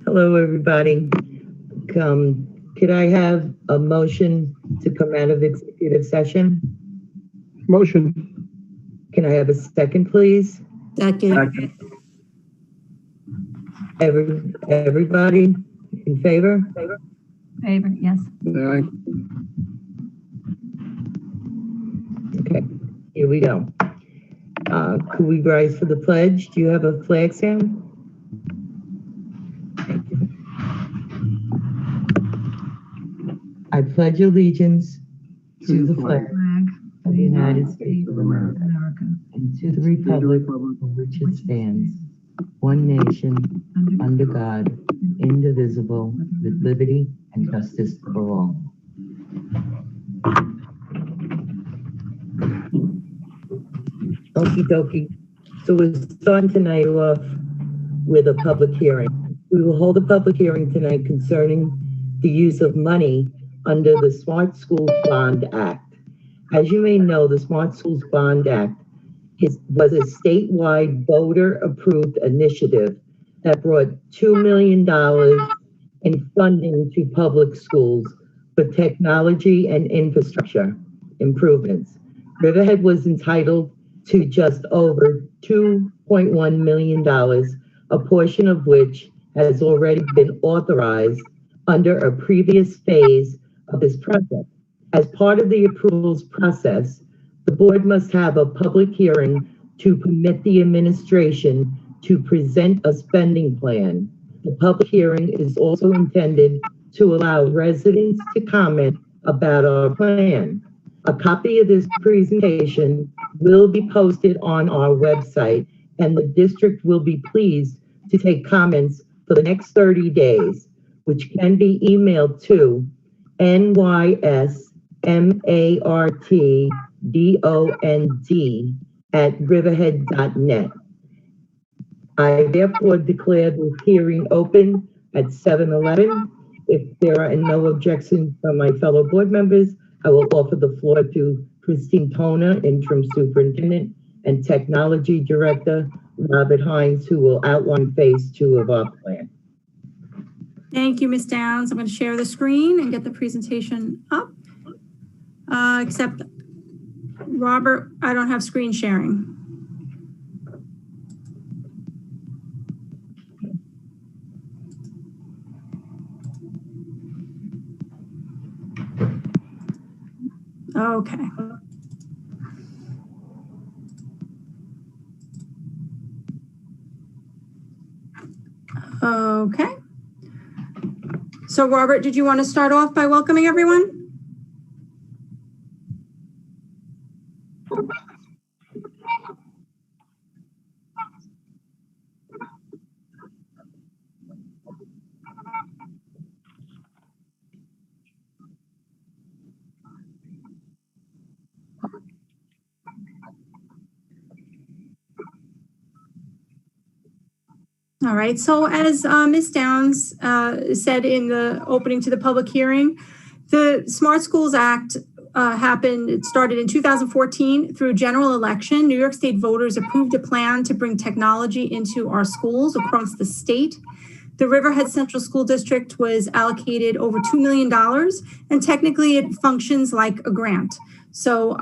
Hello, everybody. Could I have a motion to come out of executive session? Motion. Can I have a second, please? Second. Everybody in favor? Favor, yes. Aye. Okay, here we go. Could we rise for the pledge? Do you have a flag, Sam? Thank you. I pledge allegiance to the flag of the United States of America and to the republic for which it stands, one nation, under God, indivisible, with liberty and justice for all. Okie dokie. So we're starting tonight off with a public hearing. We will hold a public hearing tonight concerning the use of money under the Smart Schools Bond Act. As you may know, the Smart Schools Bond Act was a statewide voter-approved initiative that brought $2 million in funding to public schools for technology and infrastructure improvements. Riverhead was entitled to just over $2.1 million, a portion of which has already been authorized under a previous phase of this project. As part of the approvals process, the board must have a public hearing to permit the administration to present a spending plan. The public hearing is also intended to allow residents to comment about our plan. A copy of this presentation will be posted on our website, and the district will be pleased to take comments for the next 30 days, which can be emailed to nysmartbond@riverhead.net. I therefore declare this hearing open at 7:11. If there are no objections from my fellow board members, I will offer the floor to Christine Toner, Interim Superintendent and Technology Director, Robert Hines, who will outline phase 2 of our plan. Thank you, Ms. Downs. I'm going to share the screen and get the presentation up. Except, Robert, I don't have screen sharing. Okay. Okay. So Robert, did you want to start off by welcoming everyone? All right, so as Ms. Downs said in the opening to the public hearing, the Smart Schools Act it started in 2014 through a general election. New York State voters approved a plan to bring technology into our schools across the state. The Riverhead Central School District was allocated over $2 million, and technically it functions like a grant. So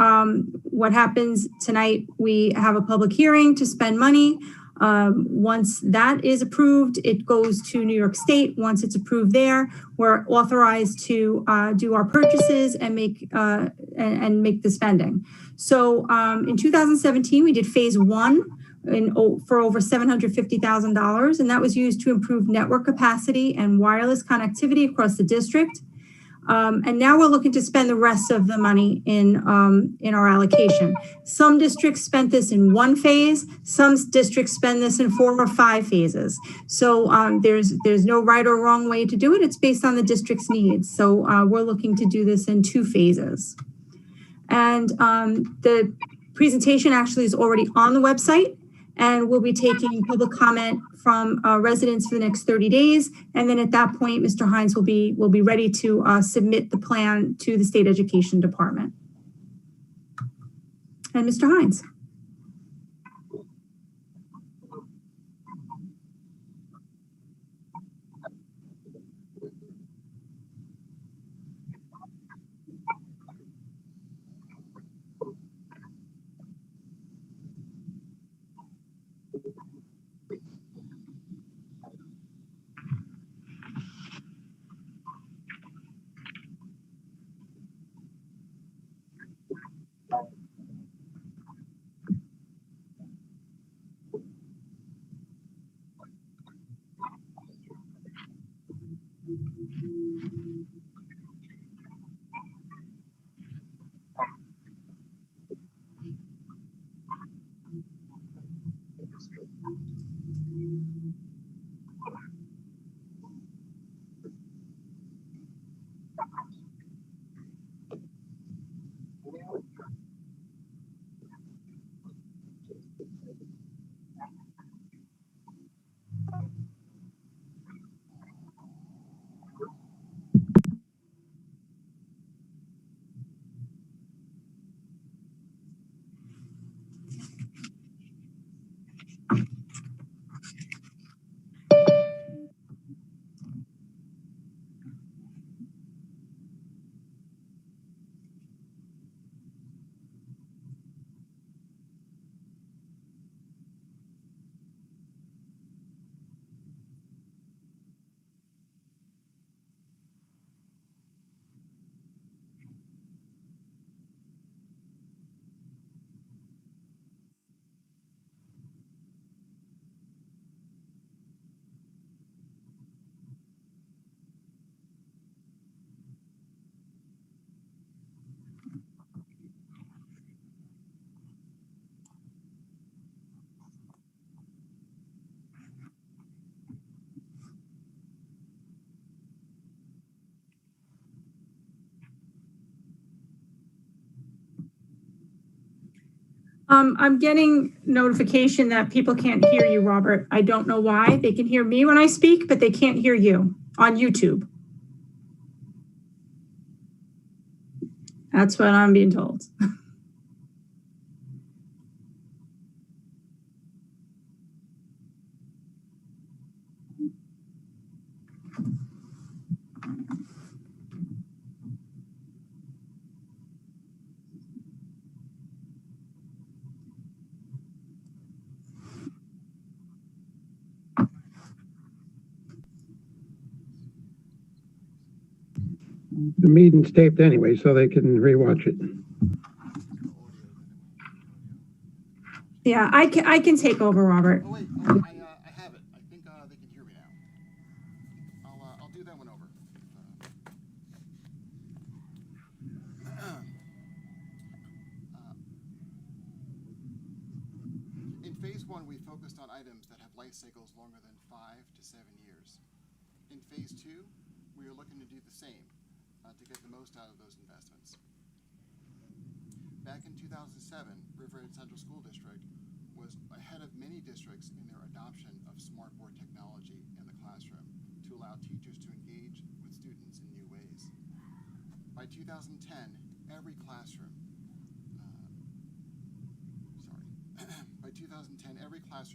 what happens tonight, we have a public hearing to spend money. Once that is approved, it goes to New York State. Once it's approved there, we're authorized to do our purchases and make the spending. So in 2017, we did phase 1 for over $750,000, and that was used to improve network capacity and wireless connectivity across the district. And now we're looking to spend the rest of the money in our allocation. Some districts spent this in one phase. Some districts spend this in 4 or 5 phases. So there's no right or wrong way to do it. It's based on the district's needs. So we're looking to do this in 2 phases. And the presentation actually is already on the website, and we'll be taking public comment from residents for the next 30 days. And then at that point, Mr. Hines will be ready to submit the plan to the State Education Department. And Mr. Hines. I'm getting notification that people can't hear you, Robert. I don't know why. They can hear me when I speak, but they can't hear you on YouTube. That's what I'm being told. The meeting's taped anyway, so they can rewatch it. Yeah, I can take over, Robert. Oh wait, I have it. I think they can hear me now. I'll do that one over. In phase 1, we focused on items that have life cycles longer than 5 to 7 years. In phase 2, we are looking to do the same to get the most out of those investments. Back in 2007, Riverhead Central School District was ahead of many districts in their adoption of smartboard technology in the classroom to allow teachers to engage with students in new ways. By 2010, every classroom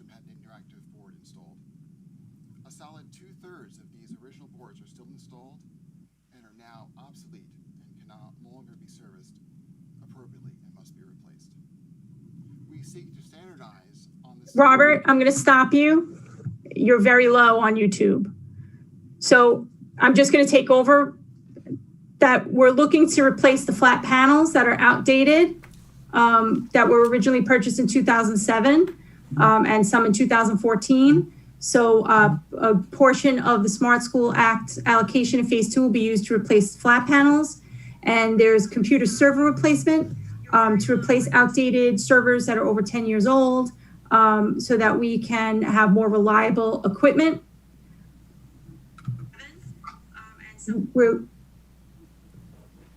had an interactive board installed. A solid 2/3 of these original boards are still installed and are now obsolete and can no longer be serviced appropriately and must be replaced. We seek to standardize on this. Robert, I'm going to stop you. You're very low on YouTube. So I'm just going to take over. That we're looking to replace the flat panels that are outdated, that were originally purchased in 2007, and some in 2014. So a portion of the Smart School Act allocation in phase 2 will be used to replace flat panels. And there's computer server replacement to replace outdated servers that are over 10 years old, so that we can have more reliable equipment.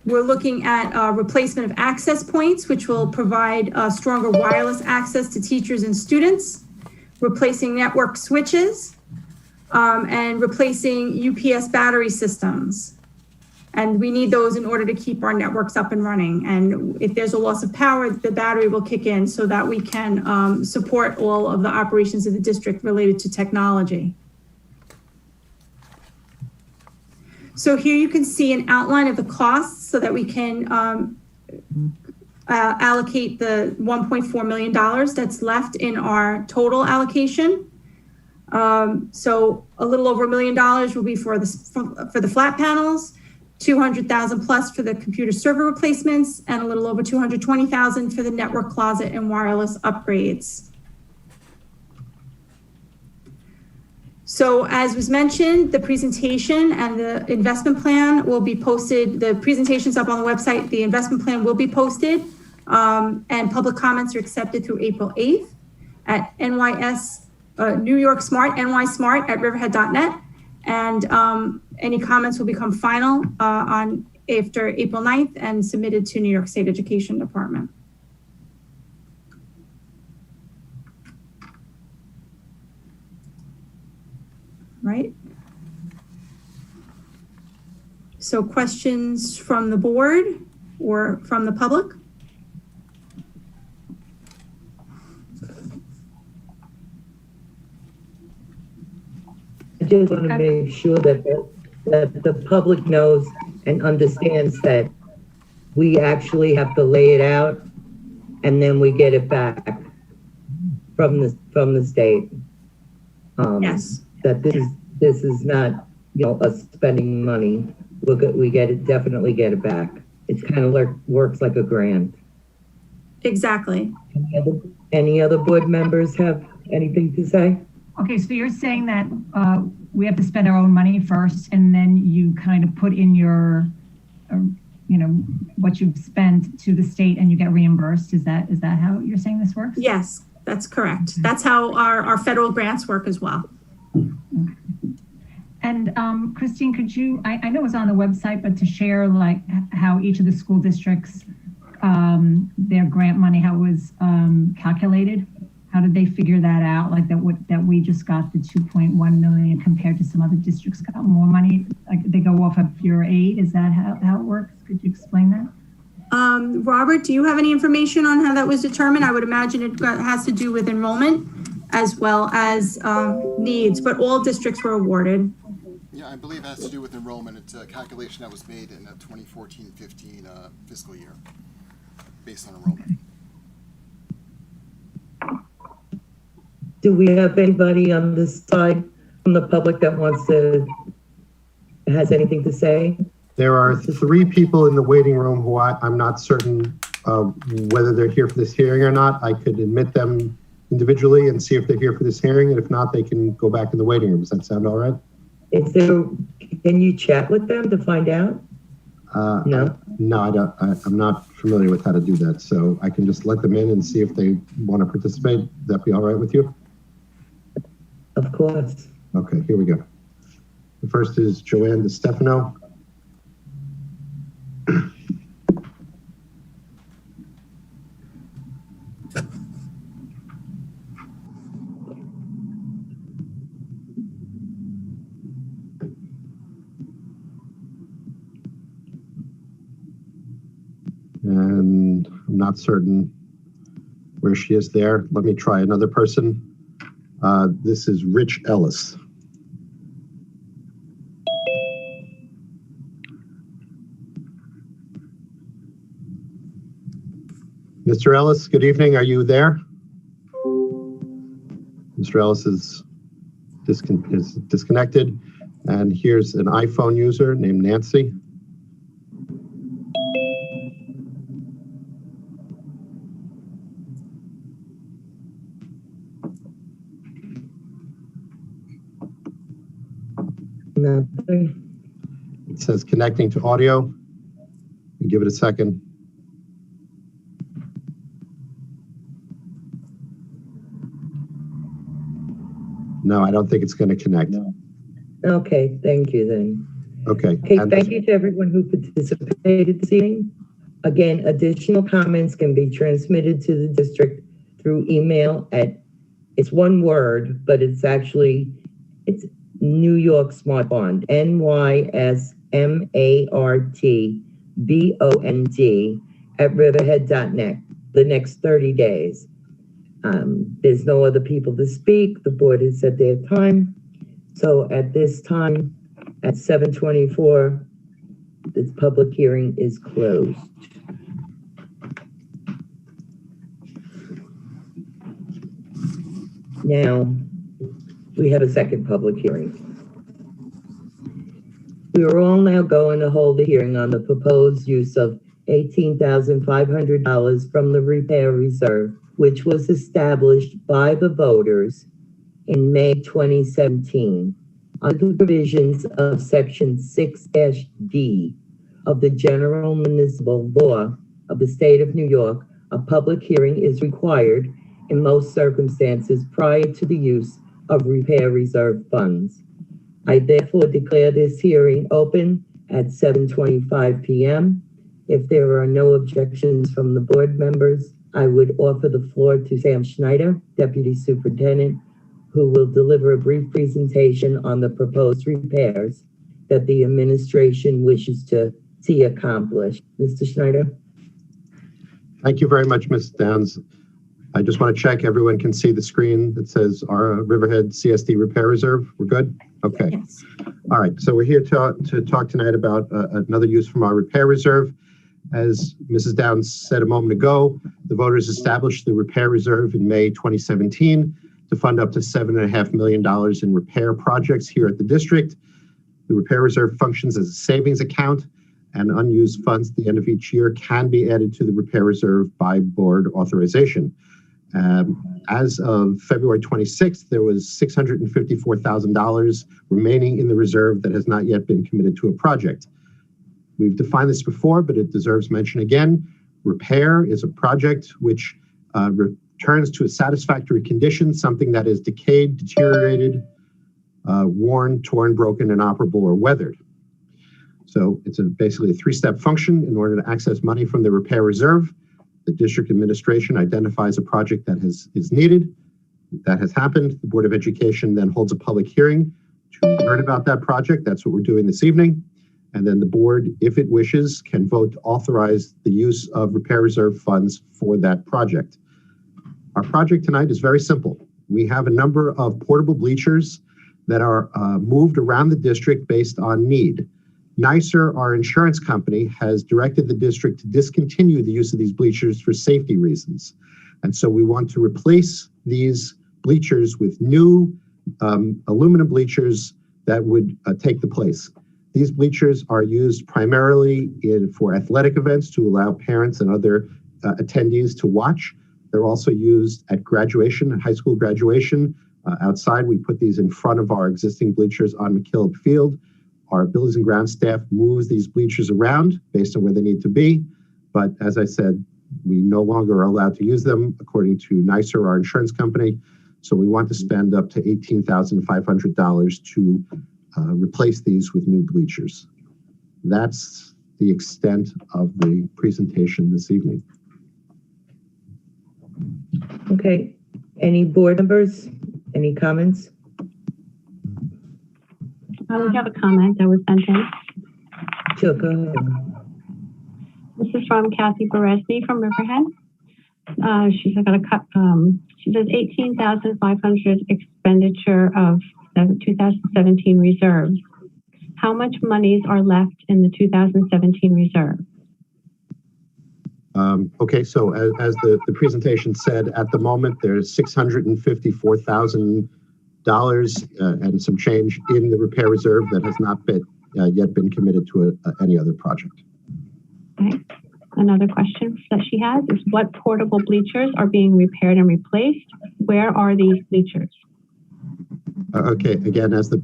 We're looking at replacement of access points, which will provide stronger wireless access to teachers and students, replacing network switches, and replacing UPS battery systems. And we need those in order to keep our networks up and running. And if there's a loss of power, the battery will kick in so that we can support all of the operations of the district related to technology. So here you can see an outline of the costs so that we can allocate the $1.4 million that's left in our total allocation. So a little over $1 million will be for the flat panels, 200,000 plus for the computer server replacements, and a little over 220,000 for the network closet and wireless upgrades. So as was mentioned, the presentation and the investment plan will be posted. The presentation's up on the website. The investment plan will be posted. And public comments are accepted through April 8th at New York Smart, nysmart at riverhead.net. And any comments will become final on after April 9th and submitted to New York State Education Department. Right. So questions from the board or from the public? I just want to make sure that the public knows and understands that we actually have to lay it out and then we get it back from the state. Yes. That this is not, us spending money. We definitely get it back. It's kind of like, works like a grant. Exactly. Any other board members have anything to say? Okay, so you're saying that we have to spend our own money first, and then you kind of put in your, what you've spent to the state, and you get reimbursed. Is that how you're saying this works? Yes, that's correct. Okay. That's how our federal grants work as well. Okay. And Christine, could you? I know it's on the website, but to share like how each of the school districts, their grant money, how it was calculated. How did they figure that out? Like that we just got the 2.1 million compared to some other districts got more money. Like they go off of your aid. Is that how it works? Could you explain that? Robert, do you have any information on how that was determined? I would imagine it has to do with enrollment as well as needs, but all districts were awarded. Yeah, I believe it has to do with enrollment. It's a calculation that was made in the 2014-15 fiscal year based on enrollment. Do we have anybody on this side from the public that has anything to say? There are 3 people in the waiting room who I'm not certain whether they're here for this hearing or not. I could admit them individually and see if they're here for this hearing, and if not, they can go back in the waiting room. Does that sound all right? Can you chat with them to find out? No? No, I don't. I'm not familiar with how to do that, so I can just let them in and see if they want to participate. Would that be all right with you? Of course. Okay, here we go. The first is Joanne DeStefano. And I'm not certain where she is there. Let me try another person. This is Rich Ellis. Mr. Ellis, good evening. Are you there? Mr. Ellis is disconnected. And here's an iPhone user named Nancy. Nothing. It says connecting to audio. Give it a second. No, I don't think it's going to connect. No. Okay, thank you then. Okay. Okay, thank you to everyone who participated this evening. Again, additional comments can be transmitted to the district through email it's one word, but it's New York Smart Bond, NYSMARTBOND @riverhead.net the next 30 days. There's no other people to speak. The board has set their time. So at this time, at 7:24, this public hearing is closed. Now, we have a second public hearing. We are all now going to hold a hearing on the proposed use of $18,500 from the repair reserve, which was established by the voters in May 2017. Under the provisions of Section 6-D of the General Municipal Law of the State of New York, a public hearing is required in most circumstances prior to the use of repair reserve funds. I therefore declare this hearing open at 7:25 p.m. If there are no objections from the board members, I would offer the floor to Sam Schneider, Deputy Superintendent, who will deliver a brief presentation on the proposed repairs that the administration wishes to see accomplished. Mr. Schneider? Thank you very much, Ms. Downs. I just want to check everyone can see the screen that says our Riverhead CSD Repair Reserve. We're good? Okay. Yes. All right. So we're here to talk tonight about another use from our repair reserve. As Mrs. Downs said a moment ago, the voters established the repair reserve in May 2017 to fund up to $7.5 million in repair projects here at the district. The repair reserve functions as a savings account, and unused funds at the end of each year can be added to the repair reserve by board authorization. As of February 26th, there was $654,000 remaining in the reserve that has not yet been committed to a project. We've defined this before, but it deserves mention again. Repair is a project which returns to a satisfactory condition, something that is decayed, deteriorated, worn, torn, broken, inoperable, or weathered. So it's basically a three-step function. In order to access money from the repair reserve, the district administration identifies a project that is needed. That has happened. The Board of Education then holds a public hearing to learn about that project. That's what we're doing this evening. And then the board, if it wishes, can vote to authorize the use of repair reserve funds for that project. Our project tonight is very simple. We have a number of portable bleachers that are moved around the district based on need. NYSER, our insurance company, has directed the district to discontinue the use of these bleachers for safety reasons. And so we want to replace these bleachers with new aluminum bleachers that would take the place. These bleachers are used primarily for athletic events to allow parents and other attendees to watch. They're also used at graduation, at high school graduation. Outside, we put these in front of our existing bleachers on McKillop Field. Our buildings and grounds staff moves these bleachers around based on where they need to be. But as I said, we no longer are allowed to use them according to NYSER, our insurance company. So we want to spend up to $18,500 to replace these with new bleachers. That's the extent of the presentation this evening. Okay. Any board members? Any comments? We have a comment that was sent in. Sure, go ahead. This is from Kathy Beresny from Riverhead. She's got a cut. She says $18,500 expenditure of the 2017 reserves. How much monies are left in the 2017 reserve? Okay, so as the presentation said, at the moment there's $654,000 and some change in the repair reserve that has not yet been committed to any other project. Okay. Another question that she has is what portable bleachers are being repaired and replaced? Where are these bleachers? Okay, again, as the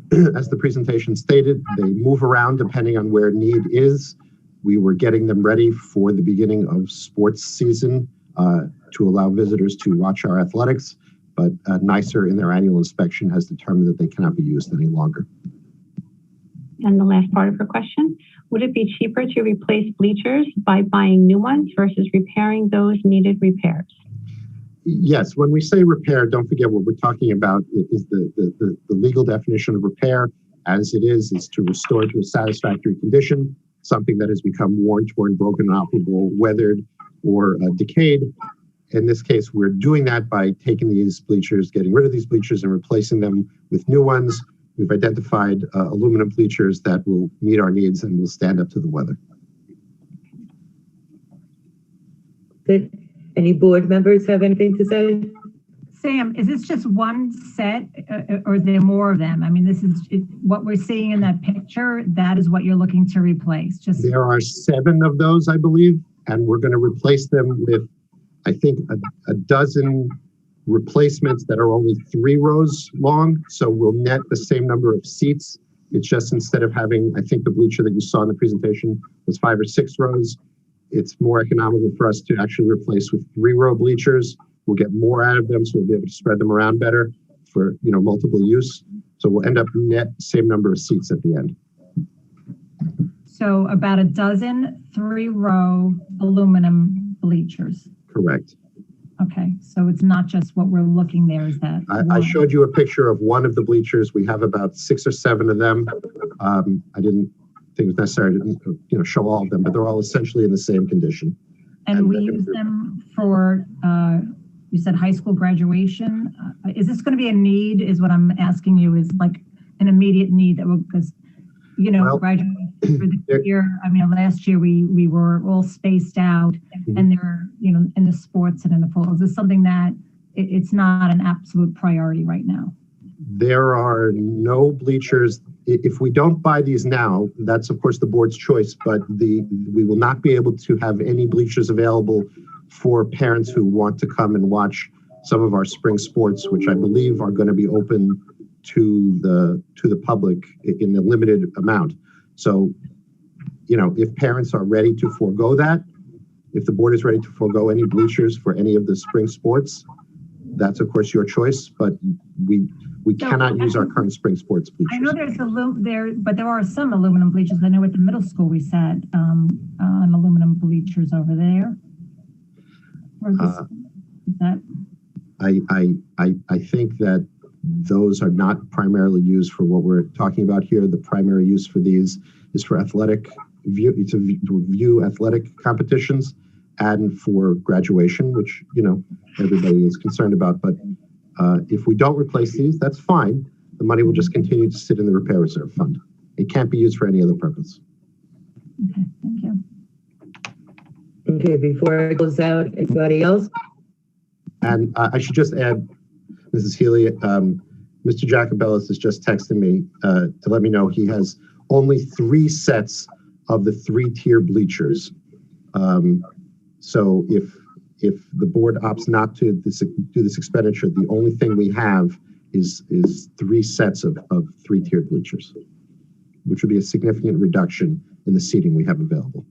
presentation stated, they move around depending on where need is. We were getting them ready for the beginning of sports season to allow visitors to watch our athletics, but NYSER in their annual inspection has determined that they cannot be used any longer. And the last part of her question, would it be cheaper to replace bleachers by buying new ones versus repairing those needed repairs? Yes, when we say repair, don't forget what we're talking about is the legal definition of repair. As it is to restore to a satisfactory condition, something that has become worn, torn, broken, inoperable, weathered, or decayed. In this case, we're doing that by taking these bleachers, getting rid of these bleachers and replacing them with new ones. We've identified aluminum bleachers that will meet our needs and will stand up to the weather. Good. Any board members have anything to say? Sam, is this just one set or is there more of them? I mean, this is what we're seeing in that picture. That is what you're looking to replace. There are 7 of those, I believe, and we're going to replace them with, I think, a dozen replacements that are only 3 rows long, so we'll net the same number of seats. It's just instead of having, I think the bleacher that you saw in the presentation was 5 or 6 rows, it's more economical for us to actually replace with 3-row bleachers. We'll get more out of them, so we'll be able to spread them around better for, multiple use. So we'll end up net same number of seats at the end. So about a dozen 3-row aluminum bleachers. Correct. Okay, so it's not just what we're looking there, is that? I showed you a picture of one of the bleachers. We have about 6 or 7 of them. I didn't think it was necessary to show all of them, but they're all essentially in the same condition. And we use them for, you said high school graduation. Is this going to be a need, is what I'm asking you, is like an immediate need that will, because, graduation for the year, last year we were all spaced out and they're, in the sports and in the pool. Is this something that it's not an absolute priority right now? There are no bleachers. If we don't buy these now, that's of course the board's choice, but we will not be able to have any bleachers available for parents who want to come and watch some of our spring sports, which I believe are going to be open to the public in a limited amount. So, if parents are ready to forego that, if the board is ready to forego any bleachers for any of the spring sports, that's of course your choice, but we cannot use our current spring sports bleachers. I know but there are some aluminum bleachers. I know at the middle school we sat on aluminum bleachers over there. Or is that? I think that those are not primarily used for what we're talking about here. The primary use for these is for athletic view athletic competitions and for graduation, which everybody is concerned about. But if we don't replace these, that's fine. The money will just continue to sit in the repair reserve fund. It can't be used for any other purpose. Okay, thank you. Okay, before I close out, anybody else? And I should just add, Mrs. Healy, Mr. Jacobellis has just texted me to let me know he has only 3 sets of the 3-tier bleachers. So if the board opts not to do this expenditure, the only thing we have is 3 sets of 3-tiered bleachers, which would be a significant reduction in the seating we have available.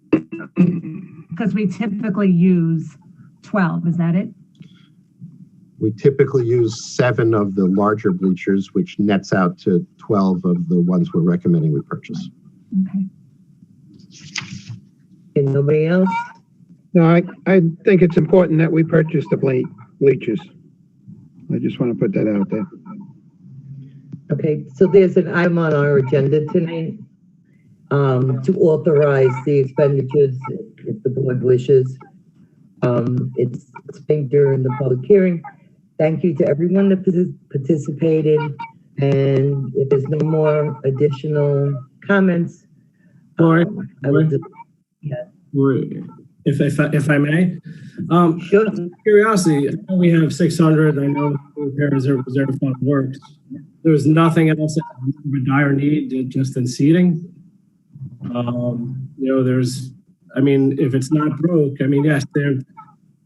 Because we typically use 12, is that it? We typically use 7 of the larger bleachers, which nets out to 12 of the ones we're recommending we purchase. Okay. And nobody else? No, I think it's important that we purchase the bleachers. I just want to put that out there. Okay, so there's an item on our agenda tonight to authorize the expenditures if the board wishes. It's being during the public hearing. Thank you to everyone that participated. And if there's no more additional comments, Lori, yeah. If I may, Sure. curiosity, I know we have 600. I know the repair reserve fund works. There's nothing else of a dire need just in seating. If it's not broke, yes,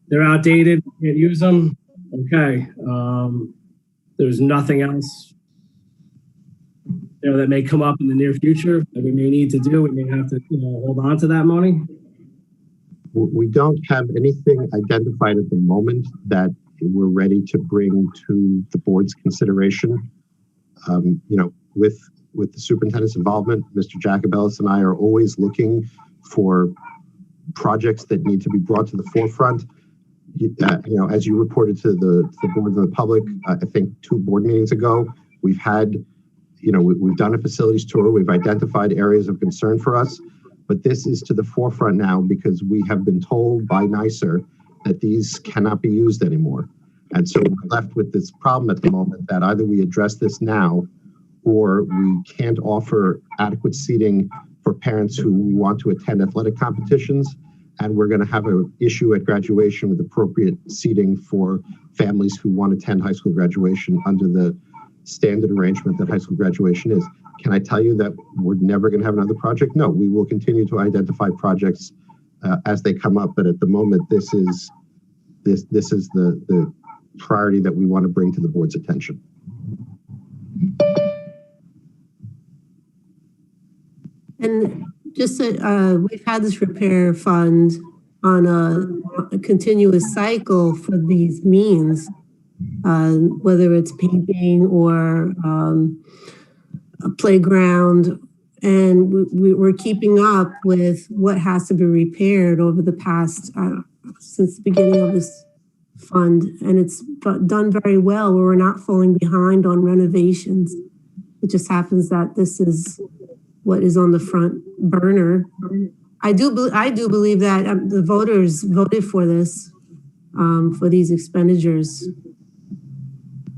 they're outdated. We can't use them. Okay. There's nothing else that may come up in the near future that we may need to do. We may have to hold on to that money. We don't have anything identified at the moment that we're ready to bring to the board's consideration. With the superintendent's involvement, Mr. Jacobellis and I are always looking for projects that need to be brought to the forefront. As you reported to the board and the public, I think 2 board meetings ago, we've had, we've done a facilities tour. We've identified areas of concern for us, but this is to the forefront now because we have been told by NYSER that these cannot be used anymore. And so we're left with this problem at the moment that either we address this now or we can't offer adequate seating for parents who want to attend athletic competitions. And we're going to have an issue at graduation with appropriate seating for families who want to attend high school graduation under the standard arrangement that high school graduation is. Can I tell you that we're never going to have another project? No, we will continue to identify projects as they come up. But at the moment, this is the priority that we want to bring to the board's attention. And just we've had this repair fund on a continuous cycle for these means, whether it's painting or a playground, and we're keeping up with what has to be repaired over the past, since the beginning of this fund, and it's done very well where we're not falling behind on renovations. It just happens that this is what is on the front burner. I do believe that the voters voted for this, for these expenditures.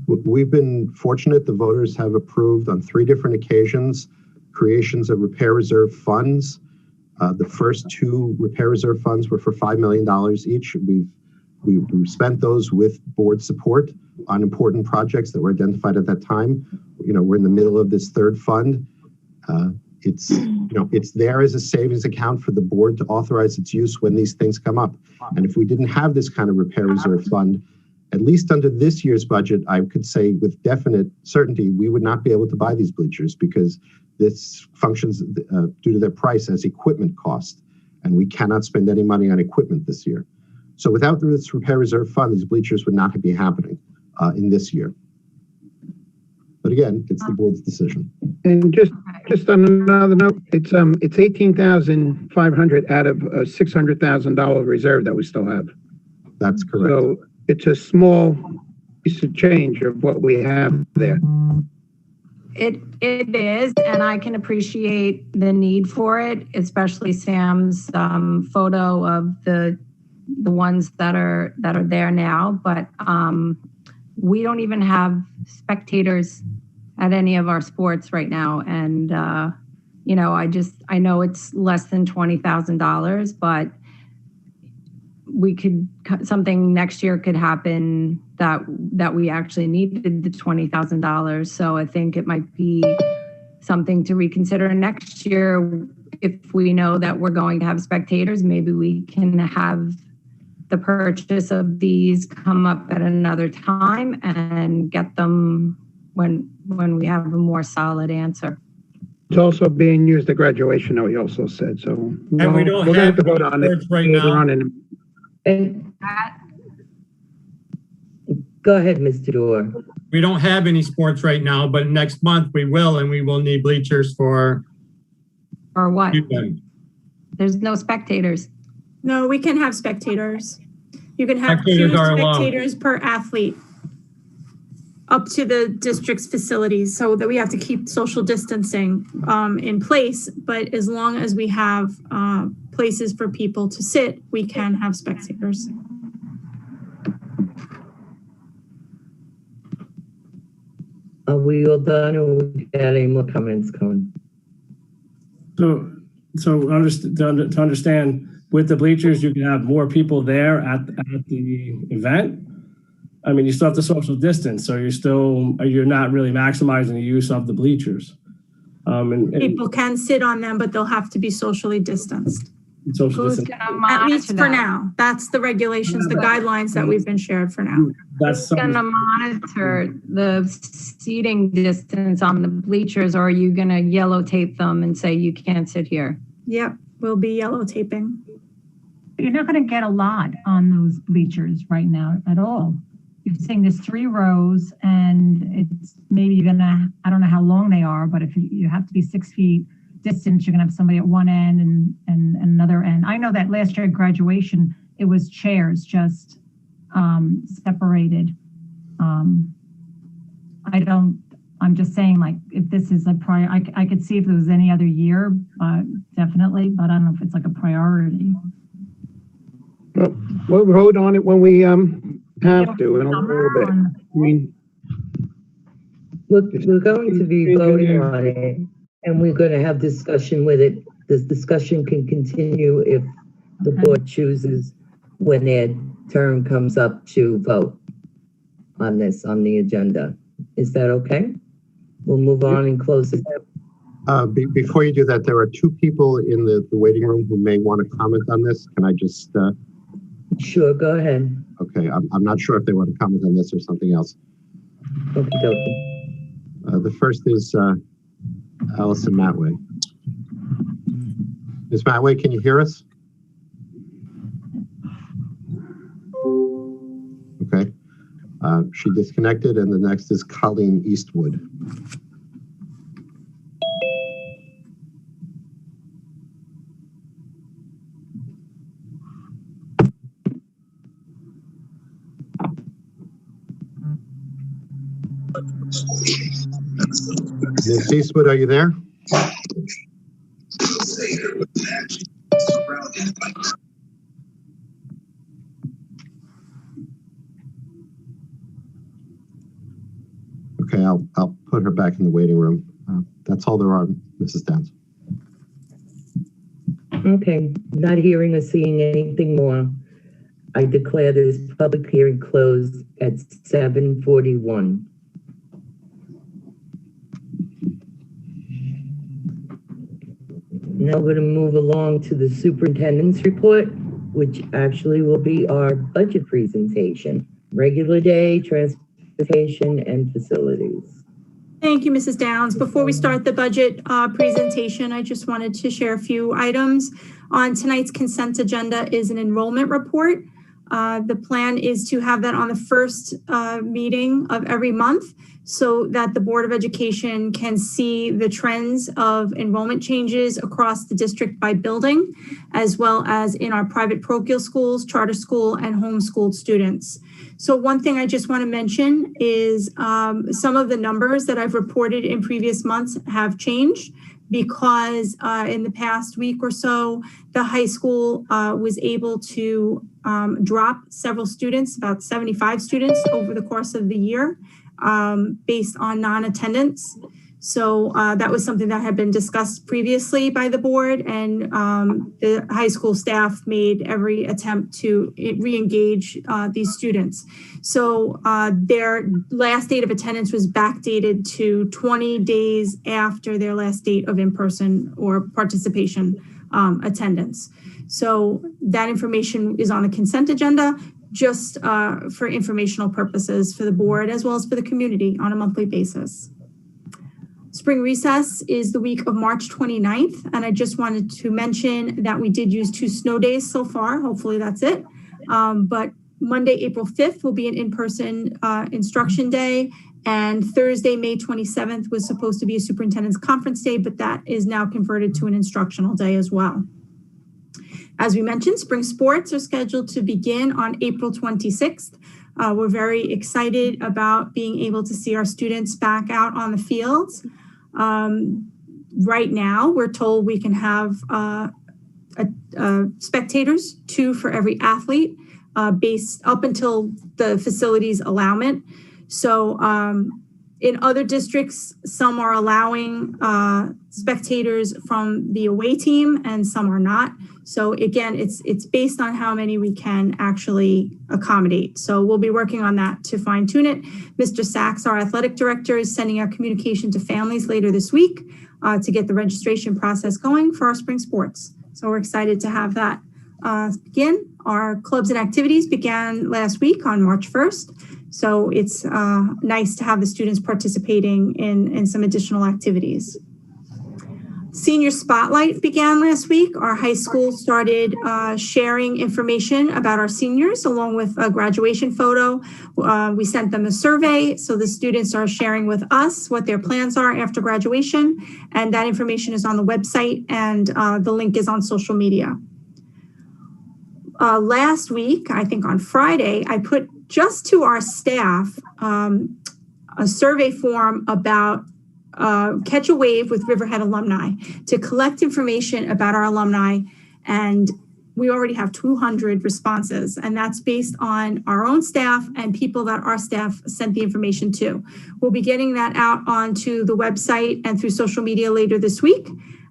We've been fortunate. The voters have approved on 3 different occasions creations of repair reserve funds. The first 2 repair reserve funds were for $5 million each. We've spent those with board support on important projects that were identified at that time. You know, we're in the middle of this 3rd fund. It's, you know, it's there as a savings account for the board to authorize its use when these things come up. And if we didn't have this kind of repair reserve fund, at least under this year's budget, I could say with definite certainty, we would not be able to buy these bleachers because this functions due to their price as equipment cost. And we cannot spend any money on equipment this year. So without this repair reserve fund, these bleachers would not be happening in this year. But again, it's the board's decision. And just on another note, it's $18,500 out of a $600,000 reserve that we still have. That's correct. So it's a small piece of change of what we have there. It is, and I can appreciate the need for it, especially Sam's photo of the ones that are there now. But we don't even have spectators at any of our sports right now, and you know, I know it's less than $20,000, but something next year could happen that we actually needed the $20,000. So I think it might be something to reconsider next year. If we know that we're going to have spectators, maybe we can have the purchase of these come up at another time and get them when we have a more solid answer. It's also being used at graduation, though, he also said, so. And we don't have to vote on it right now. And go ahead, Mr. Dorr. We don't have any sports right now, but next month we will, and we will need bleachers for. Or what? Weekend. There's no spectators. No, we can have spectators. You can have 2 spectators per athlete up to the district's facilities, so that we have to keep social distancing in place. But as long as we have places for people to sit, we can have spectators. Are we all done, or we got any more comments coming? So to understand, with the bleachers, you can have more people there at the event. I mean, you still have the social distance, so you're not really maximizing the use of the bleachers. And People can sit on them, but they'll have to be socially distanced. Who's gonna monitor At least for now. That's the regulations, the guidelines that we've been shared for now. Who's gonna monitor the seating distance on the bleachers, or are you gonna yellow tape them and say you can't sit here? Yep, we'll be yellow taping. You're not going to get a lot on those bleachers right now at all. You're saying there's 3 rows, and it's maybe you're going to, I don't know how long they are, but if you have to be 6 feet distance, you're going to have somebody at one end and another end. I know that last year at graduation, it was chairs just separated. I'm just saying, like, if this is a I could see if there was any other year, definitely, but I don't know if it's like a priority. Well, we'll vote on it when we have to in a little bit. I mean, We're going to be voting on it, and we're going to have discussion with it. This discussion can continue if the board chooses when their term comes up to vote on this, on the agenda. Is that okay? We'll move on and close it. Before you do that, there are 2 people in the waiting room who may want to comment on this. Can I just... Sure, go ahead. Okay, I'm not sure if they want to comment on this or something else. Okey dokey. The first is Allison Matway. Ms. Matway, can you hear us? Okay. She disconnected, and the next is Colleen Eastwood. Ms. Eastwood, are you there? Okay, I'll put her back in the waiting room. That's all there are, Mrs. Downs. Okay, not hearing or seeing anything more. I declare this public hearing closed at 7:41. Now we're going to move along to the superintendent's report, which actually will be our budget presentation. Regular day, transportation, and facilities. Thank you, Mrs. Downs. Before we start the budget presentation, I just wanted to share a few items. On tonight's consent agenda is an enrollment report. The plan is to have that on the first meeting of every month so that the Board of Education can see the trends of enrollment changes across the district by building, as well as in our private parochial schools, charter school, and homeschooled students. So one thing I just want to mention is some of the numbers that I've reported in previous months have changed because in the past week or so, the high school was able to drop several students, about 75 students over the course of the year based on non-attendance. So that was something that had been discussed previously by the board, and the high school staff made every attempt to re-engage these students. So their last date of attendance was backdated to 20 days after their last date of in-person or participation attendance. So that information is on the consent agenda, just for informational purposes for the board as well as for the community on a monthly basis. Spring recess is the week of March 29th, and I just wanted to mention that we did use 2 snow days so far. Hopefully that's it. But Monday, April 5th will be an in-person instruction day, and Thursday, May 27th was supposed to be a superintendent's conference day, but that is now converted to an instructional day as well. As we mentioned, spring sports are scheduled to begin on April 26th. We're very excited about being able to see our students back out on the fields. Right now, we're told we can have spectators, 2 for every athlete, based up until the facilities allowment. So in other districts, some are allowing spectators from the away team and some are not. So again, it's based on how many we can actually accommodate. So we'll be working on that to fine tune it. Mr. Sachs, our athletic director, is sending out communication to families later this week to get the registration process going for our spring sports. So we're excited to have that begin. Our clubs and activities began last week on March 1st. So it's nice to have the students participating in some additional activities. Senior Spotlight began last week. Our high school started sharing information about our seniors along with a graduation photo. We sent them a survey, so the students are sharing with us what their plans are after graduation, and that information is on the website, and the link is on social media. Last week, I think on Friday, I put just to our staff a survey form about Catch a Wave with Riverhead alumni to collect information about our alumni. And we already have 200 responses, and that's based on our own staff and people that our staff sent the information to. We'll be getting that out onto the website and through social media later this week.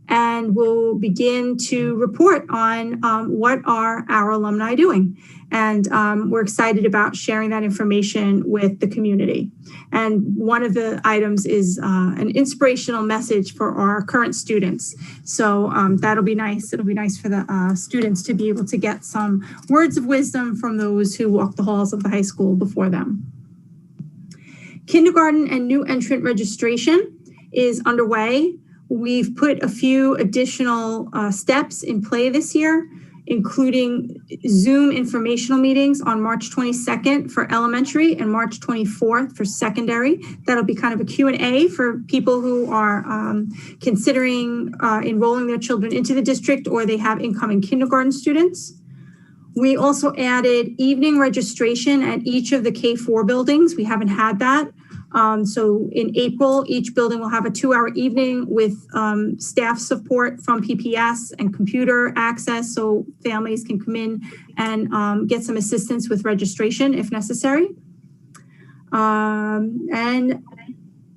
And we'll begin to report on what are our alumni doing. And we're excited about sharing that information with the community. And one of the items is an inspirational message for our current students. So that'll be nice. It'll be nice for the students to be able to get some words of wisdom from those who walk the halls of the high school before them. Kindergarten and new entrant registration is underway. We've put a few additional steps in play this year, including Zoom informational meetings on March 22nd for elementary and March 24th for secondary. That'll be kind of a Q&A for people who are considering enrolling their children into the district, or they have incoming kindergarten students. We also added evening registration at each of the K-4 buildings. We haven't had that. So in April, each building will have a 2-hour evening with staff support from PPS and computer access, so families can come in and get some assistance with registration if necessary. And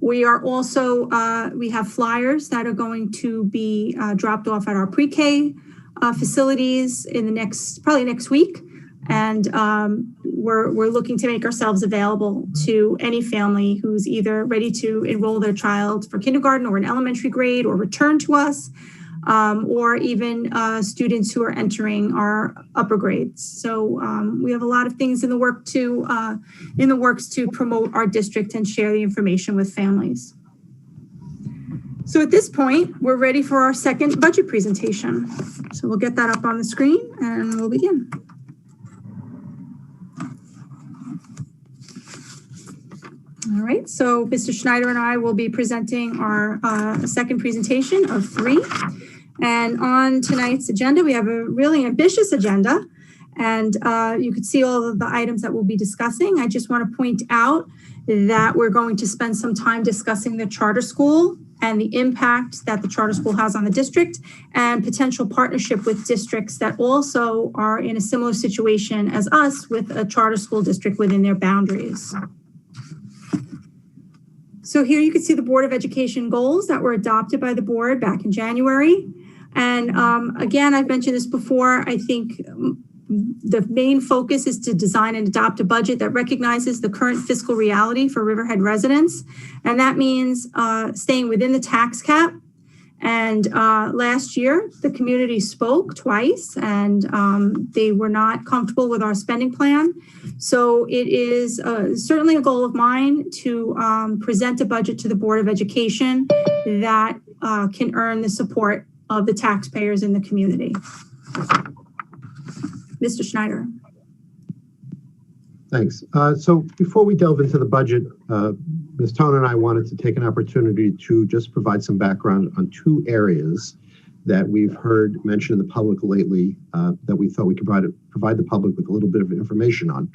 we are also, we have flyers that are going to be dropped off at our pre-K facilities in the probably next week. And we're looking to make ourselves available to any family who's either ready to enroll their child for kindergarten or an elementary grade or return to us, or even students who are entering our upper grades. So we have a lot of things in the works to promote our district and share the information with families. So at this point, we're ready for our second budget presentation. So we'll get that up on the screen and we'll begin. All right, so Mr. Schneider and I will be presenting our second presentation of 3. And on tonight's agenda, we have a really ambitious agenda. And you can see all of the items that we'll be discussing. I just want to point out that we're going to spend some time discussing the charter school and the impact that the charter school has on the district, and potential partnership with districts that also are in a similar situation as us with a charter school district within their boundaries. So here you can see the Board of Education goals that were adopted by the board back in January. And again, I've mentioned this before, I think the main focus is to design and adopt a budget that recognizes the current fiscal reality for Riverhead residents. And that means staying within the tax cap. And last year, the community spoke twice, and they were not comfortable with our spending plan. So it is certainly a goal of mine to present a budget to the Board of Education that can earn the support of the taxpayers in the community. Mr. Schneider. Thanks. So before we delve into the budget, Ms. Tone and I wanted to take an opportunity to just provide some background on 2 areas that we've heard mentioned in the public lately that we thought we could provide the public with a little bit of information on.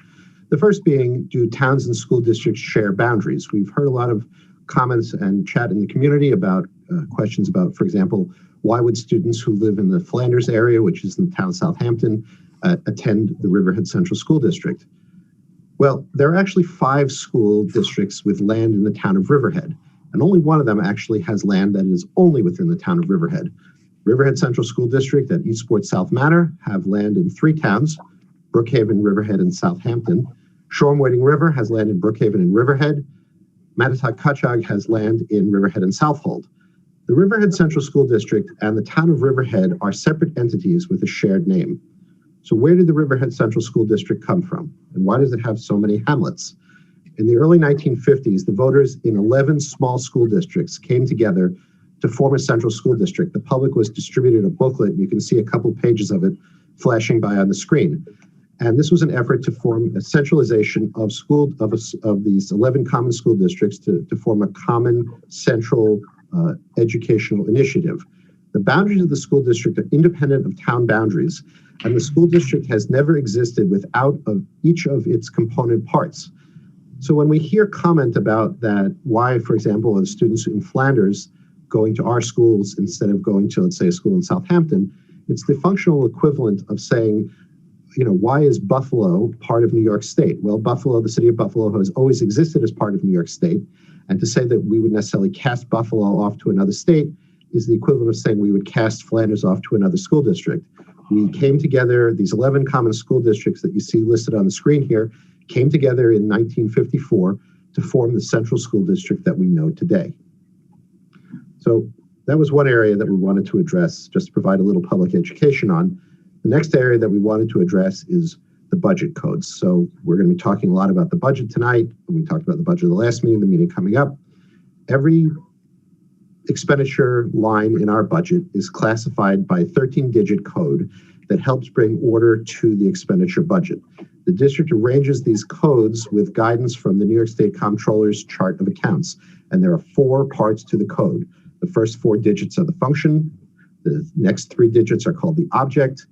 The first being, do towns and school districts share boundaries? We've heard a lot of comments and chat in the community about questions about, for example, why would students who live in the Flanders area, which is in the town of Southampton, attend the Riverhead Central School District? Well, there are actually 5 school districts with land in the town of Riverhead, and only one of them actually has land that is only within the town of Riverhead. Riverhead Central School District at Eastport South Manor have land in 3 towns, Brookhaven, Riverhead, and Southampton. Shoreham Wading River has land in Brookhaven and Riverhead. Matatuck has land in Riverhead and Southold. The Riverhead Central School District and the town of Riverhead are separate entities with a shared name. So where did the Riverhead Central School District come from? And why does it have so many hamlets? In the early 1950s, the voters in 11 small school districts came together to form a central school district. The public was distributed a booklet. You can see a couple pages of it flashing by on the screen. And this was an effort to form a centralization of these 11 common school districts to form a common central educational initiative. The boundaries of the school district are independent of town boundaries, and the school district has never existed without each of its component parts. So when we hear comment about that, why, for example, are students in Flanders going to our schools instead of going to, let's say, a school in Southampton, it's the functional equivalent of saying, you know, why is Buffalo part of New York State? Well, Buffalo, the city of Buffalo, has always existed as part of New York State. And to say that we would necessarily cast Buffalo off to another state is the equivalent of saying we would cast Flanders off to another school district. We came together, these 11 common school districts that you see listed on the screen here, came together in 1954 to form the central school district that we know today. So that was one area that we wanted to address, just to provide a little public education on. The next area that we wanted to address is the budget codes. So we're going to be talking a lot about the budget tonight. We talked about the budget of the last meeting, the meeting coming up. Every expenditure line in our budget is classified by a 13-digit code that helps bring order to the expenditure budget. The district arranges these codes with guidance from the New York State Comptroller's chart of accounts, and there are 4 parts to the code. The first 4 digits are the function, the next 3 digits are called the object,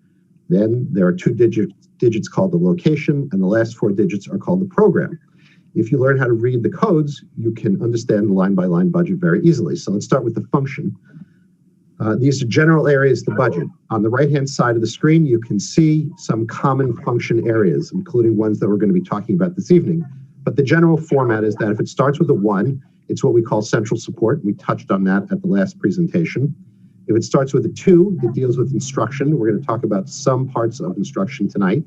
then there are 2 digits called the location, and the last 4 digits are called the program. If you learn how to read the codes, you can understand the line-by-line budget very easily. So let's start with the function. These are general areas of the budget. On the right-hand side of the screen, you can see some common function areas, including ones that we're going to be talking about this evening. But the general format is that if it starts with a 1, it's what we call central support. We touched on that at the last presentation. If it starts with a 2, it deals with instruction. We're going to talk about some parts of instruction tonight.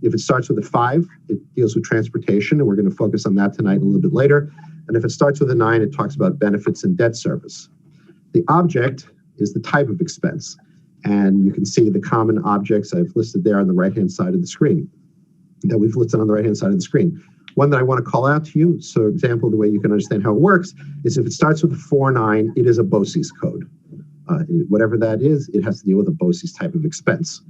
If it starts with a 5, it deals with transportation, and we're going to focus on that tonight a little bit later. And if it starts with a 9, it talks about benefits and debt service. The object is the type of expense. And you can see the common objects I've listed there on the right-hand side of the screen, that we've listed on the right-hand side of the screen. One that I want to call out to you, so example, the way you can understand how it works, is if it starts with a 4-9, it is a BOCES code. Whatever that is, it has to deal with a BOCES type of expense.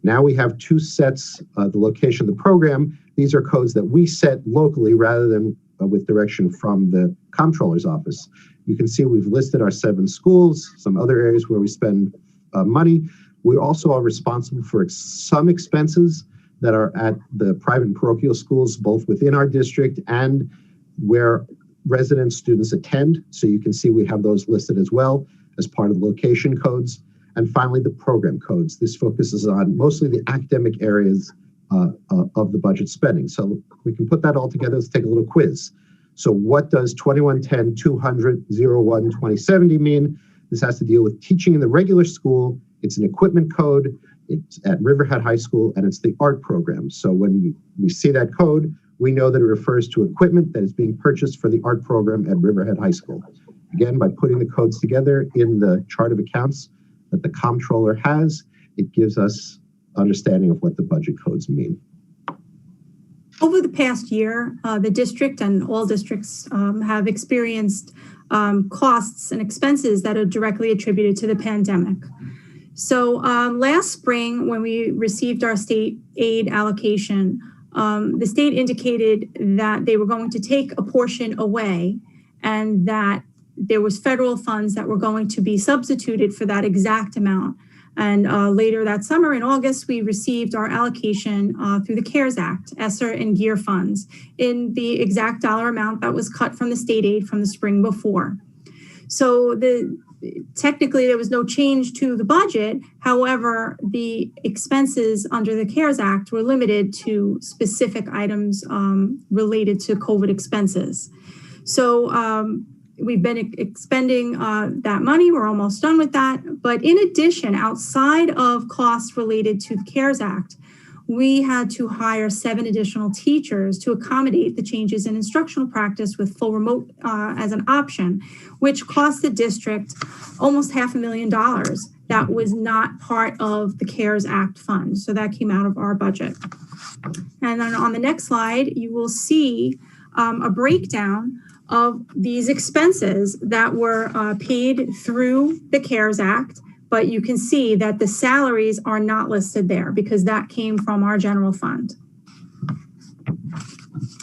Now we have 2 sets, the location of the program. These are codes that we set locally rather than with direction from the comptroller's office. You can see we've listed our 7 schools, some other areas where we spend money. We also are responsible for some expenses that are at the private and parochial schools, both within our district and where resident students attend. So you can see we have those listed as well as part of the location codes. And finally, the program codes. This focuses on mostly the academic areas of the budget spending. So we can put that all together. Let's take a little quiz. So what does 2110 200 01 2070 mean? This has to deal with teaching in the regular school. It's an equipment code. It's at Riverhead High School, and it's the art program. So when we see that code, we know that it refers to equipment that is being purchased for the art program at Riverhead High School. Again, by putting the codes together in the chart of accounts that the comptroller has, it gives us understanding of what the budget codes mean. Over the past year, the district and all districts have experienced costs and expenses that are directly attributed to the pandemic. So last spring, when we received our state aid allocation, the state indicated that they were going to take a portion away and that there was federal funds that were going to be substituted for that exact amount. And later that summer in August, we received our allocation through the CARES Act, ESSER and GEAR funds in the exact dollar amount that was cut from the state aid from the spring before. So technically there was no change to the budget. However, the expenses under the CARES Act were limited to specific items related to COVID expenses. So we've been expending that money. We're almost done with that. But in addition, outside of costs related to the CARES Act, we had to hire 7 additional teachers to accommodate the changes in instructional practice with full remote as an option, which cost the district almost $500,000. That was not part of the CARES Act fund. So that came out of our budget. And then on the next slide, you will see a breakdown of these expenses that were paid through the CARES Act, but you can see that the salaries are not listed there because that came from our general fund.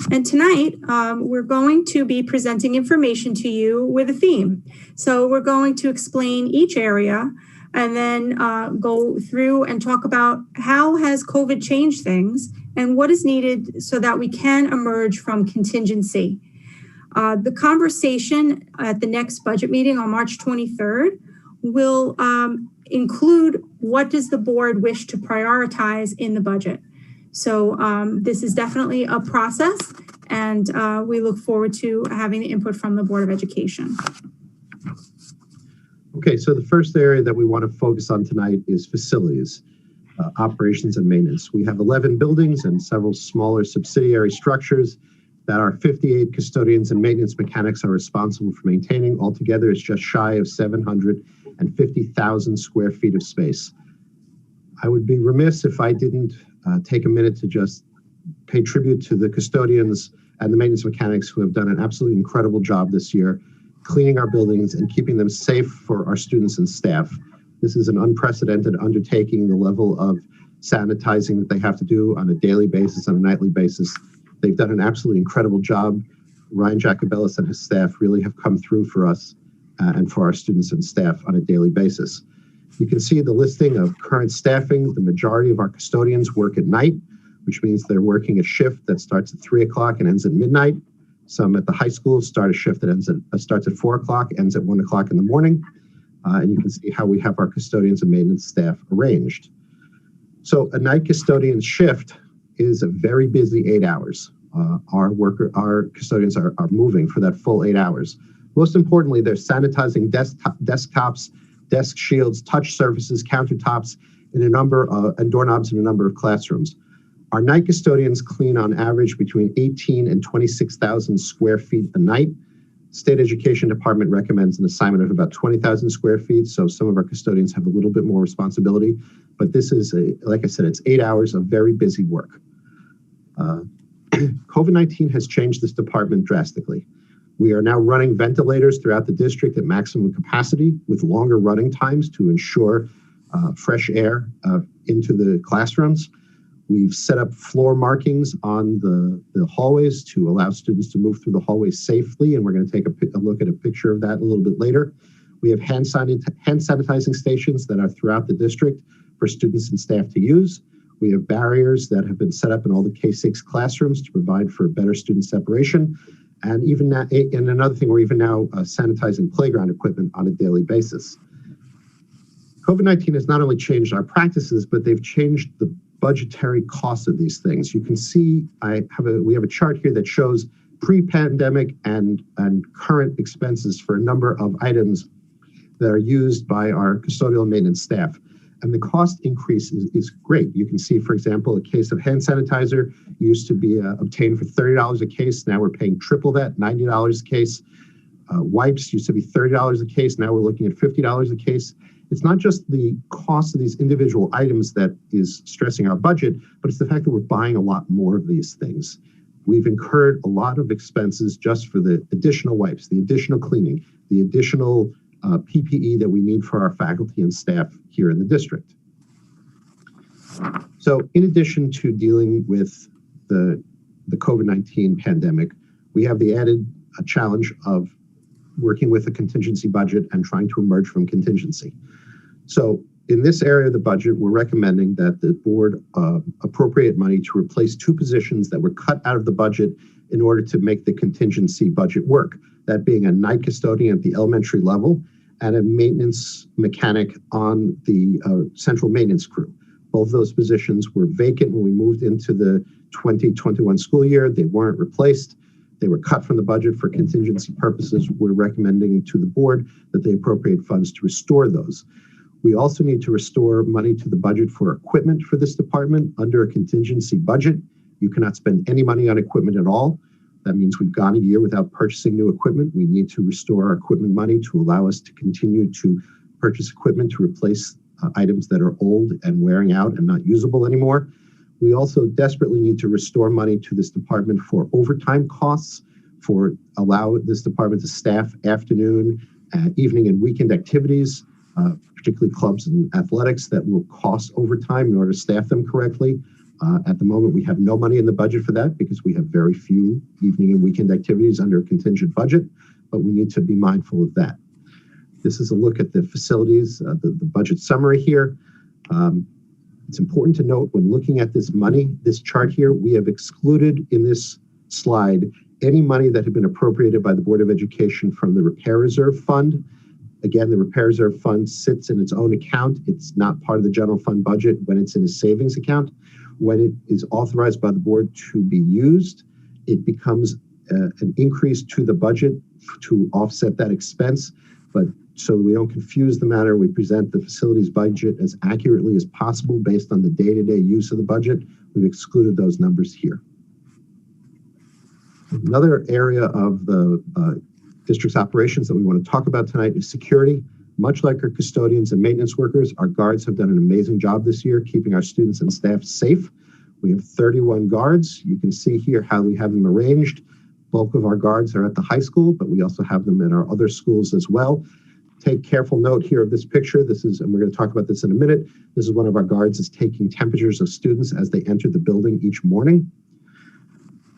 And tonight, we're going to be presenting information to you with a theme. So we're going to explain each area and then go through and talk about how has COVID changed things and what is needed so that we can emerge from contingency. The conversation at the next budget meeting on March 23rd will include what does the board wish to prioritize in the budget. So this is definitely a process, and we look forward to having the input from the Board of Education. Okay, so the first area that we want to focus on tonight is facilities. operations and maintenance. We have 11 buildings and several smaller subsidiary structures that our 58 custodians and maintenance mechanics are responsible for maintaining. Altogether, it's just shy of 750,000 square feet of space. I would be remiss if I didn't take a minute to just pay tribute to the custodians and the maintenance mechanics who have done an absolutely incredible job this year, cleaning our buildings and keeping them safe for our students and staff. This is an unprecedented undertaking, the level of sanitizing that they have to do on a daily basis, on a nightly basis. They've done an absolutely incredible job. Ryan Jacobellis and his staff really have come through for us and for our students and staff on a daily basis. You can see the listing of current staffing. The majority of our custodians work at night, which means they're working a shift that starts at 3 o'clock and ends at midnight. Some at the high school start a shift that starts at 4 o'clock, ends at 1 o'clock in the morning. And you can see how we have our custodians and maintenance staff arranged. So a night custodian shift is a very busy 8 hours. Our custodians are moving for that full 8 hours. Most importantly, they're sanitizing desktops, desk shields, touch surfaces, countertops, and doorknobs in a number of classrooms. Our night custodians clean on average between 18 and 26,000 square feet a night. State Education Department recommends an assignment of about 20,000 square feet, so some of our custodians have a little bit more responsibility. But this is, like I said, it's 8 hours of very busy work. COVID-19 has changed this department drastically. We are now running ventilators throughout the district at maximum capacity with longer running times to ensure fresh air into the classrooms. We've set up floor markings on the hallways to allow students to move through the hallways safely, and we're going to take a look at a picture of that a little bit later. We have hand sanitizing stations that are throughout the district for students and staff to use. We have barriers that have been set up in all the K-6 classrooms to provide for better student separation. And even now, and another thing, we're even now sanitizing playground equipment on a daily basis. COVID-19 has not only changed our practices, but they've changed the budgetary costs of these things. You can see we have a chart here that shows pre-pandemic and current expenses for a number of items that are used by our custodial and maintenance staff. And the cost increase is great. You can see, for example, a case of hand sanitizer used to be obtained for $30 a case. Now we're paying triple that, $90 a case. Wipes used to be $30 a case. Now we're looking at $50 a case. It's not just the cost of these individual items that is stressing our budget, but it's the fact that we're buying a lot more of these things. We've incurred a lot of expenses just for the additional wipes, the additional cleaning, the additional PPE that we need for our faculty and staff here in the district. So in addition to dealing with the COVID-19 pandemic, we have the added challenge of working with a contingency budget and trying to emerge from contingency. So in this area of the budget, we're recommending that the board appropriate money to replace 2 positions that were cut out of the budget in order to make the contingency budget work. That being a night custodian at the elementary level and a maintenance mechanic on the central maintenance crew. Both of those positions were vacant when we moved into the 2021 school year. They weren't replaced. They were cut from the budget for contingency purposes. We're recommending to the board that they appropriate funds to restore those. We also need to restore money to the budget for equipment for this department. Under a contingency budget, you cannot spend any money on equipment at all. That means we've gone a year without purchasing new equipment. We need to restore our equipment money to allow us to continue to purchase equipment to replace items that are old and wearing out and not usable anymore. We also desperately need to restore money to this department for overtime costs, for allow this department to staff afternoon, evening and weekend activities, particularly clubs and athletics that will cost overtime in order to staff them correctly. At the moment, we have no money in the budget for that because we have very few evening and weekend activities under a contingent budget, but we need to be mindful of that. This is a look at the facilities, the budget summary here. It's important to note when looking at this money, this chart here, we have excluded in this slide any money that had been appropriated by the Board of Education from the Repair Reserve Fund. Again, the Repair Reserve Fund sits in its own account. It's not part of the general fund budget when it's in a savings account. When it is authorized by the board to be used, it becomes an increase to the budget to offset that expense. but so we don't confuse the matter, we present the facilities budget as accurately as possible based on the day-to-day use of the budget. We've excluded those numbers here. Another area of the district's operations that we want to talk about tonight is security. Much like our custodians and maintenance workers, our guards have done an amazing job this year keeping our students and staff safe. We have 31 guards. You can see here how we have them arranged. Bulk of our guards are at the high school, but we also have them in our other schools as well. Take careful note here of this picture. This is, and we're going to talk about this in a minute. This is one of our guards is taking temperatures of students as they enter the building each morning.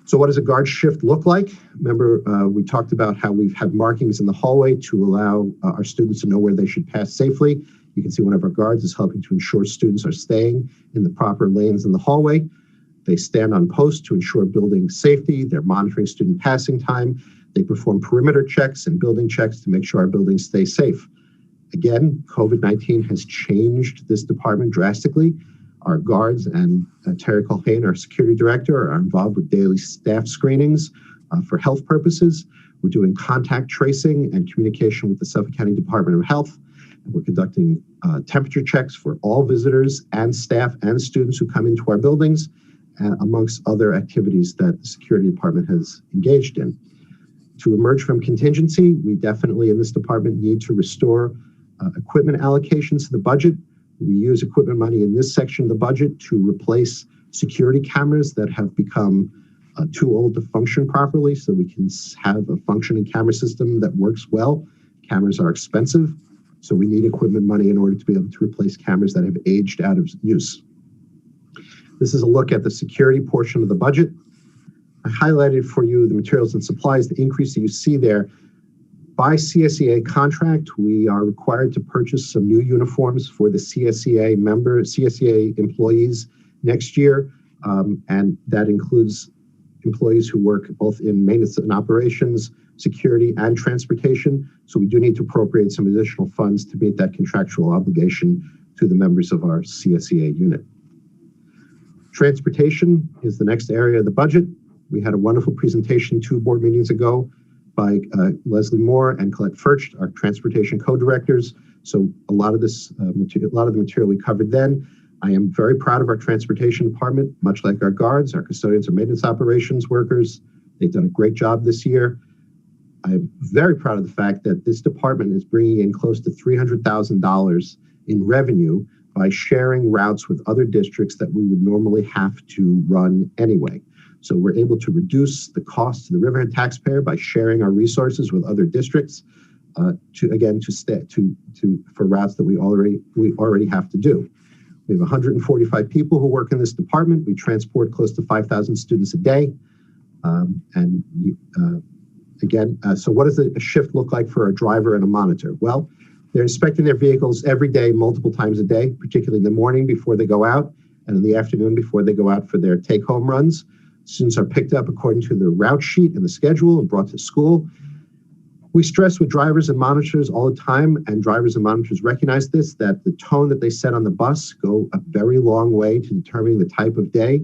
So what does a guard shift look like? Remember, we talked about how we've had markings in the hallway to allow our students to know where they should pass safely. You can see one of our guards is helping to ensure students are staying in the proper lanes in the hallway. They stand on post to ensure building safety. They're monitoring student passing time. They perform perimeter checks and building checks to make sure our buildings stay safe. Again, COVID-19 has changed this department drastically. Our guards and Terry Colhane, our security director, are involved with daily staff screenings for health purposes. We're doing contact tracing and communication with the Suffolk County Department of Health. And we're conducting temperature checks for all visitors and staff and students who come into our buildings, amongst other activities that the security department has engaged in. To emerge from contingency, we definitely in this department need to restore equipment allocations to the budget. We use equipment money in this section of the budget to replace security cameras that have become too old to function properly, so we can have a functioning camera system that works well. Cameras are expensive, so we need equipment money in order to be able to replace cameras that have aged out of use. This is a look at the security portion of the budget. I highlighted for you the materials and supplies, the increase that you see there. By CSEA contract, we are required to purchase some new uniforms for the CSEA employees next year, and that includes employees who work both in maintenance and operations, security, and transportation. So we do need to appropriate some additional funds to meet that contractual obligation to the members of our CSEA unit. Transportation is the next area of the budget. We had a wonderful presentation 2 board meetings ago by Leslie Moore and Colette Furcht, our transportation co-directors. So a lot of this material, a lot of the material we covered then. I am very proud of our transportation department, much like our guards, our custodians and maintenance operations workers. They've done a great job this year. I'm very proud of the fact that this department is bringing in close to $300,000 in revenue by sharing routes with other districts that we would normally have to run anyway. So we're able to reduce the cost to the Riverhead taxpayer by sharing our resources with other districts for routes that we already have to do. We have 145 people who work in this department. We transport close to 5,000 students a day. So what does a shift look like for a driver and a monitor? Well, they're inspecting their vehicles every day, multiple times a day, particularly in the morning before they go out and in the afternoon before they go out for their take-home runs. Students are picked up according to the route sheet and the schedule and brought to school. We stress with drivers and monitors all the time, and drivers and monitors recognize this, that the tone that they set on the bus go a very long way to determining the type of day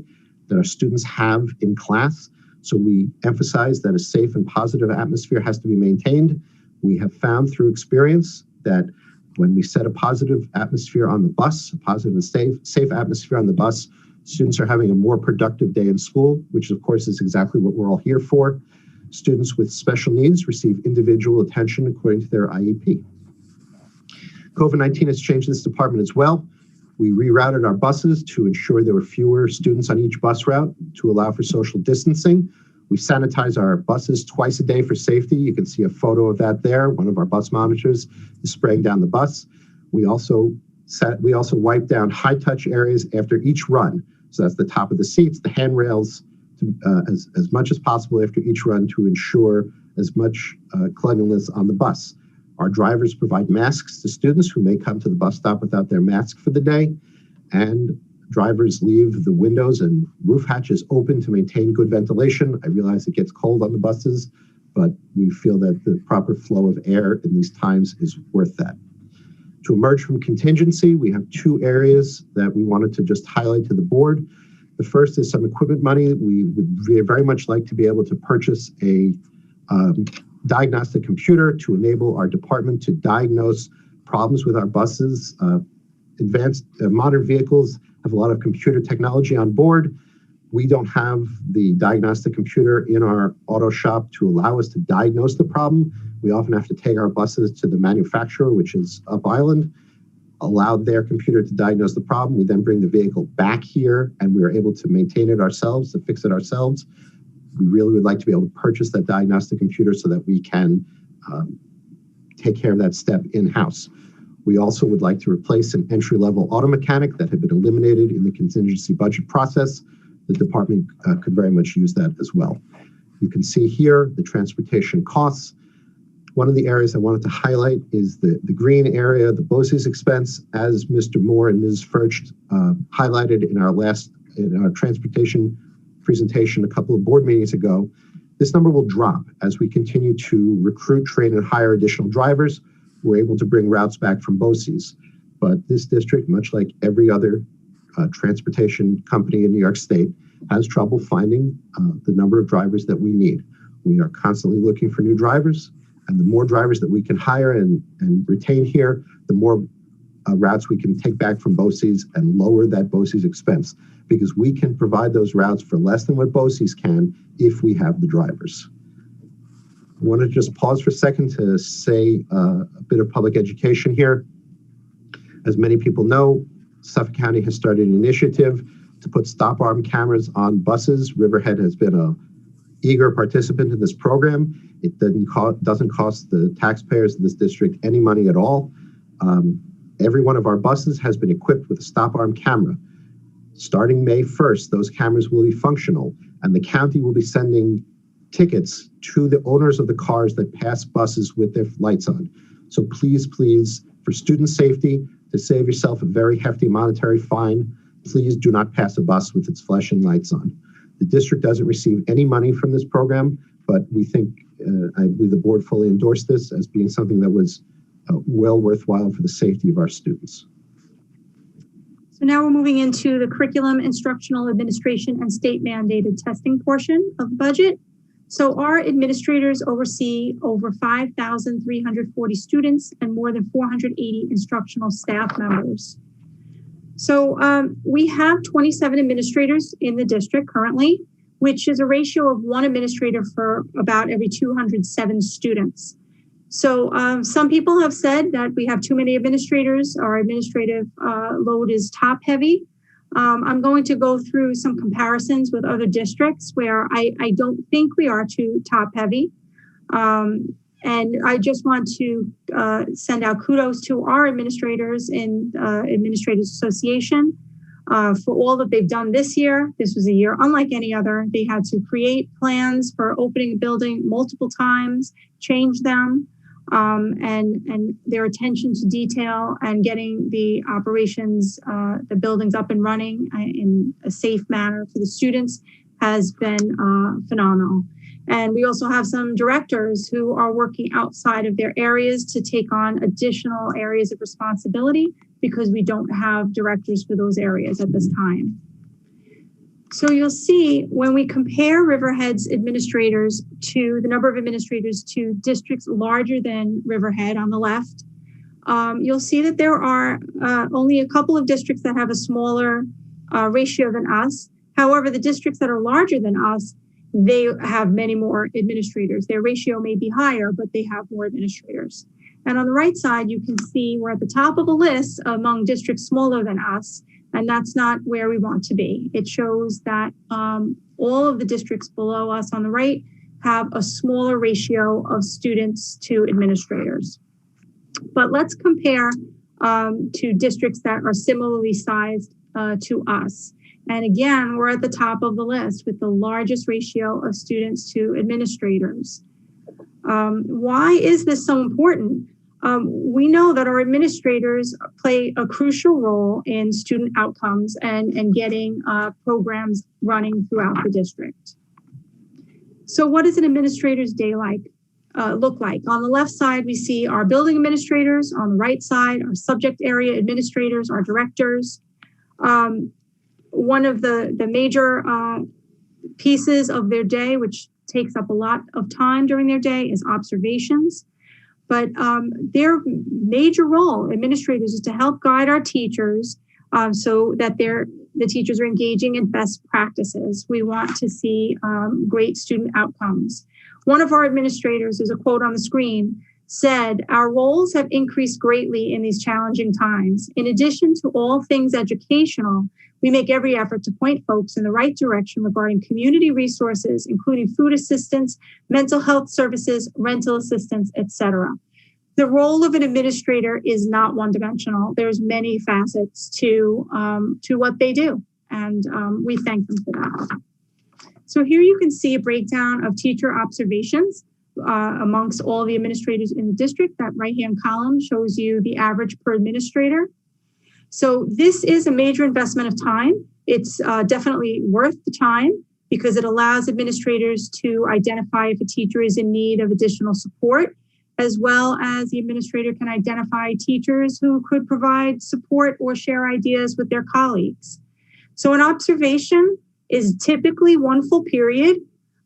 that our students have in class. So we emphasize that a safe and positive atmosphere has to be maintained. We have found through experience that when we set a positive atmosphere on the bus, a positive and safe atmosphere on the bus, students are having a more productive day in school, which of course is exactly what we're all here for. Students with special needs receive individual attention according to their IEP. COVID-19 has changed this department as well. We rerouted our buses to ensure there were fewer students on each bus route to allow for social distancing. We sanitize our buses twice a day for safety. You can see a photo of that there. One of our bus monitors is spraying down the bus. We also wipe down high-touch areas after each run. So that's the top of the seats, the handrails, as much as possible after each run to ensure as much cleanliness on the bus. Our drivers provide masks to students who may come to the bus stop without their mask for the day, and drivers leave the windows and roof hatches open to maintain good ventilation. I realize it gets cold on the buses, but we feel that the proper flow of air in these times is worth that. To emerge from contingency, we have 2 areas that we wanted to just highlight to the board. The first is some equipment money. We would very much like to be able to purchase a diagnostic computer to enable our department to diagnose problems with our buses. Advanced modern vehicles have a lot of computer technology on board. We don't have the diagnostic computer in our auto shop to allow us to diagnose the problem. We often have to take our buses to the manufacturer, which is up island, allow their computer to diagnose the problem. We then bring the vehicle back here and we are able to maintain it ourselves, to fix it ourselves. We really would like to be able to purchase that diagnostic computer so that we can take care of that step in-house. We also would like to replace an entry-level auto mechanic that had been eliminated in the contingency budget process. The department could very much use that as well. You can see here the transportation costs. One of the areas I wanted to highlight is the green area, the BOCES expense, as Mr. Moore and Ms. Furcht highlighted in our transportation presentation a couple of board meetings ago. This number will drop as we continue to recruit, train, and hire additional drivers. We're able to bring routes back from BOCES. But this district, much like every other transportation company in New York State, has trouble finding the number of drivers that we need. We are constantly looking for new drivers, and the more drivers that we can hire and retain here, the more routes we can take back from BOCES and lower that BOCES expense, because we can provide those routes for less than what BOCES can if we have the drivers. I want to just pause for a second to say a bit of public education here. As many people know, Suffolk County has started an initiative to put stop arm cameras on buses. Riverhead has been an eager participant in this program. It doesn't cost the taxpayers of this district any money at all. Every one of our buses has been equipped with a stop arm camera. Starting May 1st, those cameras will be functional, and the county will be sending tickets to the owners of the cars that pass buses with their lights on. So please, for student safety, to save yourself a very hefty monetary fine, please do not pass a bus with its flashing lights on. The district doesn't receive any money from this program, but we think, I believe the board fully endorsed this as being something that was well worthwhile for the safety of our students. So now we're moving into the curriculum, instructional administration, and state mandated testing portion of the budget. So our administrators oversee over 5,340 students and more than 480 instructional staff members. So we have 27 administrators in the district currently, which is a ratio of one administrator for about every 207 students. So some people have said that we have too many administrators. Our administrative load is top heavy. I'm going to go through some comparisons with other districts where I don't think we are too top heavy. And I just want to send out kudos to our administrators in Administrators Association for all that they've done this year. This was a year unlike any other. They had to create plans for opening a building multiple times, change them, and their attention to detail and getting the operations, the buildings up and running in a safe manner for the students has been phenomenal. And we also have some directors who are working outside of their areas to take on additional areas of responsibility because we don't have directors for those areas at this time. So you'll see when we compare Riverhead's administrators to the number of administrators to districts larger than Riverhead on the left, you'll see that there are only a couple of districts that have a smaller ratio than us. However, the districts that are larger than us, they have many more administrators. Their ratio may be higher, but they have more administrators. And on the right side, you can see we're at the top of the list among districts smaller than us, and that's not where we want to be. It shows that all of the districts below us on the right have a smaller ratio of students to administrators. But let's compare to districts that are similarly sized to us. And again, we're at the top of the list with the largest ratio of students to administrators. Why is this so important? We know that our administrators play a crucial role in student outcomes and getting programs running throughout the district. So what does an administrator's day look like? On the left side, we see our building administrators. On the right side, our subject area administrators, our directors. One of the major pieces of their day, which takes up a lot of time during their day is observations. But their major role, administrators, is to help guide our teachers so that the teachers are engaging in best practices. We want to see great student outcomes. One of our administrators, there's a quote on the screen, said, "Our roles have increased greatly in these challenging times. In addition to all things educational, we make every effort to point folks in the right direction regarding community resources, including food assistance, mental health services, rental assistance, etc." The role of an administrator is not one-dimensional. There's many facets to what they do, and we thank them for that. So here you can see a breakdown of teacher observations amongst all the administrators in the district. That right-hand column shows you the average per administrator. So this is a major investment of time. It's definitely worth the time because it allows administrators to identify if a teacher is in need of additional support, as well as the administrator can identify teachers who could provide support or share ideas with their colleagues. So an observation is typically one full period.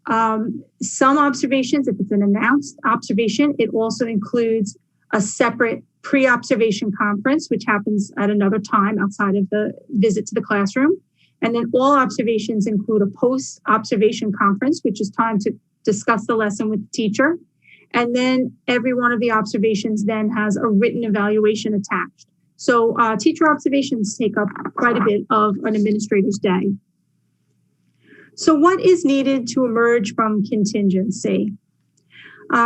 Some observations, if it's an announced observation, it also includes a separate pre-observation conference, which happens at another time outside of the visit to the classroom. And then all observations include a post-observation conference, which is time to discuss the lesson with the teacher. And then every one of the observations then has a written evaluation attached. So teacher observations take up quite a bit of an administrator's day. So what is needed to emerge from contingency?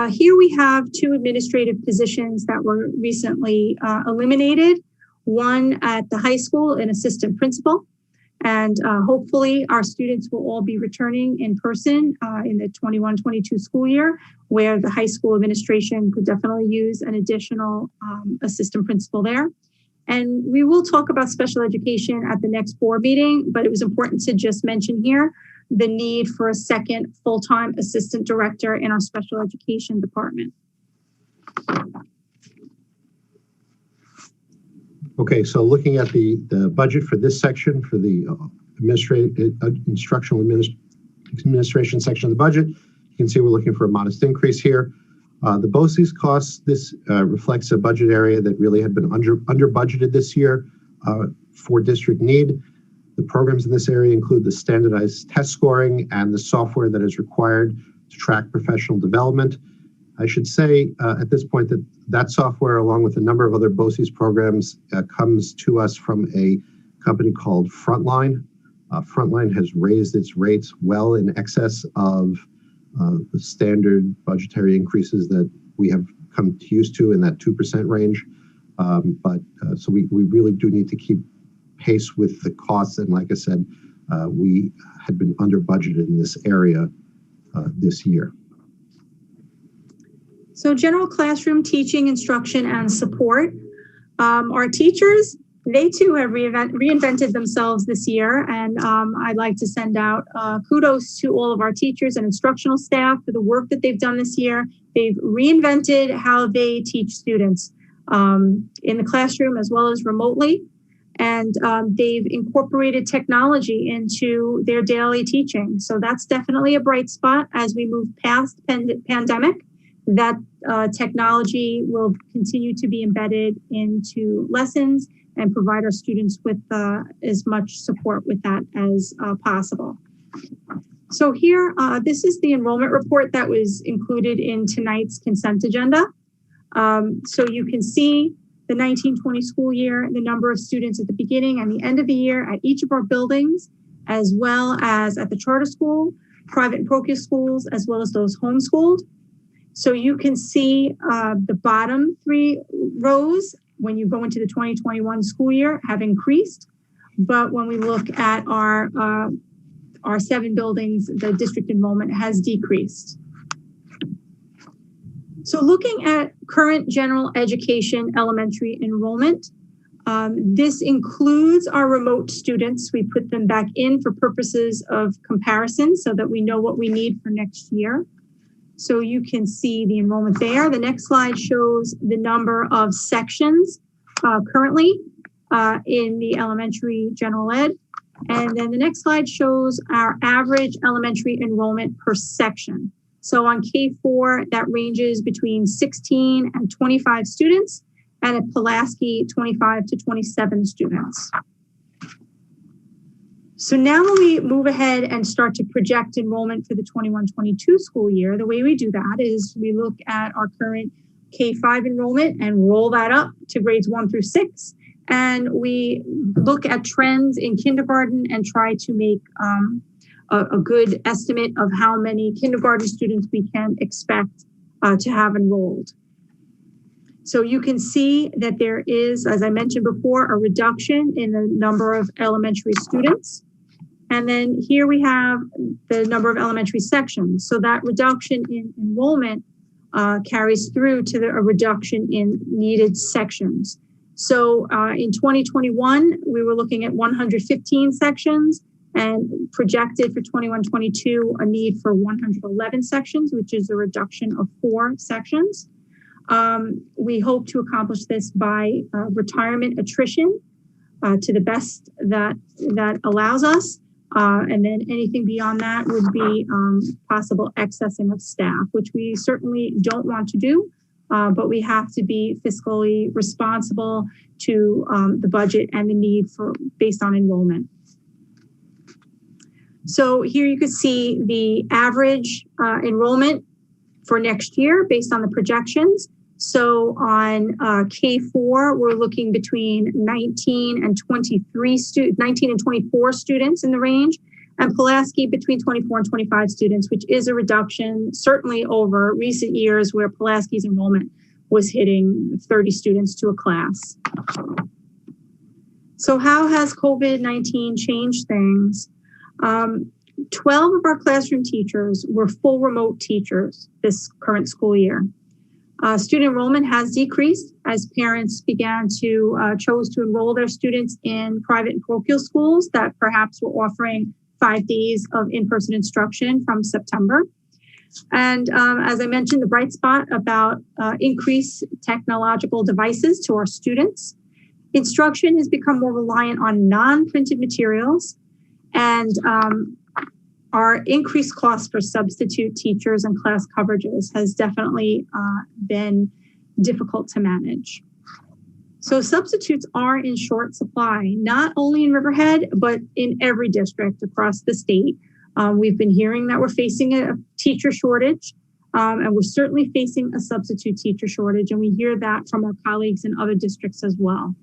Here we have two administrative positions that were recently eliminated. One at the high school, an assistant principal, and hopefully our students will all be returning in person in the 21-22 school year, where the high school administration could definitely use an additional assistant principal there. And we will talk about special education at the next board meeting, but it was important to just mention here the need for a second full-time assistant director in our special education department. Okay, so looking at the budget for this section, for the instructional administration section of the budget, you can see we're looking for a modest increase here. The BOCES costs, this reflects a budget area that really had been under budgeted this year for district need. The programs in this area include the standardized test scoring and the software that is required to track professional development. I should say at this point that that software, along with a number of other BOCES programs, comes to us from a company called Frontline. Frontline has raised its rates well in excess of the standard budgetary increases that we have come used to in that 2% range. So we really do need to keep pace with the costs. And like I said, we had been under budgeted in this area this year. So general classroom teaching, instruction, and support. Our teachers, they too have reinvented themselves this year. And I'd like to send out kudos to all of our teachers and instructional staff for the work that they've done this year. They've reinvented how they teach students in the classroom as well as remotely. And they've incorporated technology into their daily teaching. So that's definitely a bright spot as we move past pandemic. That technology will continue to be embedded into lessons and provide our students with as much support with that as possible. So here, this is the enrollment report that was included in tonight's consent agenda. So you can see the 19-20 school year, the number of students at the beginning and the end of the year at each of our buildings, as well as at the charter school, private and parochial schools, as well as those homeschooled. So you can see the bottom three rows when you go into the 2021 school year have increased. But when we look at our 7 buildings, the district enrollment has decreased. So looking at current general education elementary enrollment, this includes our remote students. We put them back in for purposes of comparison so that we know what we need for next year. So you can see the enrollment there. The next slide shows the number of sections currently in the elementary general ed. And then the next slide shows our average elementary enrollment per section. So on K4, that ranges between 16 and 25 students, and at Pulaski, 25 to 27 students. So now when we move ahead and start to project enrollment for the 21-22 school year, the way we do that is we look at our current K5 enrollment and roll that up to grades 1 through 6. And we look at trends in kindergarten and try to make a good estimate of how many kindergarten students we can expect to have enrolled. So you can see that there is, as I mentioned before, a reduction in the number of elementary students. And then here we have the number of elementary sections. So that reduction in enrollment carries through to a reduction in needed sections. So in 2021, we were looking at 115 sections, and projected for 21-22, a need for 111 sections, which is a reduction of 4 sections. We hope to accomplish this by retirement attrition to the best that allows us. And then anything beyond that would be possible excessing of staff, which we certainly don't want to do, but we have to be fiscally responsible to the budget and the need for based on enrollment. So here you can see the average enrollment for next year based on the projections. So on K4, we're looking between 19 and 24 students in the range, and Pulaski between 24 and 25 students, which is a reduction certainly over recent years where Pulaski's enrollment was hitting 30 students to a class. So how has COVID-19 changed things? 12 of our classroom teachers were full remote teachers this current school year. Student enrollment has decreased as parents chose to enroll their students in private and parochial schools that perhaps were offering 5 days of in-person instruction from September. And as I mentioned, the bright spot about increased technological devices to our students. Instruction has become more reliant on non-printed materials, and our increased cost for substitute teachers and class coverages has definitely been difficult to manage. So substitutes are in short supply, not only in Riverhead, but in every district across the state. We've been hearing that we're facing a teacher shortage, and we're certainly facing a substitute teacher shortage, and we hear that from our colleagues in other districts as well.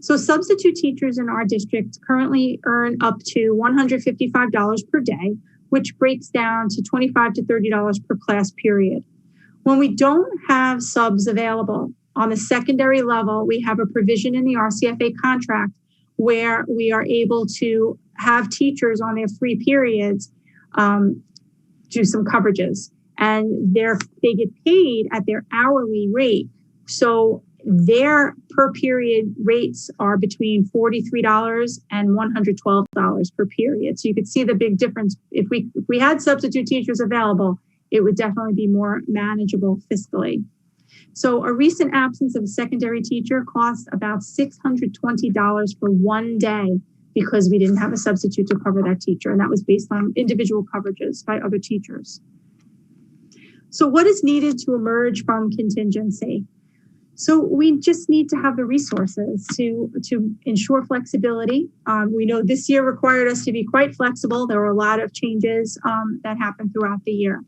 So substitute teachers in our district currently earn up to $155 per day, which breaks down to $25 to $30 per class period. When we don't have subs available on the secondary level, we have a provision in the RCFA contract where we are able to have teachers on their free periods do some coverages, and they get paid at their hourly rate. So their per period rates are between $43 and $112 per period. So you could see the big difference. If we had substitute teachers available, it would definitely be more manageable fiscally. So a recent absence of a secondary teacher cost about $620 for one day because we didn't have a substitute to cover that teacher. And that was based on individual coverages by other teachers. So what is needed to emerge from contingency? So we just need to have the resources to ensure flexibility. We know this year required us to be quite flexible. There were a lot of changes that happened throughout the year.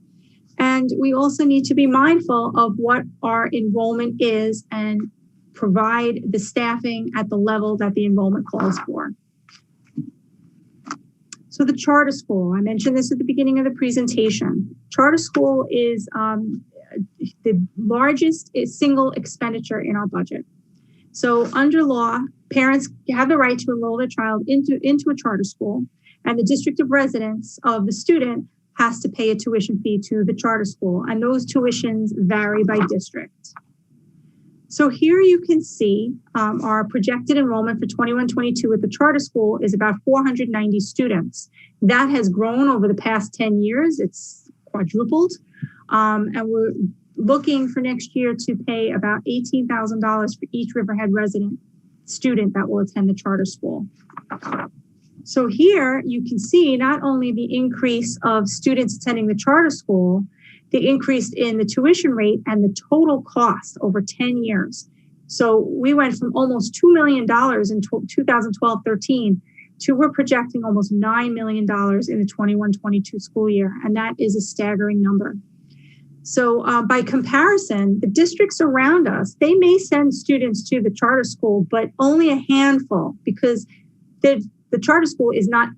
And we also need to be mindful of what our enrollment is and provide the staffing at the level that the enrollment calls for. So the charter school, I mentioned this at the beginning of the presentation. Charter school is the largest single expenditure in our budget. So under law, parents have the right to enroll their child into a charter school, and the district of residence of the student has to pay a tuition fee to the charter school, and those tuitions vary by district. So here you can see our projected enrollment for 21-22 at the charter school is about 490 students. That has grown over the past 10 years. It's quadrupled. And we're looking for next year to pay about $18,000 for each Riverhead resident student that will attend the charter school. So here you can see not only the increase of students attending the charter school, the increase in the tuition rate and the total cost over 10 years. So we went from almost $2 million in 2012-13 to we're projecting almost $9 million in the 21-22 school year. And that is a staggering number. So by comparison, the districts around us, they may send students to the charter school, but only a handful because the charter school is not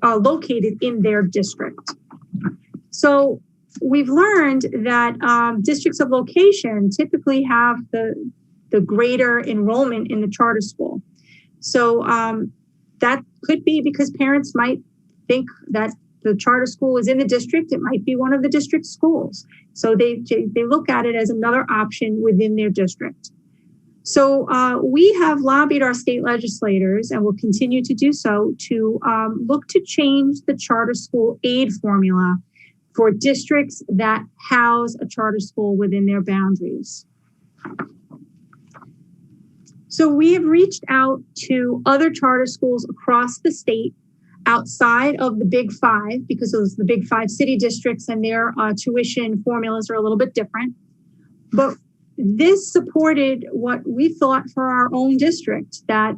located in their district. So we've learned that districts of location typically have the greater enrollment in the charter school. So that could be because parents might think that the charter school is in the district. It might be one of the district schools. So they look at it as another option within their district. So we have lobbied our state legislators and will continue to do so to look to change the charter school aid formula for districts that house a charter school within their boundaries. So we have reached out to other charter schools across the state outside of the Big Five, because those the Big Five city districts and their tuition formulas are a little bit different. But this supported what we thought for our own district, that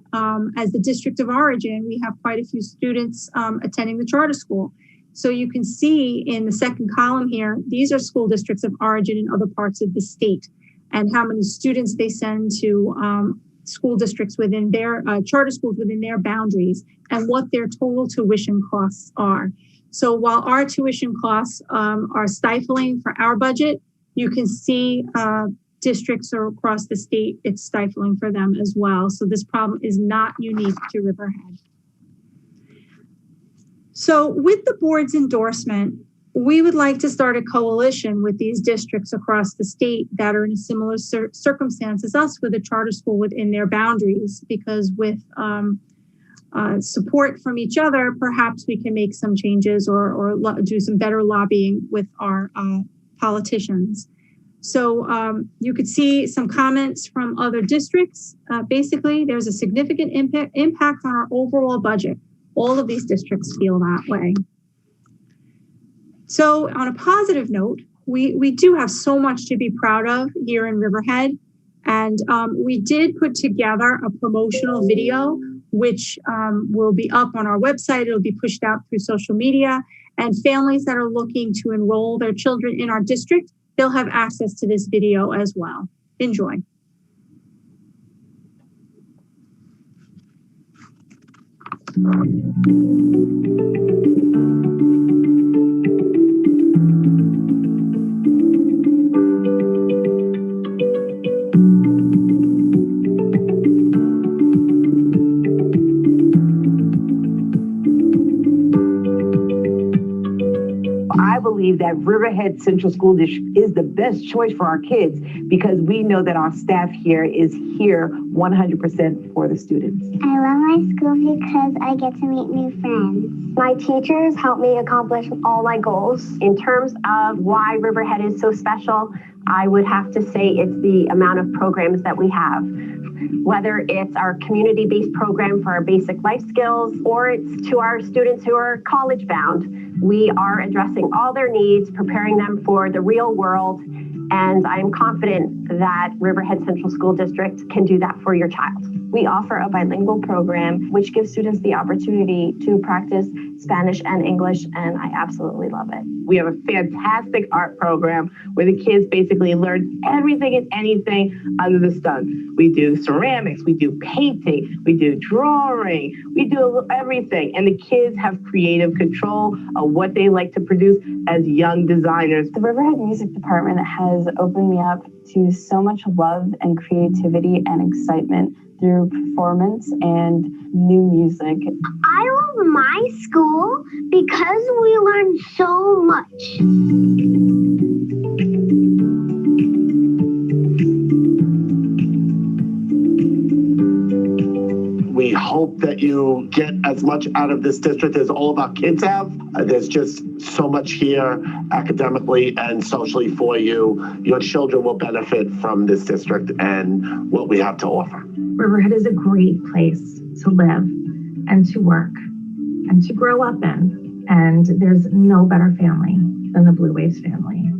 as the district of origin, we have quite a few students attending the charter school. So you can see in the second column here, these are school districts of origin in other parts of the state and how many students they send to school districts within their charter schools within their boundaries and what their total tuition costs are. So while our tuition costs are stifling for our budget, you can see districts are across the state, it's stifling for them as well. So this problem is not unique to Riverhead. So with the board's endorsement, we would like to start a coalition with these districts across the state that are in a similar circumstance as us with a charter school within their boundaries, because with support from each other, perhaps we can make some changes or do some better lobbying with our politicians. So you could see some comments from other districts. Basically, there's a significant impact on our overall budget. All of these districts feel that way. So on a positive note, we do have so much to be proud of here in Riverhead. And we did put together a promotional video, which will be up on our website. It'll be pushed out through social media. And families that are looking to enroll their children in our district, they'll have access to this video as well. Enjoy. I believe that Riverhead Central School District is the best choice for our kids because we know that our staff here is here 100% for the students. I love my school because I get to meet new friends. My teachers help me accomplish all my goals. In terms of why Riverhead is so special, I would have to say it's the amount of programs that we have. Whether it's our community-based program for our basic life skills, or it's to our students who are college-bound, we are addressing all their needs, preparing them for the real world, and I'm confident that Riverhead Central School District can do that for your child. We offer a bilingual program, which gives students the opportunity to practice Spanish and English, and I absolutely love it. We have a fantastic art program where the kids basically learn everything and anything under the sun. We do ceramics, we do painting, we do drawing, we do everything. And the kids have creative control of what they like to produce as young designers. The Riverhead Music Department has opened me up to so much love and creativity and excitement through performance and new music. I love my school because we learn so much. We hope that you get as much out of this district as all of our kids have. There's just so much here academically and socially for you. Your children will benefit from this district and what we have to offer. Riverhead is a great place to live and to work. and to grow up in. And there's no better family than the Blue Waves family.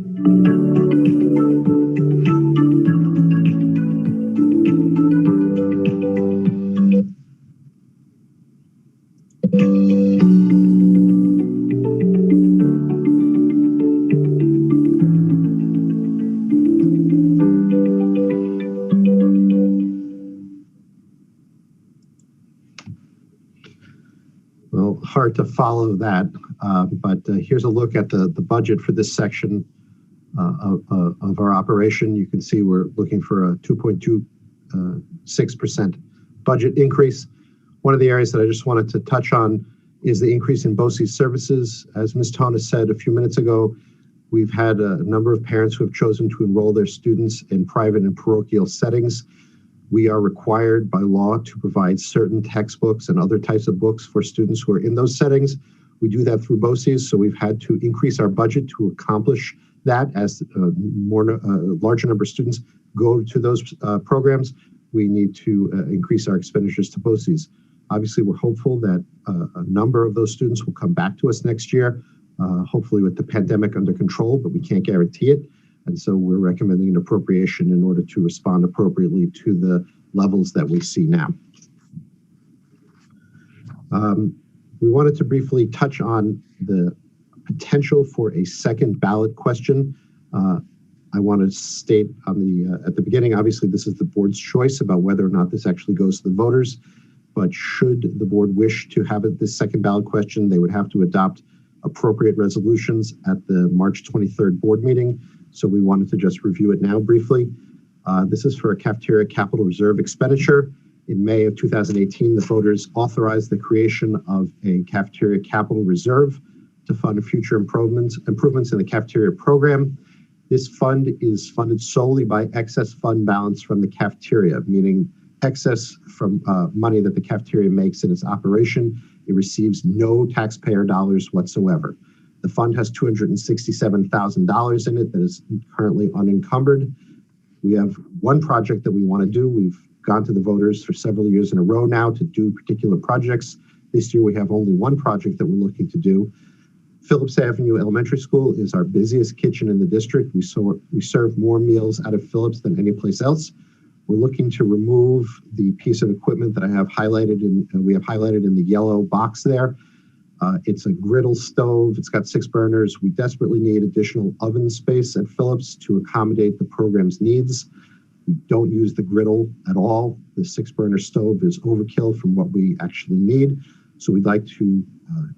Well, hard to follow that, but here's a look at the budget for this section of our operation. You can see we're looking for a 2.26% budget increase. One of the areas that I just wanted to touch on is the increase in BOCES services. As Ms. Tona said a few minutes ago, we've had a number of parents who have chosen to enroll their students in private and parochial settings. We are required by law to provide certain textbooks and other types of books for students who are in those settings. We do that through BOCES, so we've had to increase our budget to accomplish that. As larger number of students go to those programs, we need to increase our expenditures to BOCES. Obviously, we're hopeful that a number of those students will come back to us next year, hopefully with the pandemic under control, but we can't guarantee it. And so we're recommending an appropriation in order to respond appropriately to the levels that we see now. We wanted to briefly touch on the potential for a second ballot question. I want to state on at the beginning, obviously this is the board's choice about whether or not this actually goes to the voters, but should the board wish to have this second ballot question, they would have to adopt appropriate resolutions at the March 23rd board meeting. So we wanted to just review it now briefly. This is for a cafeteria capital reserve expenditure. In May of 2018, the voters authorized the creation of a cafeteria capital reserve to fund future improvements in the cafeteria program. This fund is funded solely by excess fund balance from the cafeteria, meaning excess from money that the cafeteria makes in its operation. It receives no taxpayer dollars whatsoever. The fund has $267,000 in it that is currently unencumbered. We have one project that we want to do. We've gone to the voters for several years in a row now to do particular projects. This year we have only one project that we're looking to do. Phillips Avenue Elementary School is our busiest kitchen in the district. We serve more meals out of Phillips than any place else. We're looking to remove the piece of equipment that I have highlighted we have highlighted in the yellow box there. It's a griddle stove. It's got 6 burners. We desperately need additional oven space at Phillips to accommodate the program's needs. We don't use the griddle at all. The 6-burner stove is overkill from what we actually need. So we'd like to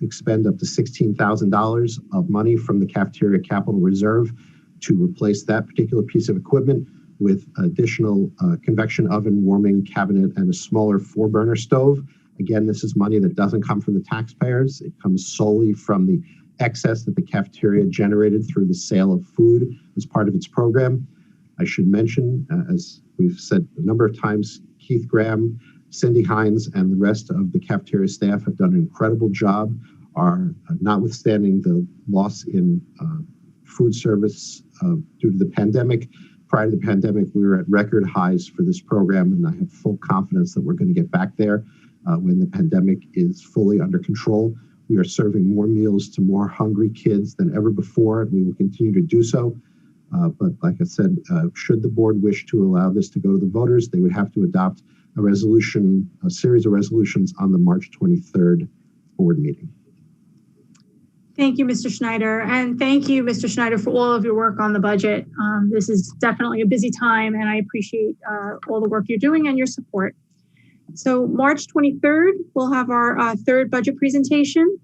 expend up to $16,000 of money from the cafeteria capital reserve to replace that particular piece of equipment with additional convection oven, warming cabinet, and a smaller 4-burner stove. Again, this is money that doesn't come from the taxpayers. It comes solely from the excess that the cafeteria generated through the sale of food as part of its program. I should mention, as we've said a number of times, Keith Graham, Cindy Hines, and the rest of the cafeteria staff have done an incredible job, notwithstanding the loss in food service due to the pandemic. Prior to the pandemic, we were at record highs for this program, and I have full confidence that we're going to get back there when the pandemic is fully under control. We are serving more meals to more hungry kids than ever before, and we will continue to do so. But like I said, should the board wish to allow this to go to the voters, they would have to adopt a series of resolutions on the March 23rd board meeting. Thank you, Mr. Schneider. And thank you, Mr. Schneider, for all of your work on the budget. This is definitely a busy time, and I appreciate all the work you're doing and your support. So March 23rd, we'll have our third budget presentation.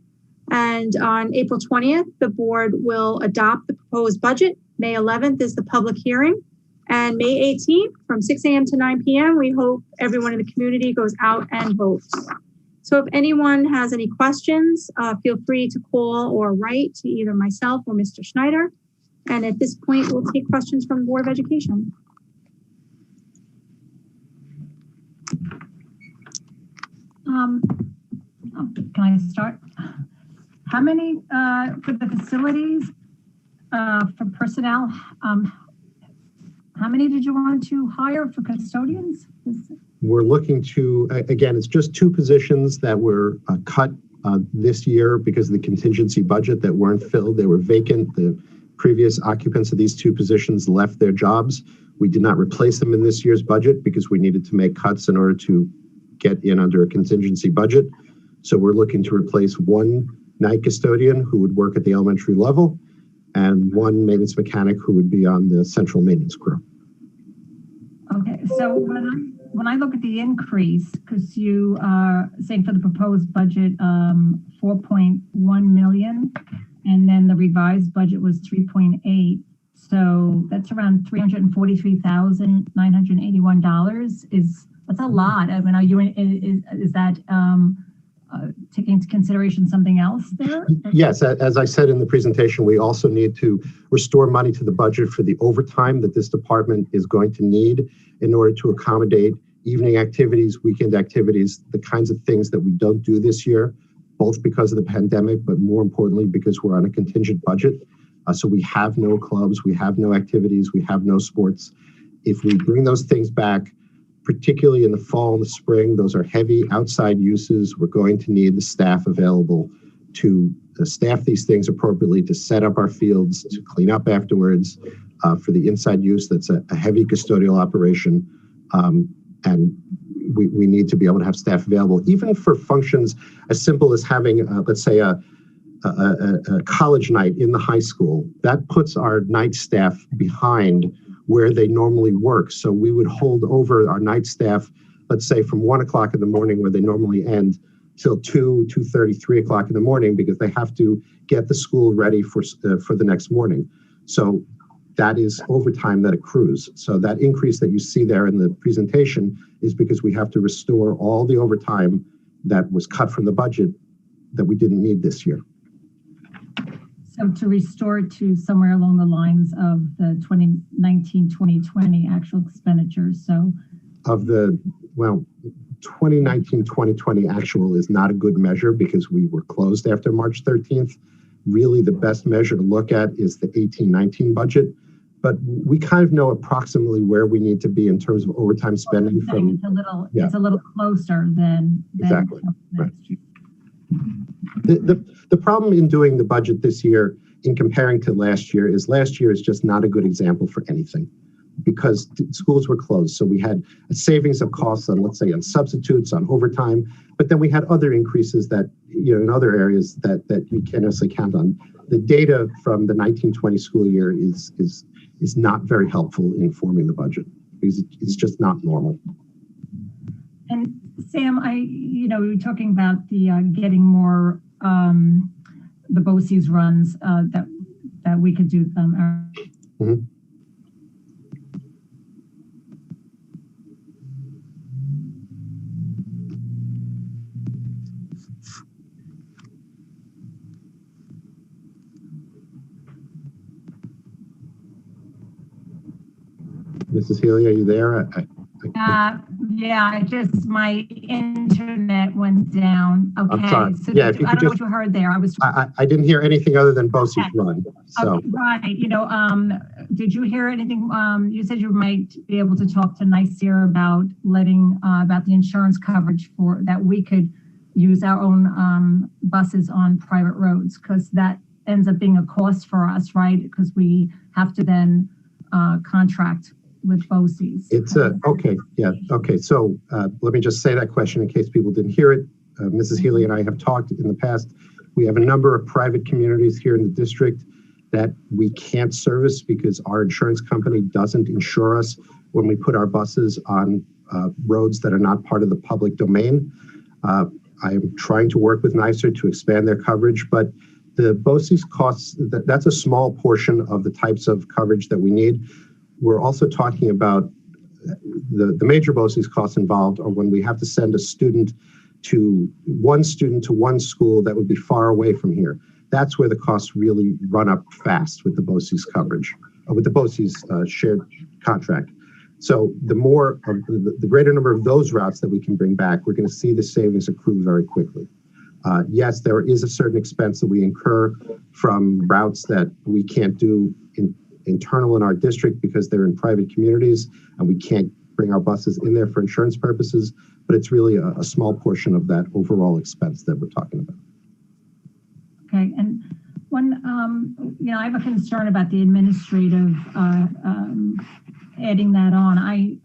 And on April 20th, the board will adopt the proposed budget. May 11th is the public hearing. And May 18th, from 6 a.m. to 9 p.m., we hope everyone in the community goes out and votes. So if anyone has any questions, feel free to call or write to either myself or Mr. Schneider. And at this point, we'll take questions from the Board of Education. Can I start? How many for the facilities, for personnel, how many did you want to hire for custodians? We're looking to, again, it's just 2 positions that were cut This year, because of the contingency budget that weren't filled, they were vacant. The previous occupants of these two positions left their jobs. We did not replace them in this year's budget because we needed to make cuts in order to get in under a contingency budget. So we're looking to replace one night custodian who would work at the elementary level and one maintenance mechanic who would be on the central maintenance crew. Okay, so when I look at the increase, because you are saying for the proposed budget, 4.1 million, and then the revised budget was 3.8. So that's around $343,981. That's a lot. I mean, are you is that taking into consideration something else there? Yes, as I said in the presentation, we also need to restore money to the budget for the overtime that this department is going to need in order to accommodate evening activities, weekend activities, the kinds of things that we don't do this year, both because of the pandemic, but more importantly, because we're on a contingent budget. So we have no clubs, we have no activities, we have no sports. If we bring those things back, particularly in the fall and the spring, those are heavy outside uses. We're going to need the staff available to staff these things appropriately, to set up our fields, to clean up afterwards. For the inside use, that's a heavy custodial operation. And we need to be able to have staff available, even for functions as simple as having, let's say, a college night in the high school. That puts our night staff behind where they normally work. So we would hold over our night staff, let's say from 1 o'clock in the morning where they normally end till 2:30, 3 o'clock in the morning, because they have to get the school ready for the next morning. So that is overtime that accrues. So that increase that you see there in the presentation is because we have to restore all the overtime that was cut from the budget that we didn't need this year. So to restore it to somewhere along the lines of the 2019-2020 actual expenditures. So of the, well, 2019-2020 actual is not a good measure because we were closed after March 13th. Really, the best measure to look at is the 18-19 budget. But we kind of know approximately where we need to be in terms of overtime spending. From it's a little closer than exactly right. The problem in doing the budget this year in comparing to last year is just not a good example for anything, because schools were closed. So we had a savings of costs on, let's say, on substitutes, on overtime, but then we had other increases that, you know, in other areas that we can't necessarily count on. The data from the 1920 school year is not very helpful in forming the budget because it's just not normal. And Sam, we were talking about the getting more the BOCES runs that we could do them. Mm-hmm. Mrs. Healy, are you there? Yeah, my internet went down. Okay. I'm sorry. So yeah, I don't know what you heard there. I didn't hear anything other than BOCES run. So. Okay, right. Did you hear anything? You said you might be able to talk to NYSER about letting about the insurance coverage for that we could use our own buses on private roads, because that ends up being a cost for us, right? Because we have to then contract with BOCES. It's okay. Yeah. Okay. So let me just say that question in case people didn't hear it. Mrs. Healy and I have talked in the past. We have a number of private communities here in the district that we can't service because our insurance company doesn't insure us when we put our buses on roads that are not part of the public domain. I am trying to work with NYSER to expand their coverage, but the BOCES costs, that's a small portion of the types of coverage that we need. We're also talking about the major BOCES costs involved are when we have to send a student to one school that would be far away from here. That's where the costs really run up fast with the BOCES coverage, with the BOCES shared contract. So the greater number of those routes that we can bring back, we're going to see the savings accrue very quickly. Yes, there is a certain expense that we incur from routes that we can't do internal in our district because they're in private communities and we can't bring our buses in there for insurance purposes, but it's really a small portion of that overall expense that we're talking about. Okay, and one, I have a concern about the administrative, adding that on. I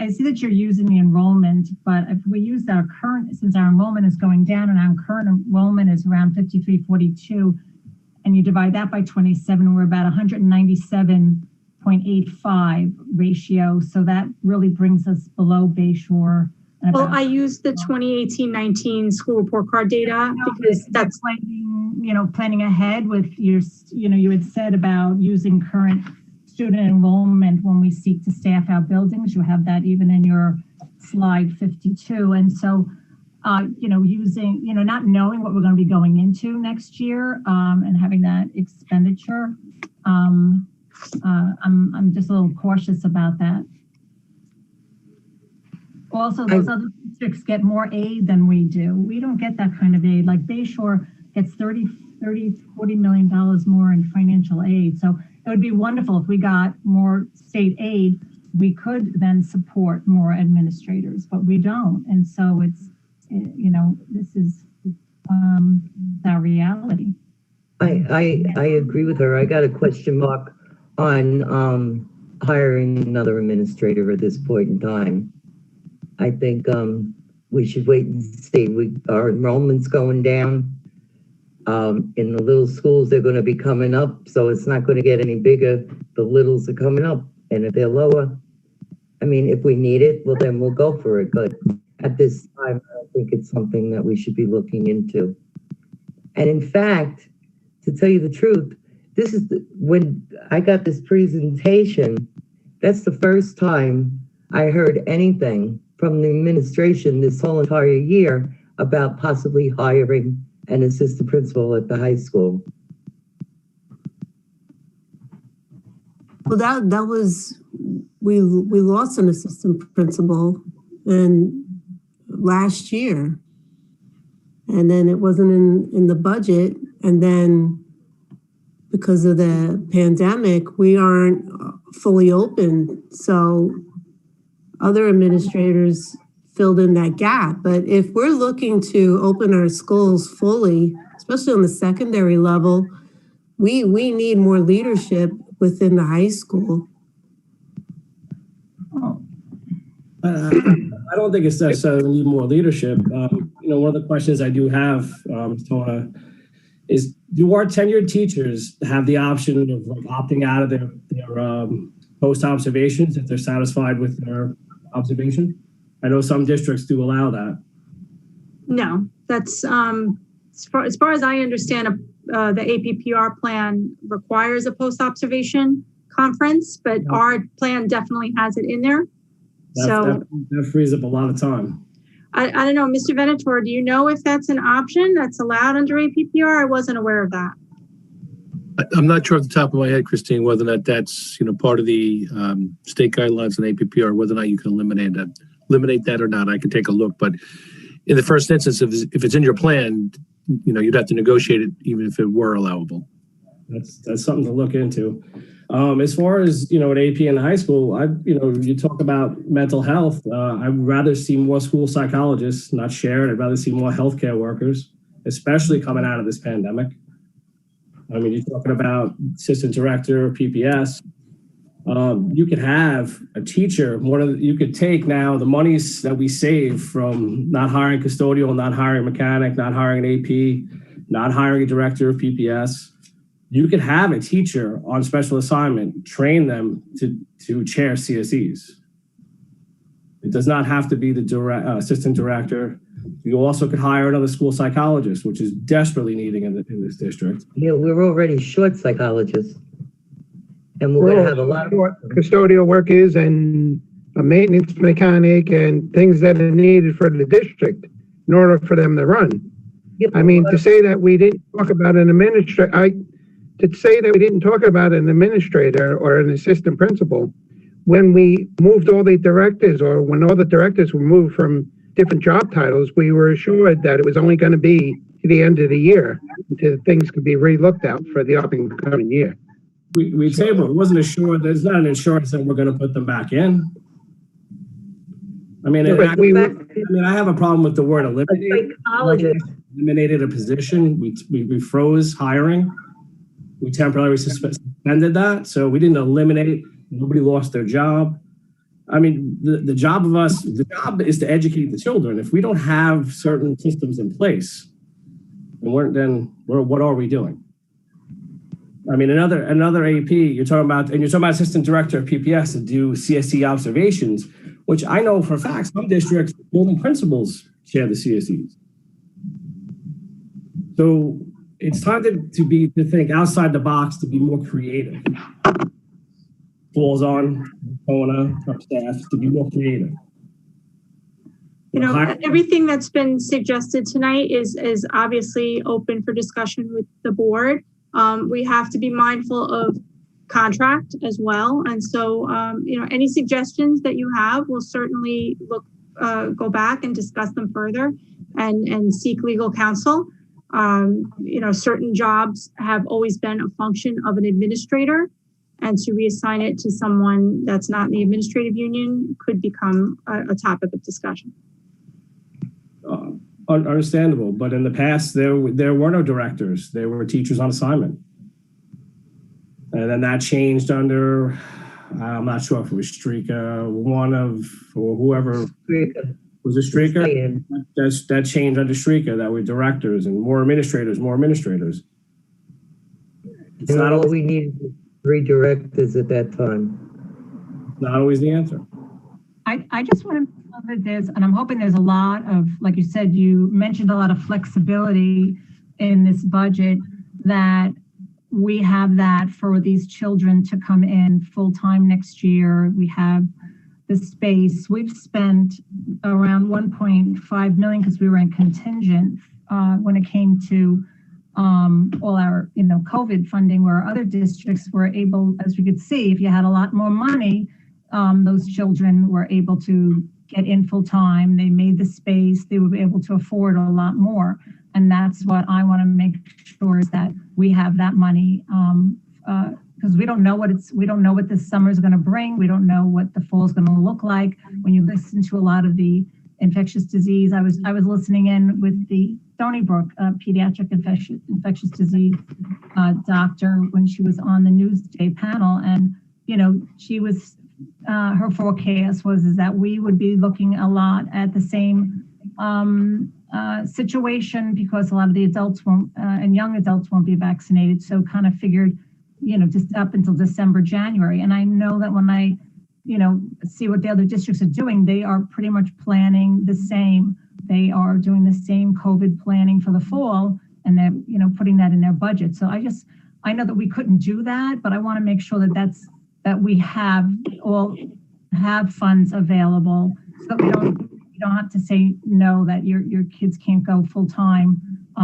see that you're using the enrollment, but if we use our current, since our enrollment is going down and our current enrollment is around 5342, and you divide that by 27, we're about 197.85 ratio. So that really brings us below Bayshore. Well, I used the 2018-19 school report card data because that's planning ahead with your, you had said about using current student enrollment when we seek to staff our buildings. You have that even in your slide 52. And so, using, not knowing what we're going to be going into next year and having that expenditure, I'm just a little cautious about that. Also, those other districts get more aid than we do. We don't get that kind of aid. Like Bayshore gets $40 million more in financial aid. So it would be wonderful if we got more state aid. We could then support more administrators, but we don't. And so it's, this is our reality. I agree with her. I got a question mark on hiring another administrator at this point in time. I think we should wait and see. Our enrollment's going down. In the little schools, they're going to be coming up, so it's not going to get any bigger. The littles are coming up, and if they're lower, if we need it, well, then we'll go for it. But at this time, I think it's something that we should be looking into. And in fact, to tell you the truth, this is when I got this presentation, that's the first time I heard anything from the administration this whole entire year about possibly hiring an assistant principal at the high school. Well, that was, we lost an assistant principal last year. And then it wasn't in the budget. And then because of the pandemic, we aren't fully open. So other administrators filled in that gap. But if we're looking to open our schools fully, especially on the secondary level, we need more leadership within the high school. I don't think it's necessarily need more leadership. One of the questions I do have, Tona, is do our tenured teachers have the option of opting out of their post-observations if they're satisfied with their observation? I know some districts do allow that. No, that's as far as I understand, the APPR plan requires a post-observation conference, but our plan definitely has it in there. That frees up a lot of time. I don't know, Mr. Venator, do you know if that's an option that's allowed under APPR? I wasn't aware of that. I'm not sure off the top of my head, Christine, whether or not that's part of the state guidelines and APPR, whether or not you can eliminate that or not. I can take a look, but in the first instance, if it's in your plan, you'd have to negotiate it even if it were allowable. That's something to look into. As far as an AP in high school, you talk about mental health. I'd rather see more school psychologists, not shared. I'd rather see more healthcare workers, especially coming out of this pandemic. You're talking about assistant director, PPS. You could have a teacher. You could take now the monies that we save from not hiring custodial, not hiring a mechanic, not hiring an AP, not hiring a director of PPS. You could have a teacher on special assignment, train them to chair CSEs. It does not have to be the assistant director. You also could hire another school psychologist, which is desperately needing in this district. Yeah, we're already short psychologists. And we're going to have a lot of custodial workers and a maintenance mechanic and things that are needed for the district in order for them to run. Yep. To say that we didn't talk about an administrator, or an assistant principal when we moved all the directors, or when all the directors were moved from different job titles, we were assured that it was only going to be to the end of the year until things could be re-looked at for the upcoming year. We tabled. It wasn't assured. There's not an insurance that we're going to put them back in. I mean, I have a problem with the word eliminate. Psychologist. Eliminated a position. We froze hiring. We temporarily suspended that. So we didn't eliminate. Nobody lost their job. I mean, the job is to educate the children. If we don't have certain systems in place, what are we doing? I mean, another AP, you're talking about assistant director of PPS to do CSE observations, which I know for a fact some districts, building principals share the CSEs. So it's time to think outside the box, to be more creative. Falls on Kona, our staff, to be more creative. You know, everything that's been suggested tonight is obviously open for discussion with the board. We have to be mindful of contract as well. And so, you know, any suggestions that you have, we'll certainly go back and discuss them further and seek legal counsel. You know, certain jobs have always been a function of an administrator, and to reassign it to someone that's not in the administrative union could become a topic of discussion. Understandable, but in the past there were no directors; there were teachers on assignment, and then that changed under. I'm not sure if it was Streaker, or whoever was a Streaker. That changed under Streaker. That were directors and more administrators. It's not all we needed was 3 directors at that time. Not always the answer. I just want to know that and I'm hoping there's a lot of, like you said, you mentioned a lot of flexibility in this budget, that we have that for these children to come in full-time next year. We have the space. We've spent around 1.5 million because we were in contingent when it came to all our, COVID funding, where other districts were able, as we could see, if you had a lot more money, those children were able to get in full time. They made the space. They would be able to afford a lot more. And that's what I want to make sure is that we have that money, because we don't know what this summer is going to bring. We don't know what the fall is going to look like. When you listen to a lot of the infectious disease, I was listening in with the Stony Brook pediatric infectious disease doctor when she was on the Newsday panel, and she was her forecast was that we would be looking a lot at the same situation, because a lot of the adults won't and young adults won't be vaccinated. So kind of figured, just up until December, January. And I know that when I, see what the other districts are doing, they are pretty much planning the same. They are doing the same COVID planning for the fall, and they're, putting that in their budget. So I know that we couldn't do that, but I want to make sure that we have funds available, so that we don't have to say no, that your kids can't go full time.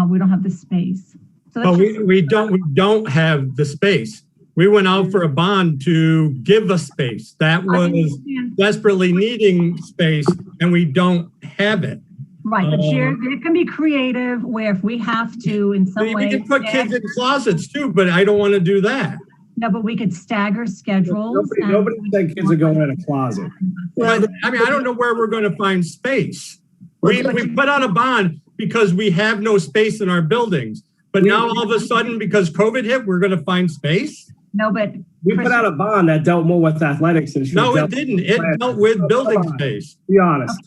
We don't have the space. So we don't have the space. We went out for a bond to give a space that was desperately needing space, and we don't have it. Right, but it can be creative, where if we have to in some way. We can put kids in closets too, but I don't want to do that. No, but we could stagger schedules. Nobody said kids are going in a closet. Well, I don't know where we're going to find space. We put out a bond because we have no space in our buildings. But now all of a sudden, because COVID hit, we're going to find space? No, but we put out a bond that dealt more with athletics. And no, it didn't. It dealt with building space. Be honest.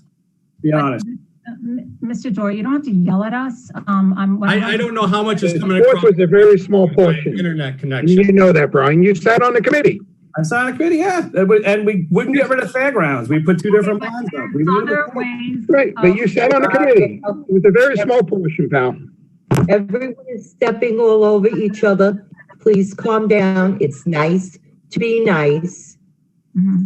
Mr. Dory, you don't have to yell at us. I don't know how much is coming across. Was a very small portion. Internet connection. You know that, Brian. You sat on the committee. I sat on the committee, yeah. And we wouldn't get rid of fairgrounds. We put 2 different bonds up. Right, but you sat on the committee. It was a very small portion, pal. Everyone is stepping all over each other. Please calm down. It's nice to be nice.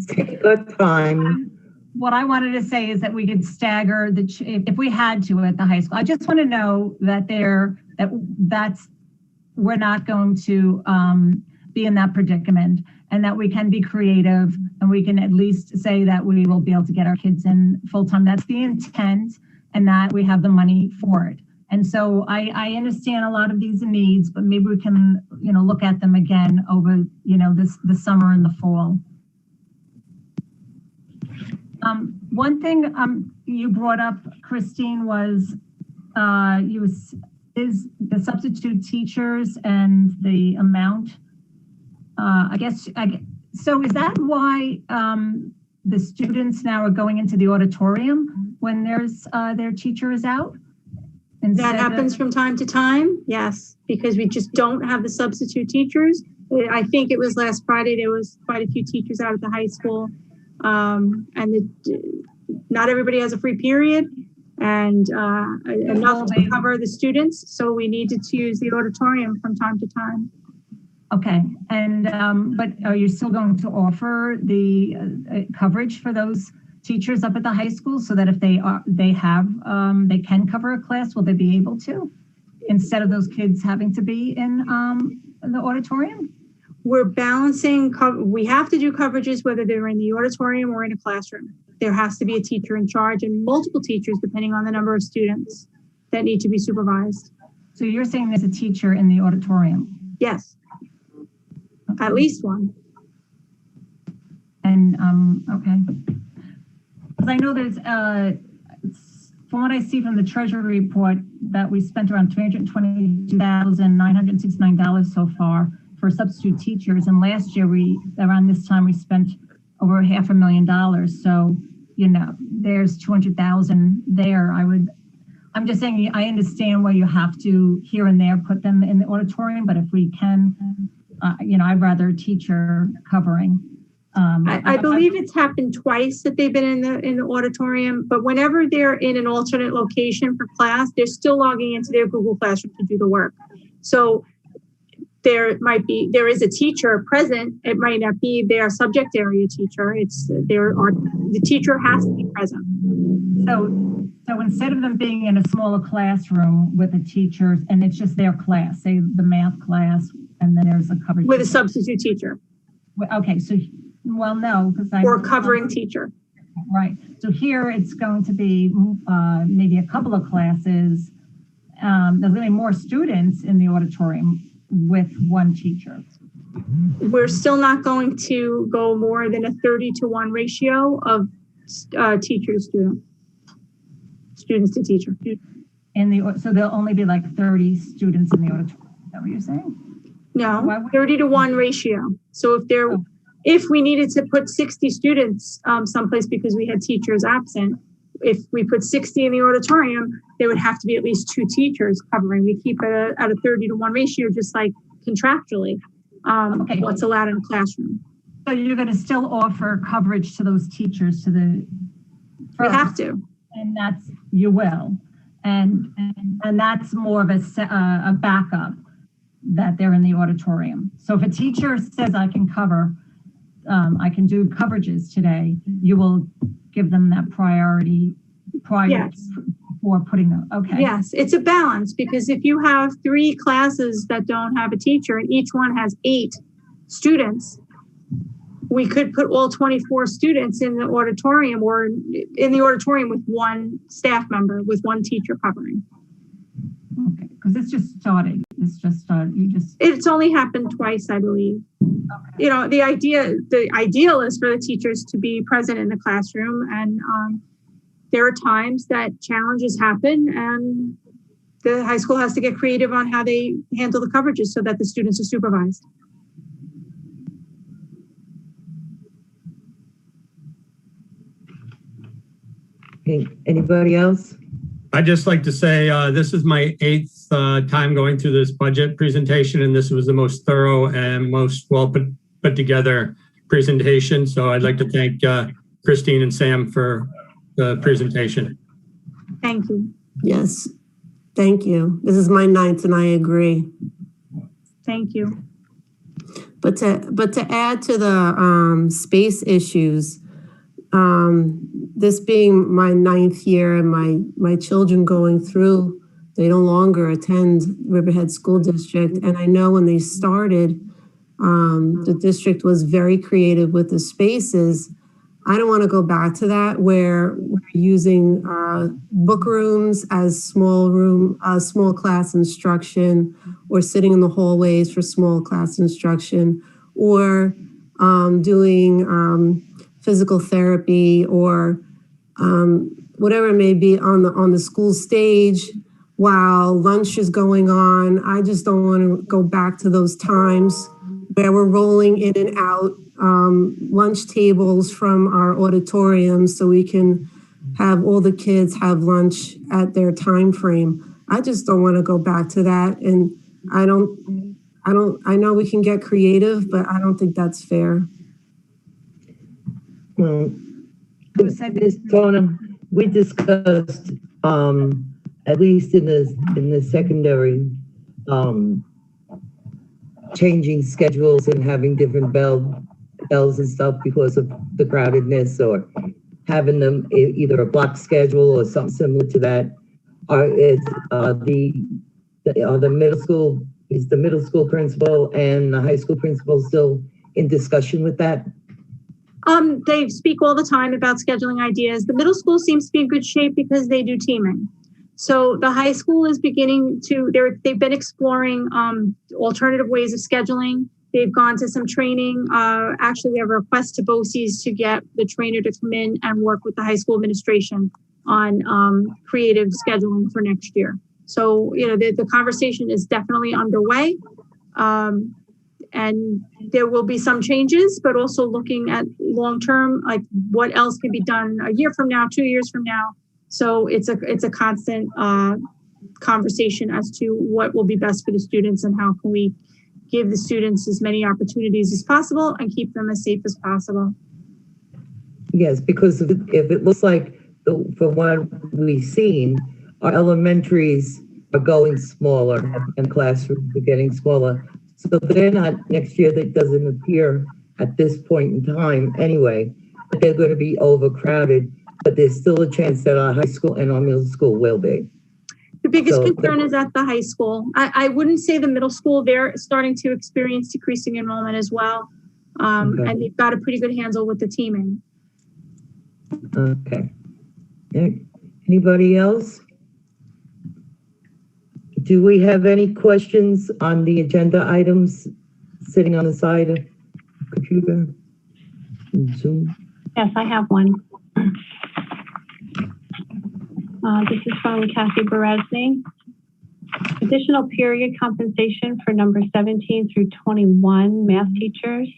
Take our time. What I wanted to say is that we could stagger if we had to at the high school. I just want to know that we're not going to be in that predicament, and that we can be creative, and we can at least say that we will be able to get our kids in full time. That's the intent, and that we have the money for it. And so I understand a lot of these needs, but maybe we can, look at them again over, the summer and the fall. One thing you brought up, Christine, was is the substitute teachers and the amount. So is that why the students now are going into the auditorium when their teacher is out? That happens from time to time, yes, because we just don't have the substitute teachers. I think it was last Friday, there was quite a few teachers out at the high school. Not everybody has a free period and enough to cover the students. So we needed to use the auditorium from time to time. Okay, and but are you still going to offer the coverage for those teachers up at the high school so that if they can cover a class, will they be able to, instead of those kids having to be in the auditorium? We're balancing, we have to do coverages whether they're in the auditorium or in a classroom. There has to be a teacher in charge and multiple teachers depending on the number of students that need to be supervised. So you're saying there's a teacher in the auditorium? Yes, at least one. And, okay. Because I know there's, from what I see from the Treasury report, that we spent around $322,969 so far for substitute teachers. And last year, around this time, we spent over $500,000. So, you know, there's 200,000 there. I'm just saying, I understand where you have to here and there put them in the auditorium, but if we can, you know, I'd rather a teacher covering. I believe it's happened twice that they've been in the auditorium, but whenever they're in an alternate location for class, they're still logging into their Google Classroom to do the work. So there is a teacher present. It might not be their subject area teacher. The teacher has to be present. So instead of them being in a smaller classroom with the teachers and it's just their class, say the math class, and then there's a coverage with a substitute teacher. Okay, so well, no, because or covering teacher. Right. So here it's going to be maybe a couple of classes. There's going to be more students in the auditorium with one teacher. We're still not going to go more than a 30-to-1 ratio of teacher to student, students to teacher. So there'll only be like 30 students in the auditorium. Is that what you're saying? No, 30-to-1 ratio. So if we needed to put 60 students someplace because we had teachers absent, if we put 60 in the auditorium, there would have to be at least 2 teachers covering. We keep it at a 30-to-1 ratio, just like contractually, what's allowed in a classroom. So you're going to still offer coverage to those teachers we have to. And you will. And that's more of a backup that they're in the auditorium. So if a teacher says I can cover, I can do coverages today, you will give them that priority before putting them. Okay. Yes, it's a balance because if you have 3 classes that don't have a teacher and each one has 8 students, we could put all 24 students in the auditorium or in the auditorium with 1 staff member, with 1 teacher covering. Okay, because it's just started. It's only happened twice, I believe. Okay. You know, the ideal is for the teachers to be present in the classroom, and there are times that challenges happen, and the high school has to get creative on how they handle the coverages so that the students are supervised. Okay, anybody else? I'd just like to say this is my 8th time going through this budget presentation, and this was the most thorough and most well put together presentation. So I'd like to thank Christine and Sam for the presentation. Thank you. Yes, thank you. This is my 9th, and I agree. Thank you. But to add to the space issues, this being my 9th year and my children going through, they no longer attend Riverhead School District. And I know when they started, the district was very creative with the spaces. I don't want to go back to that where we're using book rooms as small class instruction, or sitting in the hallways for small class instruction, or doing physical therapy or whatever it may be on the school stage while lunch is going on. I just don't want to go back to those times where we're rolling in and out lunch tables from our auditorium so we can have all the kids have lunch at their time frame. I just don't want to go back to that. And I know we can get creative, but I don't think that's fair. Well, Ms. Tona, we discussed, at least in the secondary, changing schedules and having different bells and stuff because of the crowdedness, or having them either a block schedule or something similar to that. Is the middle school principal and the high school principal still in discussion with that? They speak all the time about scheduling ideas. The middle school seems to be in good shape because they do teaming. So the high school is beginning to, they've been exploring alternative ways of scheduling. They've gone to some training. Actually, we have a request to BOCES to get the trainer to come in and work with the high school administration on creative scheduling for next year. So, the conversation is definitely underway. And there will be some changes, but also looking at long-term, like what else can be done a year from now, 2 years from now. So it's a constant conversation as to what will be best for the students and how can we give the students as many opportunities as possible and keep them as safe as possible. Yes, because if it looks like, from what we've seen, our elementaries are going smaller and classrooms are getting smaller. So they're not, next year, that doesn't appear at this point in time anyway, that they're going to be overcrowded, but there's still a chance that our high school and our middle school will be. The biggest concern is at the high school. I wouldn't say the middle school, they're starting to experience decreasing enrollment as well. And they've got a pretty good handle with the teaming. Okay. Anybody else? Do we have any questions on the agenda items sitting on the side of the computer? Zoom? Yes, I have one. This is from Kathy Beresny. Additional period compensation for number 17 through 21 math teachers.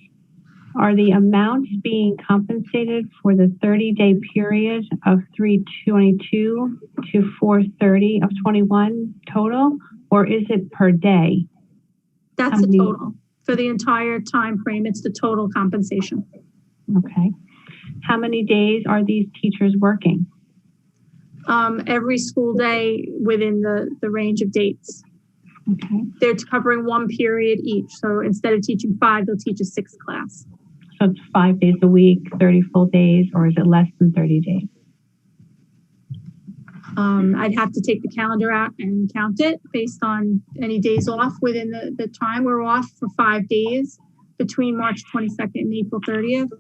Are the amounts being compensated for the 30-day period of 3/22 to 4/30 of 21 total, or is it per day? That's the total. For the entire time frame, it's the total compensation. Okay. How many days are these teachers working? Every school day within the range of dates. Okay. They're covering one period each. So instead of teaching 5, they'll teach a 6th class. So it's 5 days a week, 30 full days, or is it less than 30 days? I'd have to take the calendar out and count it based on any days off within the time. We're off for 5 days between March 22nd and April 30th.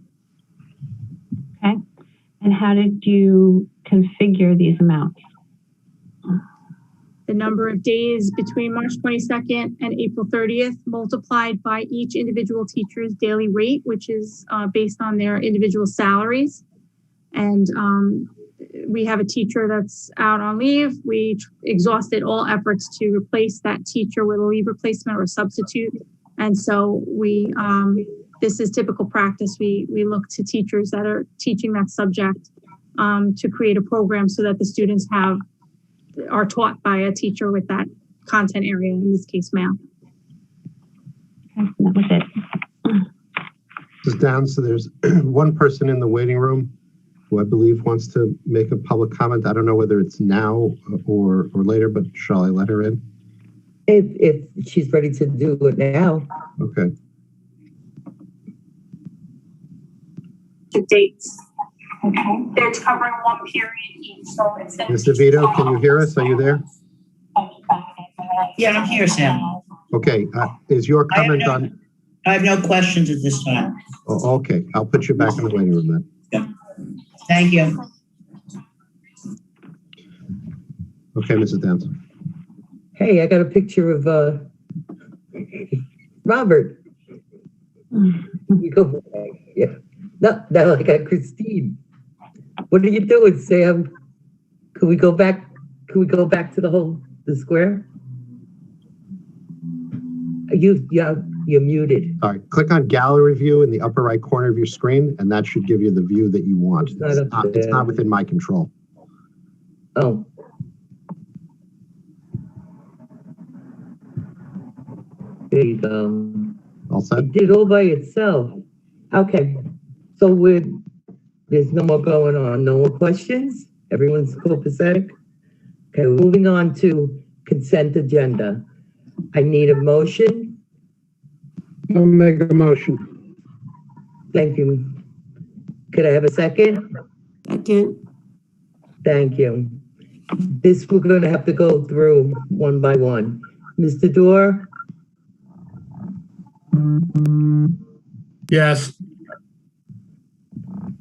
Okay. And how did you configure these amounts? The number of days between March 22nd and April 30th multiplied by each individual teacher's daily rate, which is based on their individual salaries. And we have a teacher that's out on leave. We exhausted all efforts to replace that teacher with a leave replacement or substitute. And so this is typical practice. We look to teachers that are teaching that subject to create a program so that the students are taught by a teacher with that content area, in this case, math. Okay, that was it. This is down, so there's one person in the waiting room who I believe wants to make a public comment. I don't know whether it's now or later, but shall I let her in? If she's ready to do it now. Okay. The dates. Okay. They're covering one period each. So instead Ms. DeVito, can you hear us? Are you there? Yeah, I'm here, Sam. Okay. Is your comment on? I have no questions at this time. Oh, okay. I'll put you back in the waiting room then. Yeah. Thank you. Okay, Mrs. Downs. Hey, I got a picture of Robert. You go. Yeah. No, now I got Christine. What are you doing, Sam? Can we go back? Can we go back to the square? You're muted. All right, click on gallery view in the upper right corner of your screen, and that should give you the view that you want. It's not within my control. Oh. There you go. All set? It did all by itself. Okay. So there's no more going on. No more questions? Everyone's copacetic? Okay, moving on to consent agenda. I need a motion. I'll make a motion. Thank you. Could I have a second? Second. Thank you. This we're going to have to go through one by one. Mr. Dorr? Yes.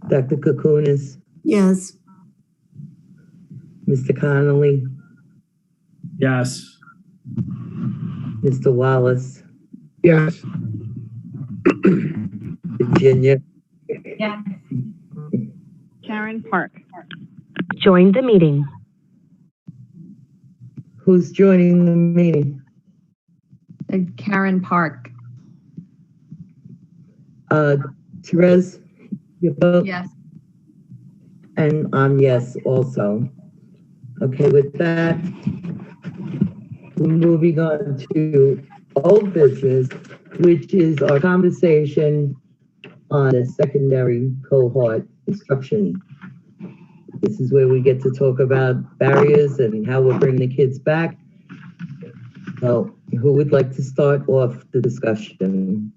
Dr. Koukounis? Yes. Mr. Connolly? Yes. Mr. Wallace? Yes. Virginia? Yes. Karen Park. Join the meeting. Who's joining the meeting? Karen Park. Therese? You vote? Yes. And I'm yes also. Okay, with that, we're moving on to old business, which is our conversation on a secondary cohort instruction. This is where we get to talk about barriers and how we're bringing the kids back. So who would like to start off the discussion?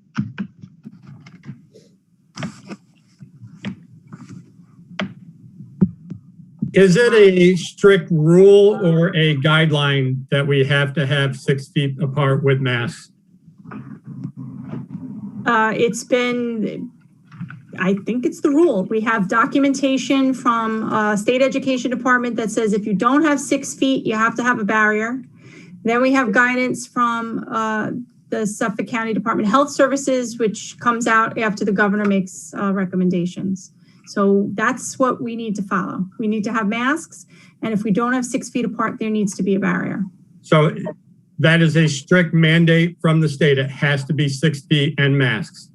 Is it a strict rule or a guideline that we have to have 6 feet apart with masks? It's been, I think it's the rule. We have documentation from State Education Department that says if you don't have 6 feet, you have to have a barrier. Then we have guidance from the Suffolk County Department of Health Services, which comes out after the governor makes recommendations. So that's what we need to follow. We need to have masks. And if we don't have 6 feet apart, there needs to be a barrier. So that is a strict mandate from the state. It has to be 6 feet and masks.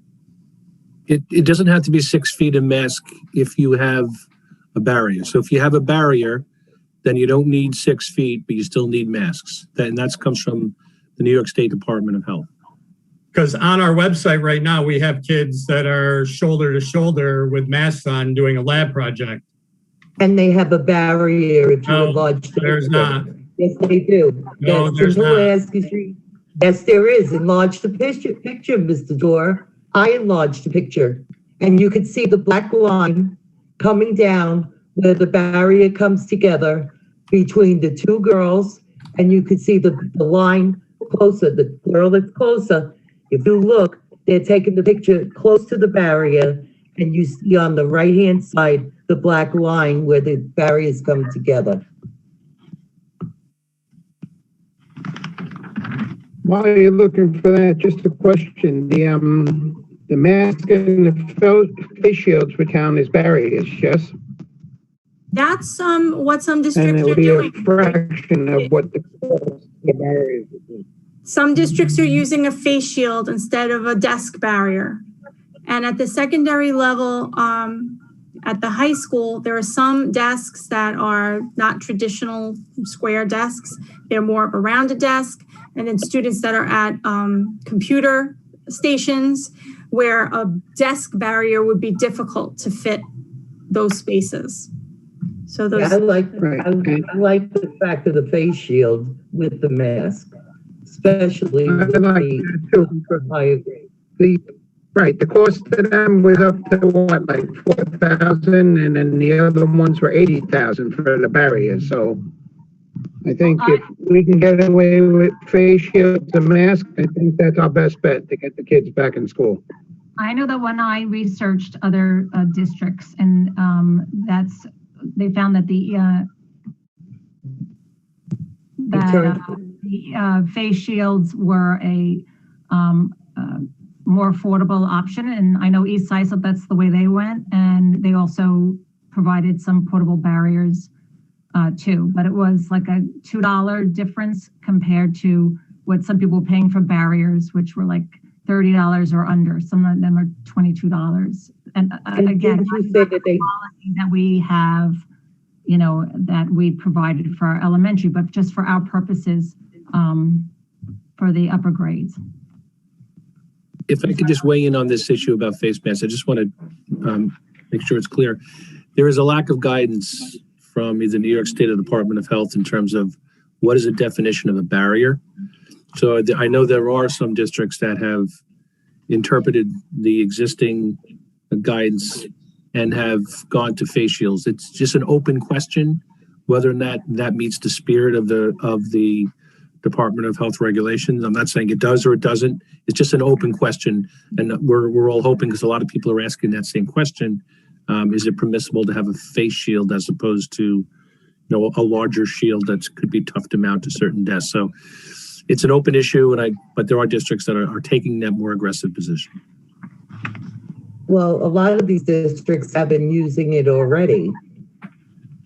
It doesn't have to be 6 feet and mask if you have a barrier. So if you have a barrier, then you don't need 6 feet, but you still need masks. And that comes from the New York State Department of Health. Because on our website right now, we have kids that are shoulder to shoulder with masks on doing a lab project. And they have a barrier if you enlarge the there's picture. not. Yes, they do. No, Yes, there's not. Yes, there is. Enlarge the picture, Mr. Dorr. I enlarged the picture. And you can see the black line coming down where the barrier comes together between the two girls. And you can see the line closer, the girl that's closer. If you look, they're taking the picture close to the barrier, and you see on the right-hand side, the black line where the barriers come together. While you're looking for that, just a question. The mask and the face shields for town is barriers, yes? That's what some And districts it are would be a doing. fraction of what the barriers would be. Some districts are using a face shield instead of a desk barrier. And at the secondary level, at the high school, there are some desks that are not traditional square desks. They're more of a rounded desk. And then students that are at computer stations where a desk barrier would be difficult to fit those spaces. So those. Yeah, I like the fact of the face shield with the mask, especially I with like the, that too. I agree. The cost to them was up to what, like 4,000, and then the other ones were 80,000 for the barrier. So I think if we can get away with face shields and masks, I think that's our best bet to get the kids back in school. I know that when I researched other districts, and they found that the face shields were more affordable option. And I know East Side, that's the way they went. And they also provided some portable barriers too. But it was like a $2 difference compared to what some people were paying for barriers, which were like $30 or under. Some of them are $22. And again, you said that that we have, you know, that we provided for our elementary, but just for our purposes, for the upper grades. If I could just weigh in on this issue about face masks, I just want to make sure it's clear. There is a lack of guidance from either New York State or Department of Health in terms of what is a definition of a barrier. So I know there are some districts that have interpreted the existing guidance and have gone to face shields. It's just an open question whether or not that meets the spirit of the Department of Health regulations. I'm not saying it does or it doesn't. It's just an open question, and we're all hoping, because a lot of people are asking that same question. Is it permissible to have a face shield as opposed to, you know, a larger shield that could be tough to mount to certain desks? So it's an open issue, but there are districts that are taking that more aggressive position. Well, a lot of these districts have been using it already.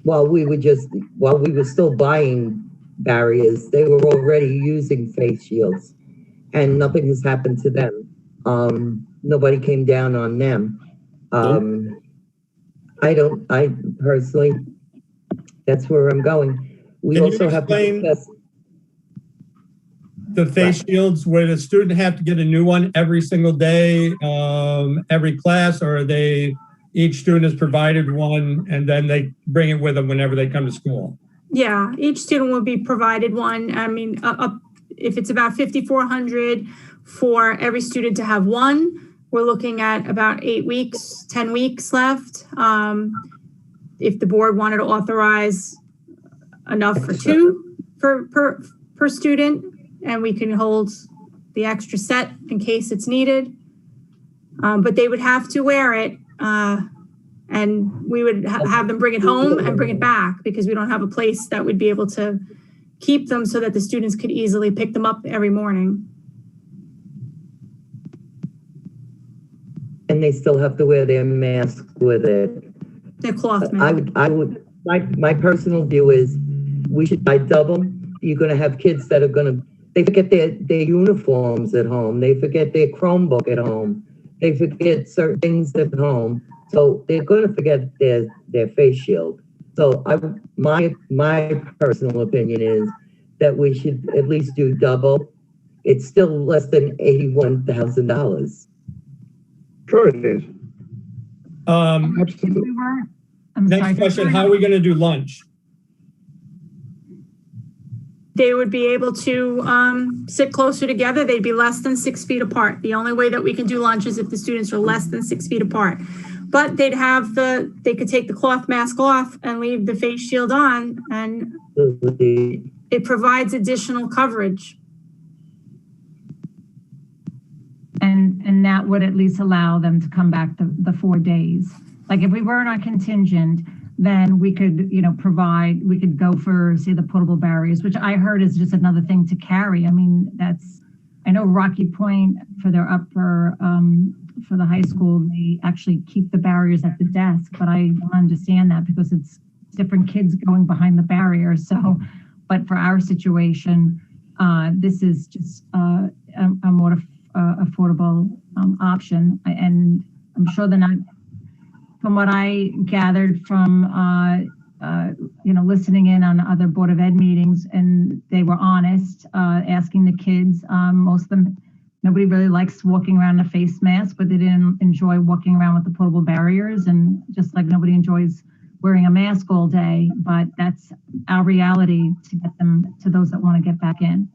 While we were still buying barriers, they were already using face shields, and nothing has happened to them. Nobody came down on them. I personally, that's where I'm going. We Can also you have to explain discuss the face shields, where the student have to get a new one every single day, every class, or are they, each student is provided one and then they bring it with them whenever they come to school? Yeah, each student will be provided one. I mean, if it's about 5,400 for every student to have one, we're looking at about 8 weeks, 10 weeks left. If the board wanted to authorize enough for two per student, and we can hold the extra set in case it's needed. But they would have to wear it, and we would have them bring it home and bring it back, because we don't have a place that would be able to keep them so that the students could easily pick them up every morning. and they still have to wear their mask with it. Their cloth mask. My personal view is we should buy double. You're gonna have kids that are they forget their uniforms at home. They forget their Chromebook at home. They forget certain things at home. So they're gonna forget their face shield. So my personal opinion is that we should at least do double. It's still less than $81,000. Sure it is. Absolutely. Next question, how are we gonna do lunch? They would be able to sit closer together. They'd be less than 6 feet apart. The only way that we can do lunch is if the students are less than 6 feet apart. But they could take the cloth mask off and leave the face shield on, and it provides additional coverage. And that would at least allow them to come back the 4 days. Like if we weren't on contingent, then we could, we could go for, say, the portable barriers, which I heard is just another thing to carry. I mean, I know Rocky Point for their upper, for the high school, they actually keep the barriers at the desk, but I don't understand that because it's different kids going behind the barrier. So, but for our situation, this is just a more affordable option. And I'm sure they're not, from what I gathered from, listening in on other Board of Ed meetings, and they were honest, asking the kids, most of them, nobody really likes walking around in a face mask, but they didn't enjoy walking around with the portable barriers. And just like nobody enjoys wearing a mask all day, but that's our reality to get them to those that want to get back in.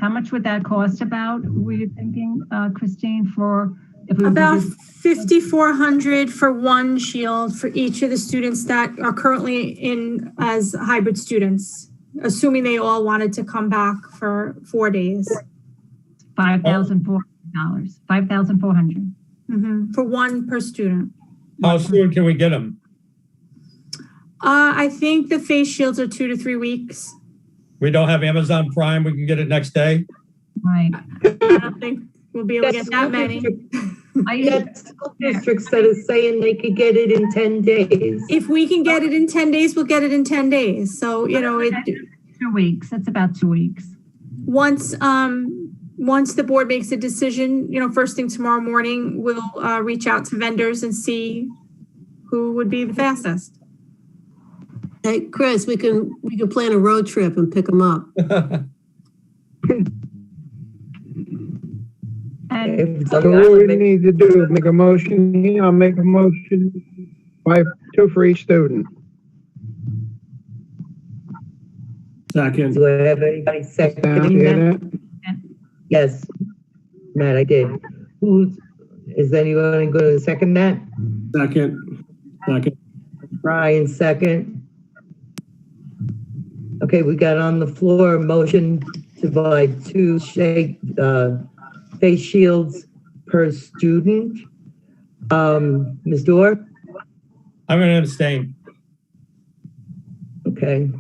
How much would that cost about, were you thinking, Christine, for if we about $5,400 for one shield for each of the students that are currently in as hybrid students, assuming they all wanted to come back for 4 days. $5,400. $5,400. For one per student. How soon can we get them? I think the face shields are 2 to 3 weeks. We don't have Amazon Prime. We can get it next day. Right. I don't think we'll be able to get that many. I got school districts that are saying they could get it in 10 days. If we can get it in 10 days, we'll get it in 10 days. So, you know, 2 weeks. That's about 2 weeks. once the board makes a decision, you know, first thing tomorrow morning, we'll reach out to vendors and see who would be the fastest. Hey, Chris, we can plan a road trip and pick them up. So what we need to do is make a motion here. I'll make a motion by 2 for each student. Second. Do I have anybody seconding that? Yes, Matt, I did. Is anyone going to second that? Second. Brian, second. Okay, we got on the floor a motion to buy 2 face shields per student. Ms. Dorr? I'm going to abstain. Okay.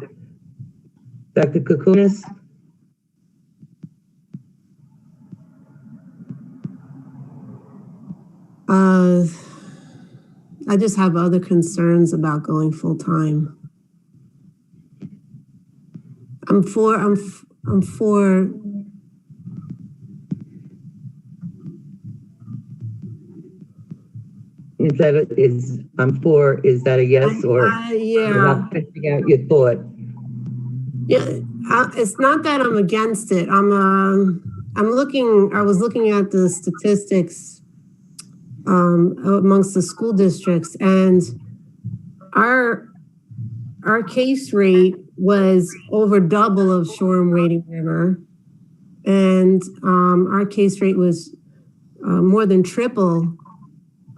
Dr. Kukunis? I just have other concerns about going full time. I'm for is that a yes or yeah. you're not figuring out your thought? Yeah, it's not that I'm against it. I was looking at the statistics amongst the school districts, and our case rate was over double of Shoreham Wading River, and our case rate was more than triple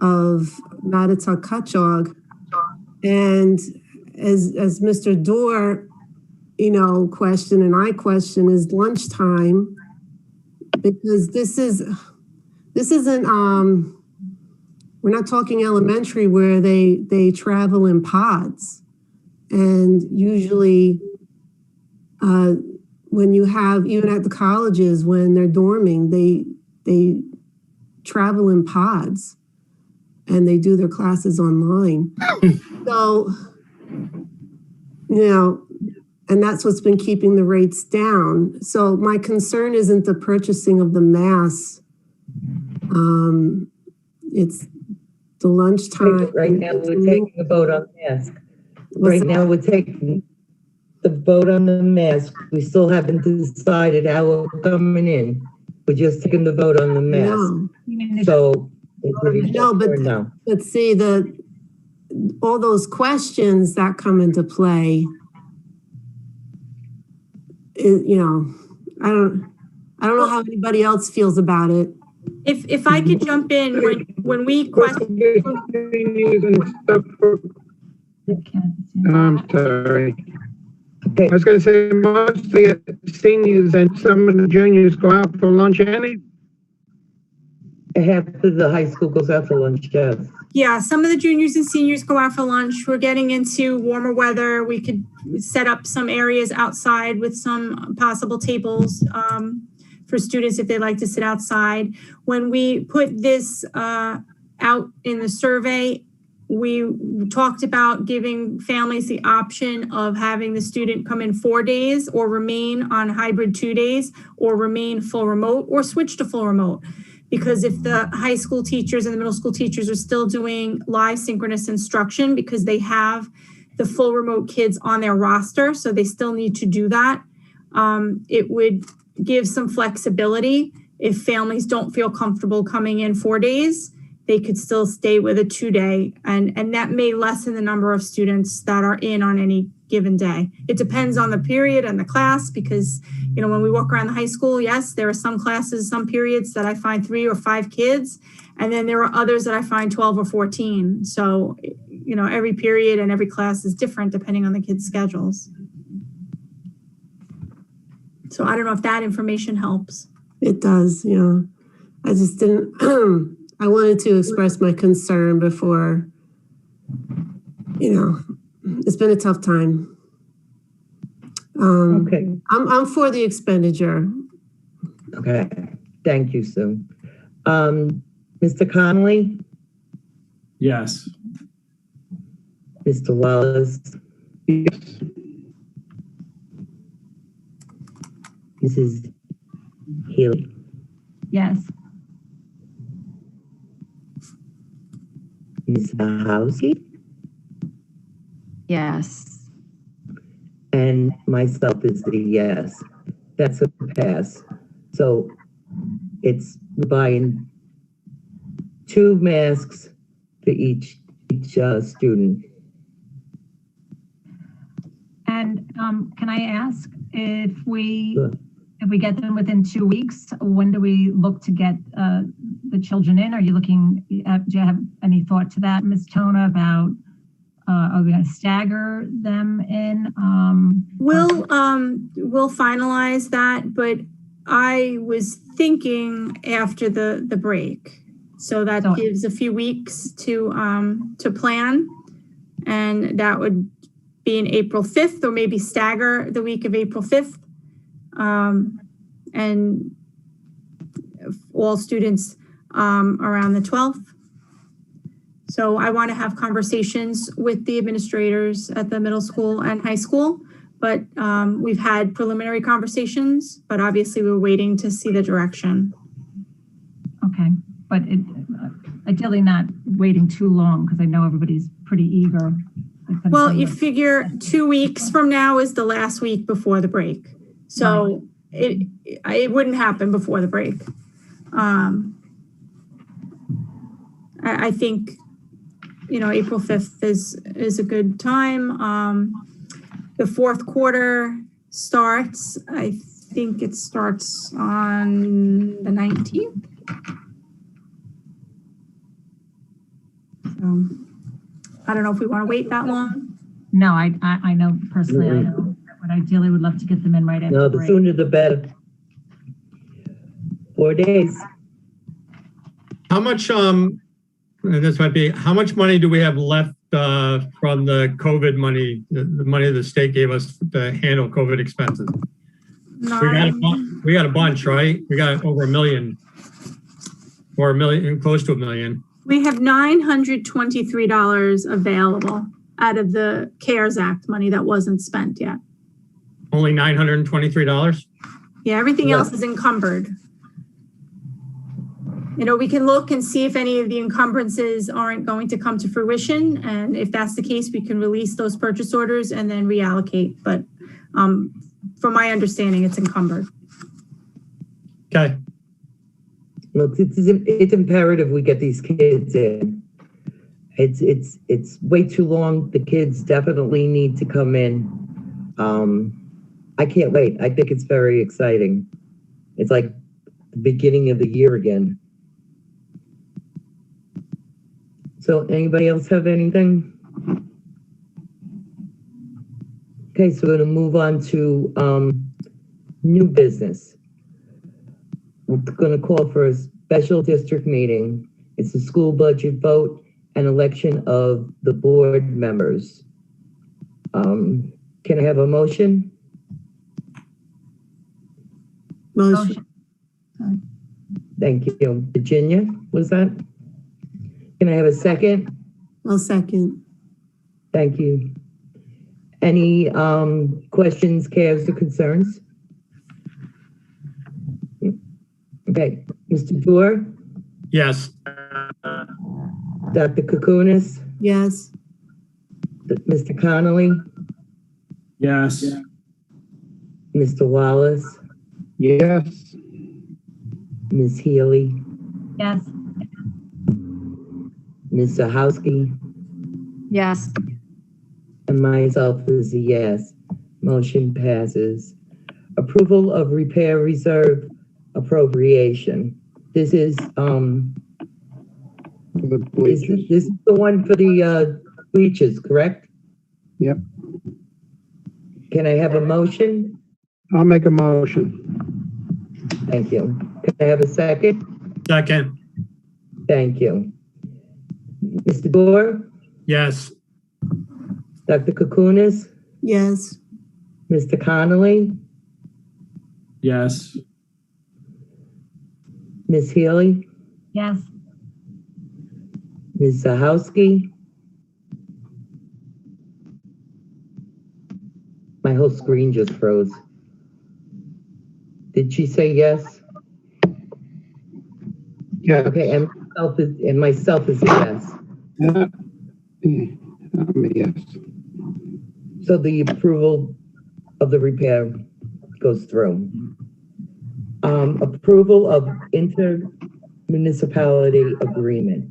of Mattituck Cutchogue. And as Mr. Dorr, you know, question and I question is lunchtime, because this isn't we're not talking elementary where they travel in pods, and usually when you have, even at the colleges when they're dorming, they travel in pods and they do their classes online. So, you know, and that's what's been keeping the rates down. So my concern isn't the purchasing of the masks. It's the lunchtime. Right now, we're taking a vote on mask. Right now, we're taking the vote on the mask. We still haven't decided how we're coming in. We're just taking the vote on the mask. So, no, but see, all those questions that come into play, you know, I don't know how anybody else feels about it. If I could jump in, when we question. I'm sorry. I was going to say most of the seniors and some of the juniors go out for lunch anyway. Half of the high school goes out for lunch, yes. Yeah, some of the juniors and seniors go out for lunch. We're getting into warmer weather. We could set up some areas outside with some possible tables for students if they like to sit outside. When we put this out in the survey, we talked about giving families the option of having the student come in 4 days or remain on hybrid 2 days or remain full remote or switch to full remote. Because if the high school teachers and the middle school teachers are still doing live synchronous instruction because they have the full remote kids on their roster, so they still need to do that, it would give some flexibility. If families don't feel comfortable coming in 4 days, they could still stay with a 2 day, and that may lessen the number of students that are in on any given day. It depends on the period and the class, because, you know, when we walk around the high school, yes, there are some classes, some periods that I find 3 or 5 kids, and then there are others that I find 12 or 14. So, you know, every period and every class is different depending on the kids' schedules. So I don't know if that information helps. It does, yeah. I just didn't, I wanted to express my concern before, you know, it's been a tough time. Okay. I'm for the expenditure. Okay. Thank you, Sue. Mr. Connolly, Yes. Mr. Wallace, Yes. Mrs. Healy, Yes. Ms. Howsey, Yes. and myself is a yes. That's a pass. So it's buying 2 masks for each student. And can I ask if we Sure. get them within 2 weeks, when do we look to get the children in? Are you looking at, do you have any thought to that, Ms. Tona, about are we going to stagger them in? We'll finalize that, but I was thinking after the break. So that gives a few weeks to plan, and that would be in April 5th, or maybe stagger the week of April 5th. And all students around the 12th. So I want to have conversations with the administrators at the middle school and high school, but we've had preliminary conversations, but obviously we're waiting to see the direction. Okay, but ideally not waiting too long, because I know everybody's pretty eager. Well, you figure 2 weeks from now is the last week before the break. So it wouldn't happen before the break. I think, April 5th is a good time. The 4th quarter starts, I think it starts on the 19th. So I don't know if we want to wait that long. No, I know personally, I know, but ideally would love to get them in right after No, the the break. sooner the better. 4 days. How much, and this might be, how much money do we have left from the COVID money, the money the state gave us to handle COVID expenses? We got a bunch, right? We got over $1 million, or $1 million, close to $1 million. We have $923 available out of the CARES Act money that wasn't spent yet. Only $923? Yeah, everything else is encumbered. We can look and see if any of the encumbrances aren't going to come to fruition. And if that's the case, we can release those purchase orders and then reallocate. But from my understanding, it's encumbered. Okay. Look, it's imperative we get these kids in. It's way too long. The kids definitely need to come in. I can't wait. I think it's very exciting. It's like the beginning of the year again. So anybody else have anything? Okay, so we're gonna move on to new business. We're gonna call for a special district meeting. It's a school budget vote and election of the board members. Can I have a motion? Motion. Thank you. Virginia, was that? Can I have a second? I'll second. Thank you. Any questions, cares, or concerns? Okay, Mr. Doer? Yes. Dr. Kukunis? Yes. Mr. Connolly? Yes. Mr. Wallace? Yes. Ms. Healy? Yes. Ms. Zahowski? Yes. And myself is a yes. Motion passes. Approval of repair reserve appropriation. This is this is the one for the bleachers, correct? Yep. Can I have a motion? I'll make a motion. Thank you. Can I have a second? Second. Thank you. Mr. Gore? Yes. Dr. Kukunis? Yes. Mr. Connolly? Yes. Ms. Healy, Yes. Ms. Zahowski. My whole screen just froze. Did she say yes? Yeah. Okay, and myself is a yes. Yeah. Yes. So the approval of the repair goes through. Approval of intermunicipality agreement.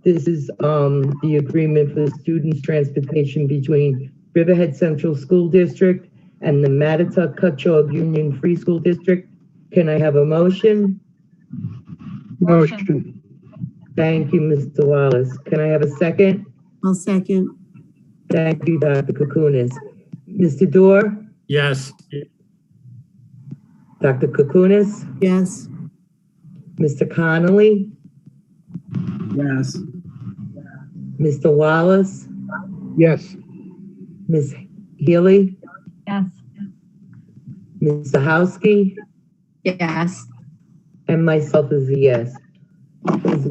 This is the agreement for the students' transportation between Riverhead Central School District and the Mattituck Cutchogue Union Free School District. Can I have a motion? Motion. Thank you, Mr. Wallace. Can I have a second? I'll second. Thank you, Dr. Kukunis. Mr. Dorr? Yes. Dr. Kukunis? Yes. Mr. Connolly? Yes. Mr. Wallace? Yes. Ms. Healy? Yes. Ms. Zahowski? Yes. And myself is a yes. Passes.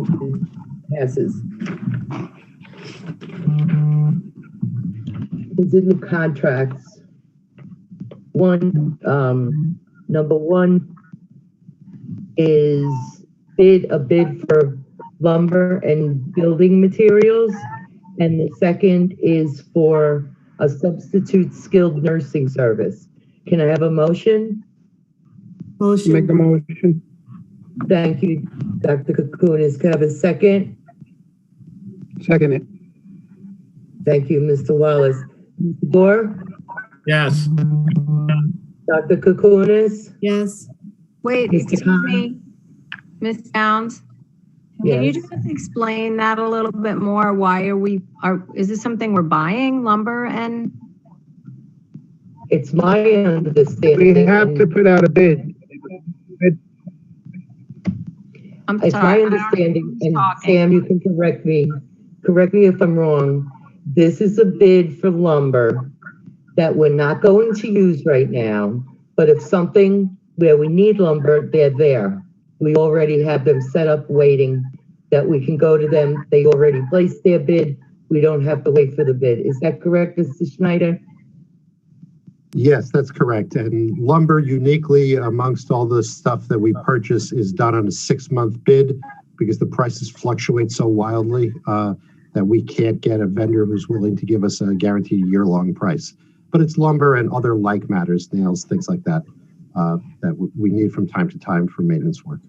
These are new contracts. Number one is a bid for lumber and building materials. And the second is for a substitute skilled nursing service. Can I have a motion? Motion. Make a motion. Thank you, Dr. Kukunis. Can I have a second? Second it. Thank you, Mr. Wallace. Mr. Dorr? Yes. Dr. Kukunis? Yes. Wait, Mr. excuse Khan? me, Ms. Downs. Can you Yes. just explain that a little bit more? Why is this something we're buying, lumber and? It's my understanding. We have to put out a bid. I'm It's sorry. my understanding, and Sam, you can correct me if I'm wrong. This is a bid for lumber that we're not going to use right now, but if something where we need lumber, they're there. We already have them set up waiting that we can go to them. They already placed their bid. We don't have to wait for the bid. Is that correct, Mr. Schneider? Yes, that's correct. And lumber uniquely amongst all the stuff that we purchase is done on a 6-month bid because the prices fluctuate so wildly that we can't get a vendor who's willing to give us a guaranteed year-long price. But it's lumber and other like matters, nails, things like that, that we need from time to time for maintenance work.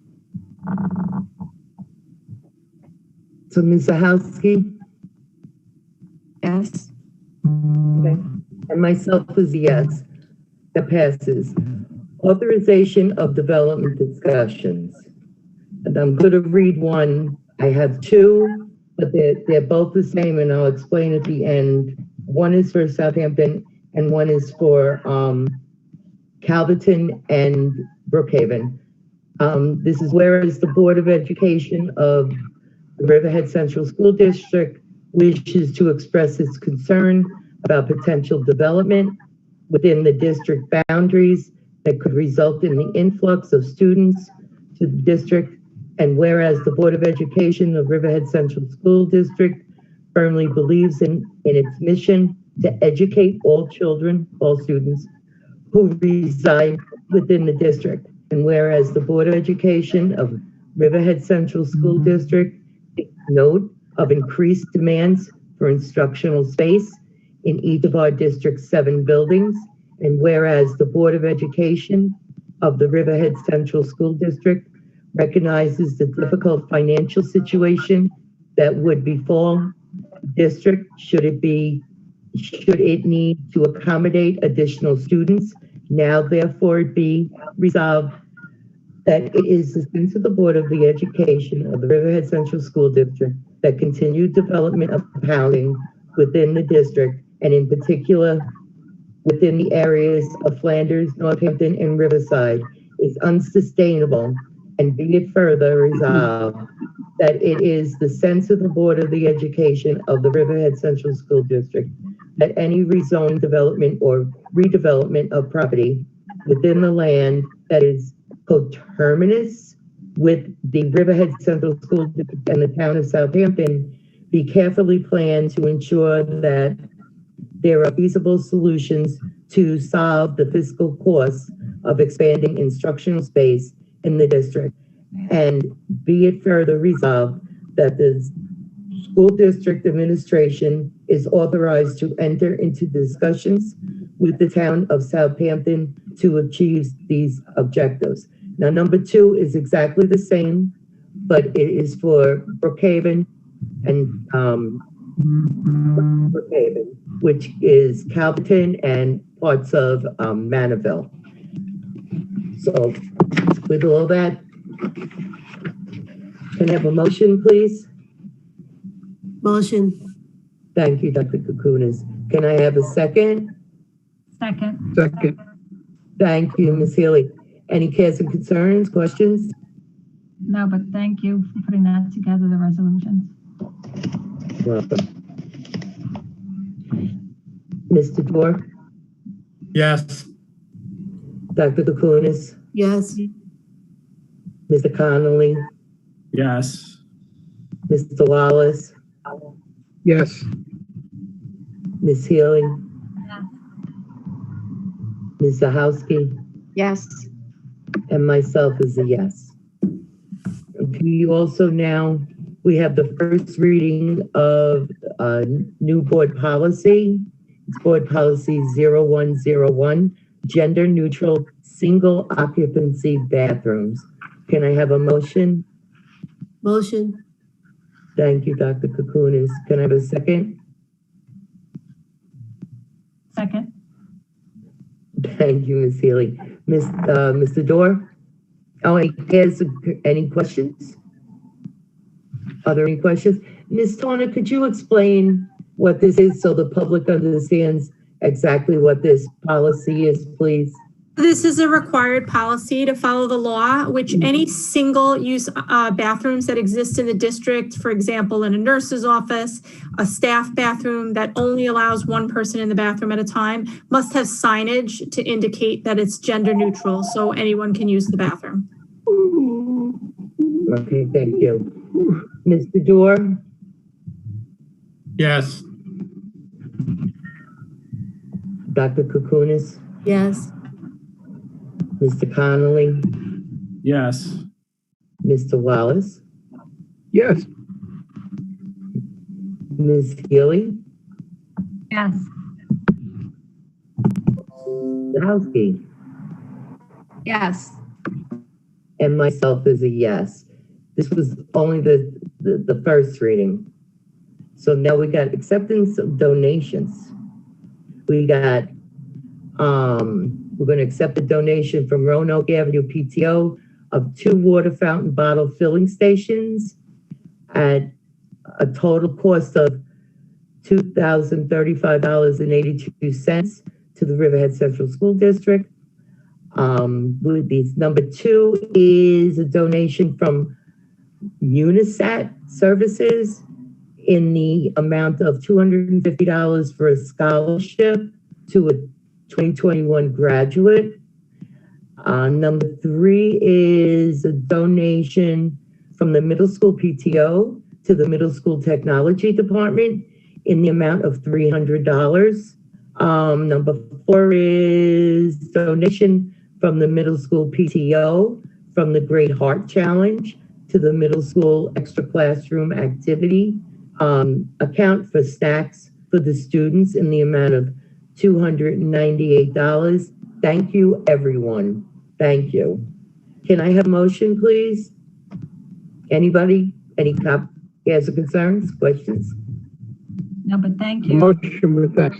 So Ms. Zahowski? Yes. Okay. And myself is a yes. That passes. Authorization of development discussions. And I'm going to read one. I have two, but they're both the same, and I'll explain at the end. One is for Southampton, and one is for Calverton and Brookhaven. This is whereas the Board of Education of the Riverhead Central School District wishes to express its concern about potential development within the district boundaries that could result in the influx of students to the district. And whereas the Board of Education of Riverhead Central School District firmly believes in its mission to educate all children, all students who reside within the district. And whereas the Board of Education of Riverhead Central School District takes note of increased demands for instructional space in each of our district's 7 buildings. And whereas the Board of Education of the Riverhead Central School District recognizes the difficult financial situation that would befall the district should it need to accommodate additional students. Now therefore it be resolved that it is the sense of the Board of the Education of the Riverhead Central School District that continued development of housing within the district, and in particular within the areas of Flanders, Northampton, and Riverside, is unsustainable. And be it further resolved that it is the sense of the Board of the Education of the Riverhead Central School District that any rezoned development or redevelopment of property within the land that is coterminous with the Riverhead Central School District and the town of Southampton be carefully planned to ensure that there are feasible solutions to solve the fiscal costs of expanding instructional space in the district. And be it further resolved that the school district administration is authorized to enter into discussions with the town of Southampton to achieve these objectives. Now, number 2 is exactly the same, but it is for Brookhaven and Brookhaven, which is Calverton and parts of Manorville. So with all that, can I have a motion, please? Motion. Thank you, Dr. Kukunis. Can I have a second? Second. Second. Thank you, Ms. Healy. Any cares and concerns, questions? No, but thank you for putting that together, the resolutions. Welcome. Mr. Dorr? Yes. Dr. Kukunis? Yes. Mr. Connolly? Yes. Mr. Wallace? Yes. Ms. Healy? Ms. Zahowski? Yes. And myself is a yes. Okay, also now, we have the first reading of new board policy. It's board policy 0101, gender neutral single occupancy bathrooms. Can I have a motion? Motion. Thank you, Dr. Kukunis. Can I have a second? Second. Thank you, Ms. Healy. Mr. Dorr? Oh, any questions? Are there any questions? Ms. Turner, could you explain what this is so the public understands exactly what this policy is, please? This is a required policy to follow the law, which any single-use bathrooms that exist in the district, for example, in a nurse's office, a staff bathroom that only allows one person in the bathroom at a time, must have signage to indicate that it's gender neutral, so anyone can use the bathroom. Okay, thank you. Mr. Dorr? Yes. Dr. Kukunis? Yes. Mr. Connolly? Yes. Mr. Wallace? Yes. Ms. Healy? Yes. Zahowski? Yes. And myself is a yes. This was only the first reading. So now we got acceptance of donations. We got, we're going to accept a donation from Roanoke Avenue PTO of 2 water fountain bottle filling stations at a total cost of $2,035.82 to the Riverhead Central School District. With these, number 2 is a donation from Unisat Services in the amount of $250 for a scholarship to a 2021 graduate. Number 3 is a donation from the middle school PTO to the middle school technology department in the amount of $300. Number 4 is donation from the middle school PTO from the Great Heart Challenge to the middle school extra classroom activity account for snacks for the students in the amount of $298. Thank you, everyone. Thank you. Can I have a motion, please? Anybody? Any cares or concerns, questions? No, but thank you. Motion with thanks.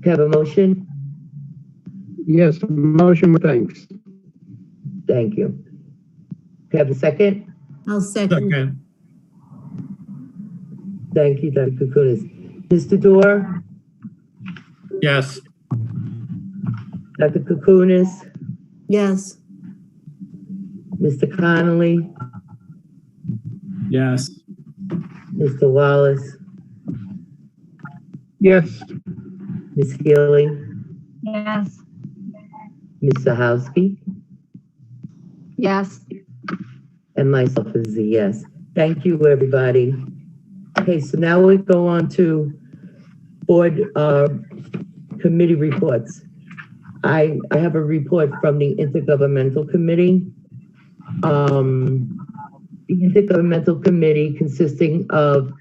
Have a motion? Yes, motion with thanks. Thank you. Have a second? I'll second. Okay. Thank you, Dr. Kukunis. Mr. Dorr? Yes. Dr. Kukunis? Yes. Mr. Connolly? Yes. Mr. Wallace? Yes. Ms. Healy? Yes. Ms. Zahowski? Yes. And myself is a yes. Thank you, everybody. Okay, so now we go on to board committee reports. I have a report from the Intergovernmental Committee. The Intergovernmental Committee, consisting of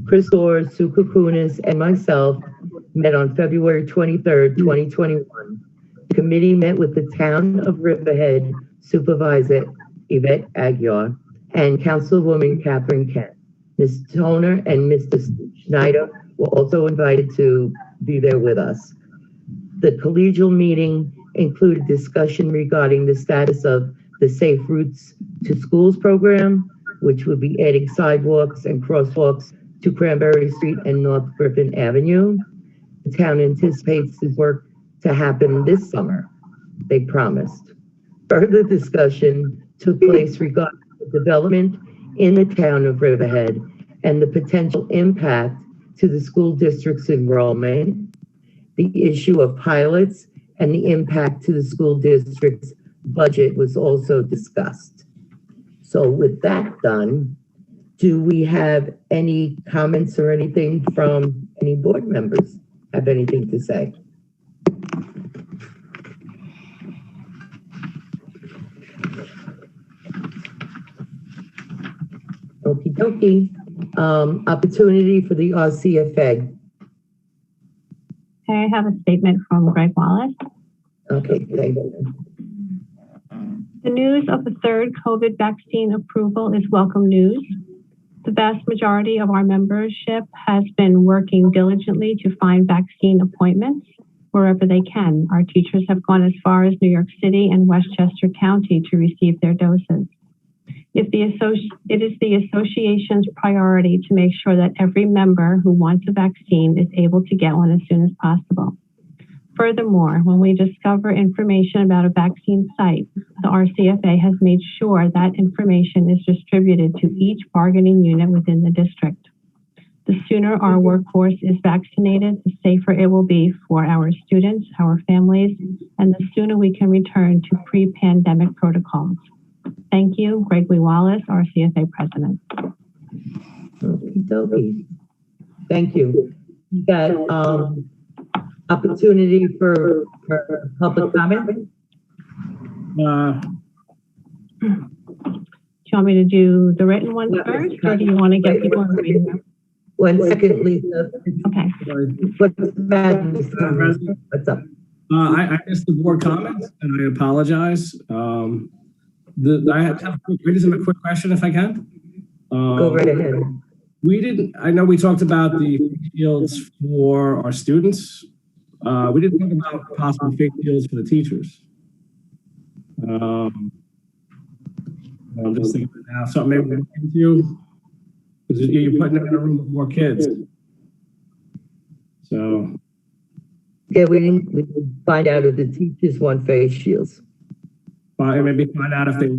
Chris Orr, Sue Kukunis, and myself, met on February 23rd, 2021. The committee met with the Town of Riverhead Supervisor Yvette Aguiar and Councilwoman Catherine Kent. Ms. Toner and Mr. Schneider were also invited to be there with us. The collegial meeting included discussion regarding the status of the Safe Routes to Schools program, which would be adding sidewalks and crosswalks to Cranberry Street and North Griffin Avenue. The town anticipates this work to happen this summer, they promised. Further discussion took place regarding the development in the town of Riverhead and the potential impact to the school district's enrollment, the issue of pilots, and the impact to the school district's budget was also discussed. So with that done, do we have any comments or anything from any board members? Have anything to say? Okie dokie. Opportunity for the RCFA. I have a statement from Greg Wallace. Okay, thank you. The news of the third COVID vaccine approval is welcome news. The vast majority of our membership has been working diligently to find vaccine appointments wherever they can. Our teachers have gone as far as New York City and Westchester County to receive their doses. It is the association's priority to make sure that every member who wants a vaccine is able to get one as soon as possible. Furthermore, when we discover information about a vaccine site, the RCFA has made sure that information is distributed to each bargaining unit within the district. The sooner our workforce is vaccinated, the safer it will be for our students, our families, and the sooner we can return to pre-pandemic protocols. Thank you, Gregory Wallace, RCFA President. Okie dokie. Thank you. You got opportunity for public comment? Do you want me to do the written one first, or do you want to get people in the reading room? 1 second, Lisa. Okay. What's up? I missed the board comments, and I apologize. I just have a quick question, if I can. Go right ahead. I know we talked about the shields for our students. We didn't talk about possible fake shields for the teachers. I'm just thinking now, something maybe we can do, because you're putting them in a room with more kids. So. Yeah, we didn't find out if the teachers want face shields. Maybe find out if they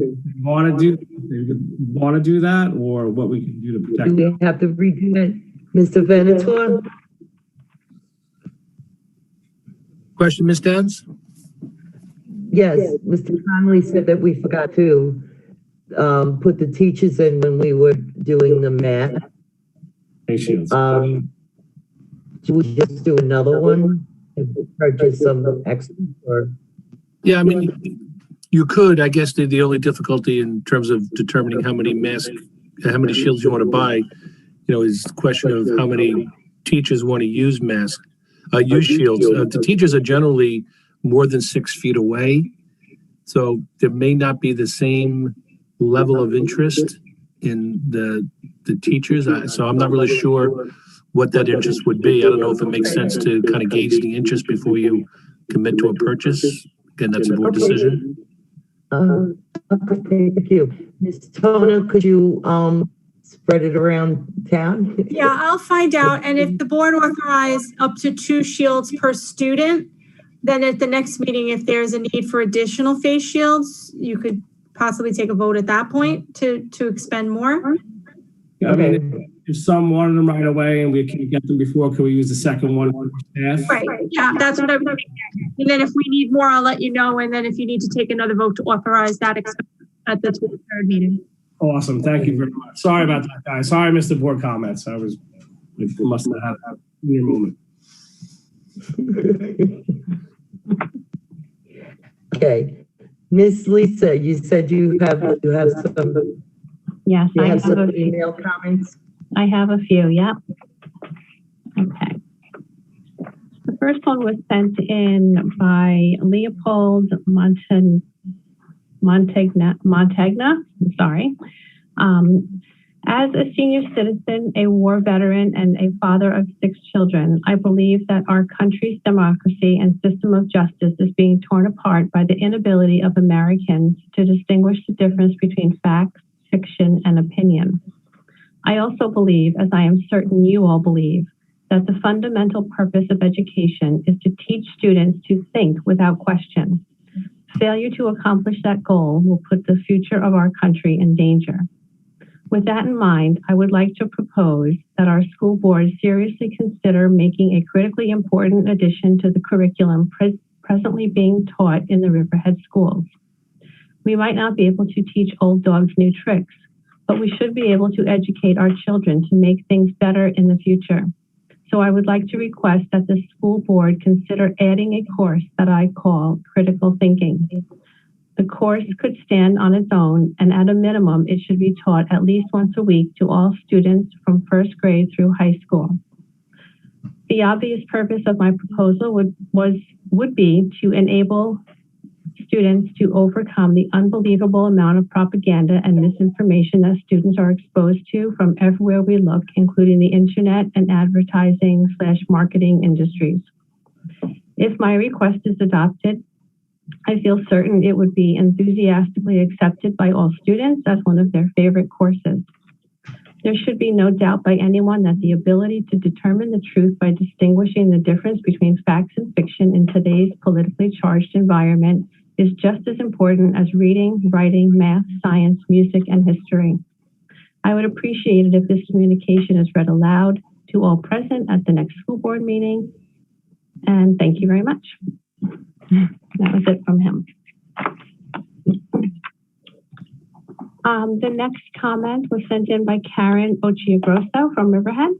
want to do that, or what we can do to protect them. Do we have to redo that, Mr. Venator? Question, Ms. Downs? Yes, Mr. Connolly said that we forgot to put the teachers in when we were doing the math. Face shields. Should we just do another one and purchase some extra? Or? Yeah, I mean, you could. I guess the only difficulty in terms of determining how many shields you want to buy, is the question of how many teachers want to use shields. The teachers are generally more than 6 feet away, so there may not be the same level of interest in the teachers. So I'm not really sure what that interest would be. I don't know if it makes sense to kind of gauge the interest before you commit to a purchase. Again, that's a board decision. Okay, thank you. Ms. Toner, could you spread it around town? Yeah, I'll find out. And if the board authorized up to 2 shields per student, then at the next meeting, if there's a need for additional face shields, you could possibly take a vote at that point to expend more. Yeah, I mean, if some wanted them right away and we can get them before, can we use the second one for staff? Right, yeah, that's what I'm thinking. And then if we need more, I'll let you know. And then if you need to take another vote to authorize that at the 23rd meeting. Awesome. Thank you very much. Sorry about that, guys. Sorry I missed the board comments. I must have had a weird moment. Okay. Miss Lisa, you said you have some, Yes, you I have have a some few. email comments? I have a few, yeah. Okay. The first one was sent in by Leopold Montagna, I'm sorry. As a senior citizen, a war veteran, and a father of 6 children, I believe that our country's democracy and system of justice is being torn apart by the inability of Americans to distinguish the difference between facts, fiction, and opinion. I also believe, as I am certain you all believe, that the fundamental purpose of education is to teach students to think without question. Failure to accomplish that goal will put the future of our country in danger. With that in mind, I would like to propose that our school board seriously consider making a critically important addition to the curriculum presently being taught in the Riverhead schools. We might not be able to teach old dogs new tricks, but we should be able to educate our children to make things better in the future. So I would like to request that the school board consider adding a course that I call critical thinking. The course could stand on its own, and at a minimum, it should be taught at least once a week to all students from first grade through high school. The obvious purpose of my proposal would be to enable students to overcome the unbelievable amount of propaganda and misinformation that students are exposed to from everywhere we look, including the internet and advertising/marketing industries. If my request is adopted, I feel certain it would be enthusiastically accepted by all students as one of their favorite courses. There should be no doubt by anyone that the ability to determine the truth by distinguishing the difference between facts and fiction in today's politically charged environment is just as important as reading, writing, math, science, music, and history. I would appreciate it if this communication is read aloud to all present at the next school board meeting. And thank you very much. That was it from him. The next comment was sent in by Karen Occhiogrosso from Riverhead.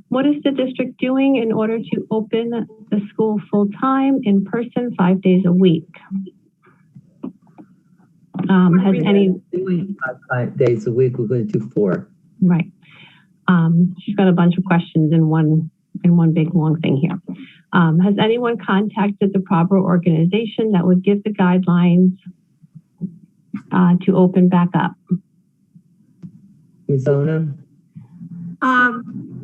What is the district doing in order to open the school full-time, in person, 5 days a week? Has any doing 5 days a week? We're going to do 4. Right. She's got a bunch of questions in one big long thing here. Has anyone contacted the proper organization that would give the guidelines to open back up? Ms. Ona?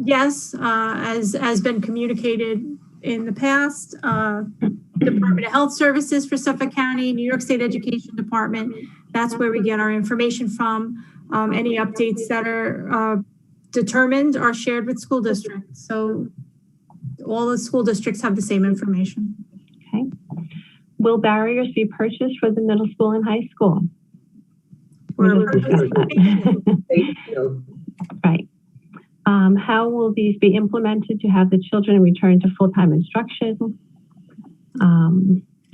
Yes, as been communicated in the past, Department of Health Services for Suffolk County, New York State Education Department, that's where we get our information from. Any updates that are determined are shared with school districts. So all the school districts have the same information. Okay. Will barriers be purchased for the middle school and high school? Right. How will these be implemented to have the children return to full-time instruction?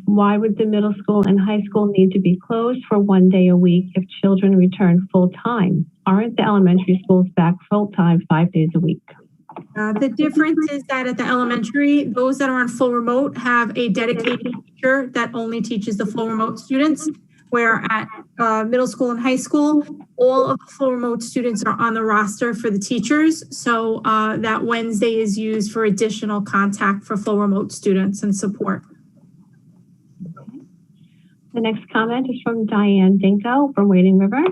Why would the middle school and high school need to be closed for 1 day a week if children return full-time? Aren't the elementary schools back full-time 5 days a week? The difference is that at the elementary, those that are on full remote have a dedicated teacher that only teaches the full remote students, where at middle school and high school, all of the full remote students are on the roster for the teachers. So that Wednesday is used for additional contact for full remote students and support. The next comment is from Diane Dinko from Wading River.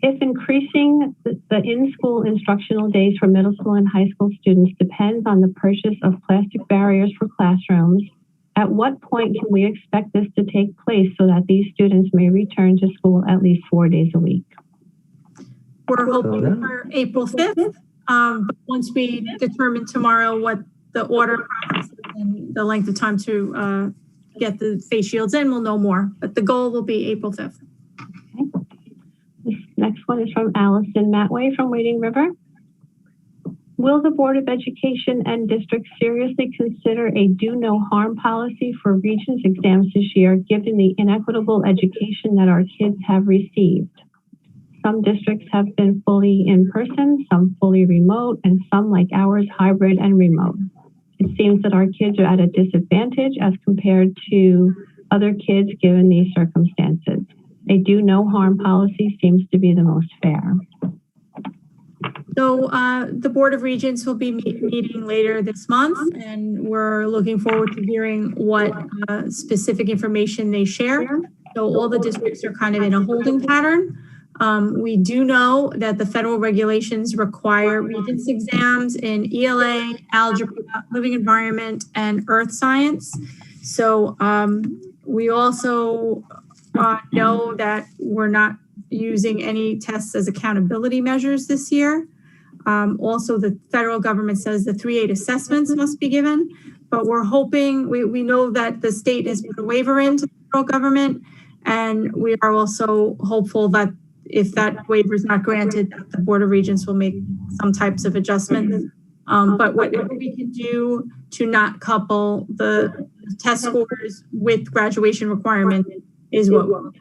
If increasing the in-school instructional days for middle school and high school students depends on the purchase of plastic barriers for classrooms, at what point can we expect this to take place so that these students may return to school at least 4 days a week? We're hoping for April 5th. But once we determine tomorrow what the order process and the length of time to get the face shields in, we'll know more. But the goal will be April 5th. This next one is from Allison Matway from Wading River. Will the Board of Education and districts seriously consider a do no harm policy for Regents exams this year, given the inequitable education that our kids have received? Some districts have been fully in person, some fully remote, and some like ours, hybrid and remote. It seems that our kids are at a disadvantage as compared to other kids given these circumstances. A do no harm policy seems to be the most fair. So the Board of Regents will be meeting later this month, and we're looking forward to hearing what specific information they share. So all the districts are kind of in a holding pattern. We do know that the federal regulations require Regents exams in ELA, algebra, living environment, and earth science. So we also know that we're not using any tests as accountability measures this year. Also, the federal government says the 3/8 assessments must be given, but we're hoping, we know that the state has put a waiver into the federal government, and we are also hopeful that if that waiver is not granted, the Board of Regents will make some types of adjustments. But whatever we can do to not couple the test scores with graduation requirements is what we'll do.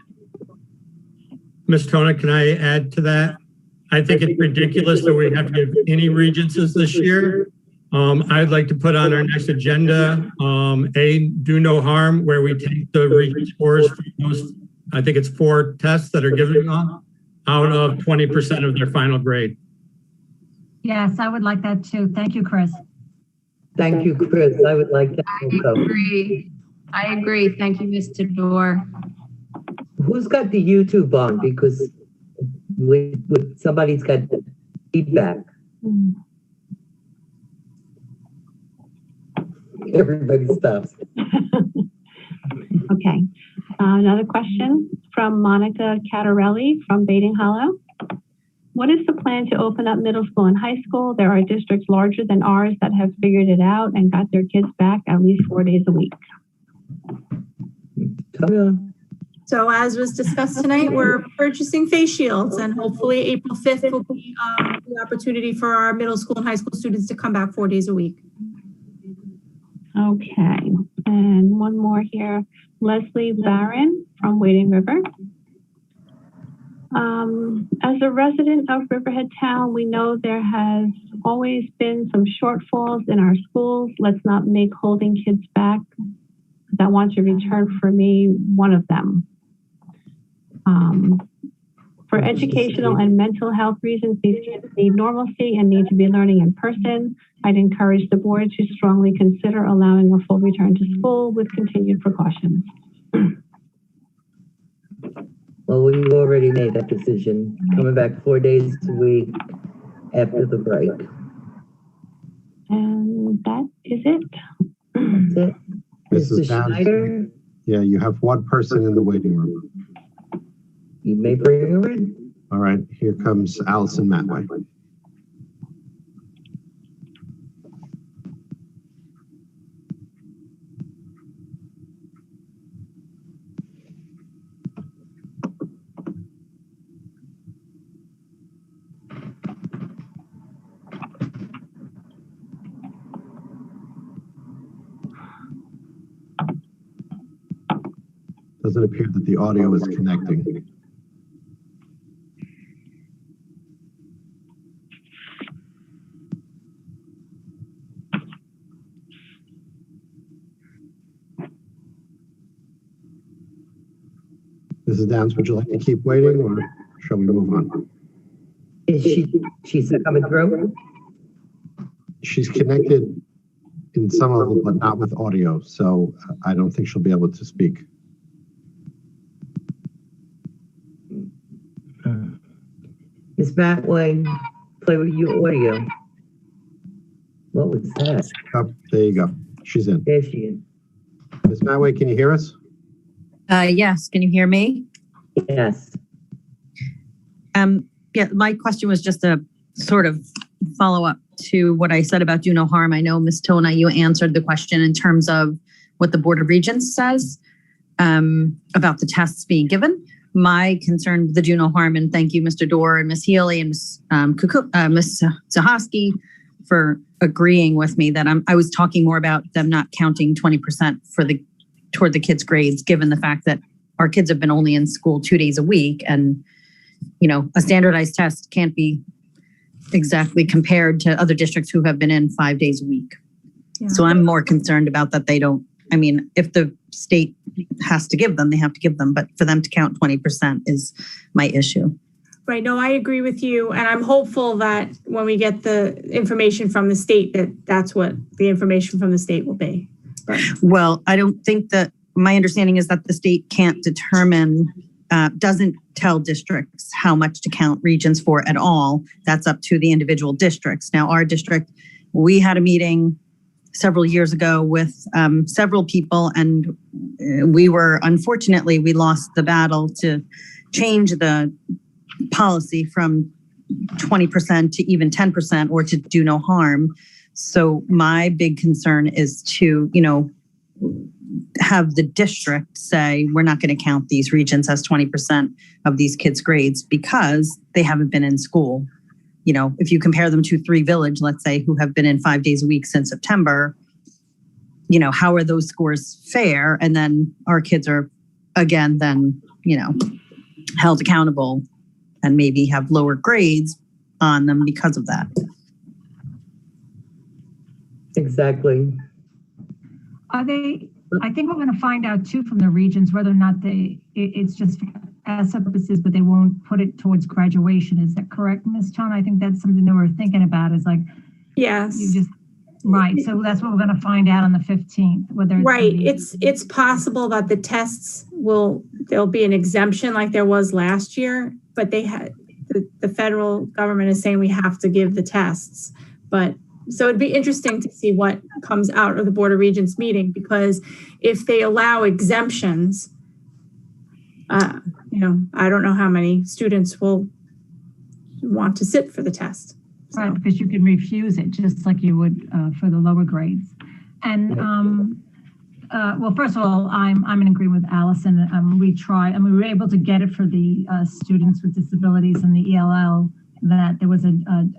Ms. Tona, can I add to that? I think it's ridiculous that we have to give any regencies this year. I'd like to put on our next agenda, a do no harm, where we take the regent scores for those, I think it's 4 tests that are given out of 20% of their final grade. Yes, I would like that too. Thank you, Chris. Thank you, Chris. I would like that. I agree. Thank you, Mr. Dorr. Who's got the YouTube on? Because somebody's got feedback. Everybody stops. Okay. Another question from Monica Cattarelli from Baiting Hollow. What is the plan to open up middle school and high school? There are districts larger than ours that have figured it out and got their kids back at least 4 days a week. So as was discussed tonight, we're purchasing face shields, and hopefully April 5th will be the opportunity for our middle school and high school students to come back 4 days a week. Okay, and one more here. Leslie Barron from Wading River. As a resident of Riverhead Town, we know there has always been some shortfalls in our schools. Let's not make holding kids back that want to return for me one of them. For educational and mental health reasons, these kids need normalcy and need to be learning in person. I'd encourage the board to strongly consider allowing a full return to school with continued precautions. Well, we've already made that decision, coming back 4 days a week after the break. And that is it. That's it. Mr. Schneider? Yeah, you have one person in the waiting room. You may bring her in. All right, here comes Allison Matway. Doesn't appear that the audio is connecting. Mrs. Downs, would you like to keep waiting, or shall we move on? Is she's coming through? She's connected in some of it, but not with audio, so I don't think she'll be able to speak. Ms. Matway, play with your audio. What was that? Oh, there you go. She's in. There she is. Ms. Matway, can you hear us? Yes. Can you hear me? Yes. Yeah, my question was just a sort of follow-up to what I said about do no harm. I know, Ms. Tona, you answered the question in terms of what the Board of Regents says about the tests being given. My concern with the do no harm, and thank you, Mr. Dorr and Ms. Healy and Ms. Zahoski for agreeing with me that I was talking more about them not counting 20% toward the kids' grades, given the fact that our kids have been only in school 2 days a week, and a standardized test can't be exactly compared to other districts who have been in 5 days a week. Yeah. So I'm more concerned about that they don't. I mean, if the state has to give them, they have to give them, but for them to count 20% is my issue. Right. No, I agree with you. And I'm hopeful that when we get the information from the state, that's what the information from the state will be. But. Well, I don't think that my understanding is that the state can't determine, doesn't tell districts how much to count regions for at all. That's up to the individual districts. Now, our district, we had a meeting several years ago with several people, and we lost the battle to change the policy from 20% to even 10% or to do no harm. So my big concern is to, have the district say, we're not going to count these regions as 20% of these kids' grades because they haven't been in school. If you compare them to 3 Village, let's say, who have been in 5 days a week since September, how are those scores fair? And then our kids are, again, then, held accountable and maybe have lower grades on them because of that. Exactly. I think we're going to find out too from the regions whether or not it's just as purposes, but they won't put it towards graduation. Is that correct, Ms. Tone? I think that's something that we're thinking about is like, yes, right. So that's what we're going to find out on the 15th. Whether it's possible that the tests there'll be an exemption like there was last year, but the federal government is saying we have to give the tests. But so it'd be interesting to see what comes out of the Board of Regents meeting, because if they allow exemptions, I don't know how many students will want to sit for the test. So. Right, because you can refuse it just like you would for the lower grades. And well, first of all, I'm in agreement with Allison. We were able to get it for the students with disabilities in the ELL that there was a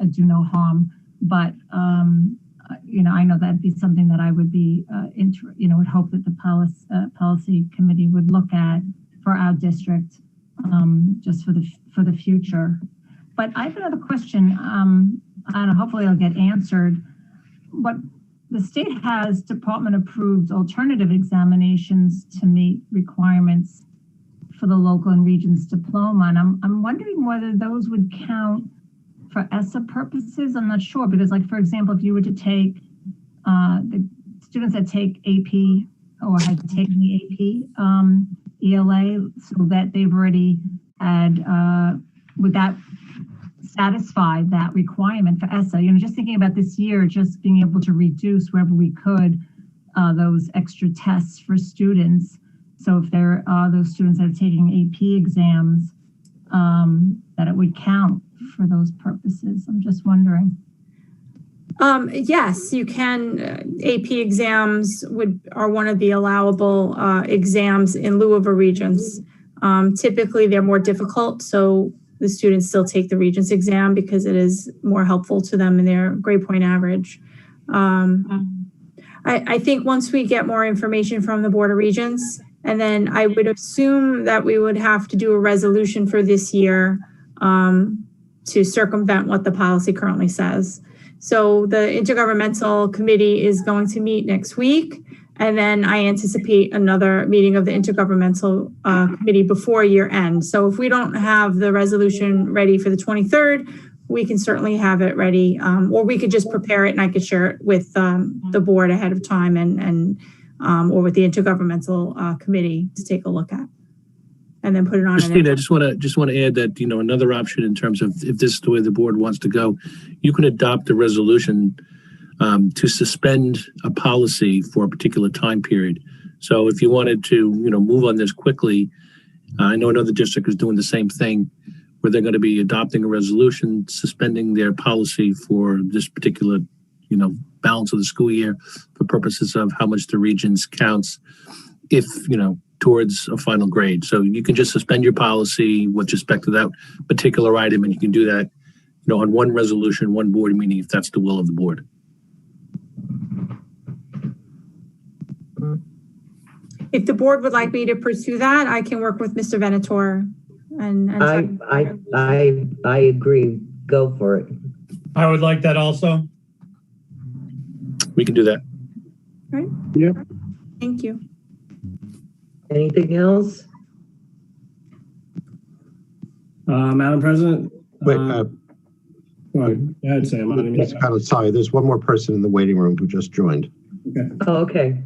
do no harm. But, I know that'd be something that I would be, would hope that the policy committee would look at for our district, just for the future. But I have another question, and hopefully it'll get answered. But the state has department-approved alternative examinations to meet requirements for the local and regions diploma, and I'm wondering whether those would count for ESSA purposes. I'm not sure, because like, for example, if you were to take the students that take AP or had taken the AP ELA, so that they've already had, would that satisfy that requirement for ESSA? Just thinking about this year, just being able to reduce wherever we could those extra tests for students. So if there are those students that are taking AP exams, that it would count for those purposes. I'm just wondering. Yes, you can. AP exams are one of the allowable exams in lieu of a Regents. Typically, they're more difficult, so the students still take the Regents exam because it is more helpful to them in their grade point average. I think once we get more information from the Board of Regents, and then I would assume that we would have to do a resolution for this year to circumvent what the policy currently says. So the Intergovernmental Committee is going to meet next week, and then I anticipate another meeting of the Intergovernmental Committee before year end. So if we don't have the resolution ready for the 23rd, we can certainly have it ready, or we could just prepare it and I could share it with the board ahead of time and or with the Intergovernmental Committee to take a look at, and then put it on. Christina, I just want to add that, another option in terms of if this is the way the board wants to go, you can adopt a resolution to suspend a policy for a particular time period. So if you wanted to, move on this quickly, I know another district is doing the same thing, where they're going to be adopting a resolution suspending their policy for this particular, balance of the school year for purposes of how much the Regents counts if, towards a final grade. So you can just suspend your policy with respect to that particular item, and you can do that, on one resolution, one board meeting, if that's the will of the board. If the board would like me to pursue that, I can work with Mr. Venator I agree. Go for it. I would like that also. We can do that. Right? Yep. Thank you. Anything else? Madam President? Wait, Go ahead, Sam. I didn't mean to- sorry, there's one more person in the waiting room who just joined. Okay. Oh, okay.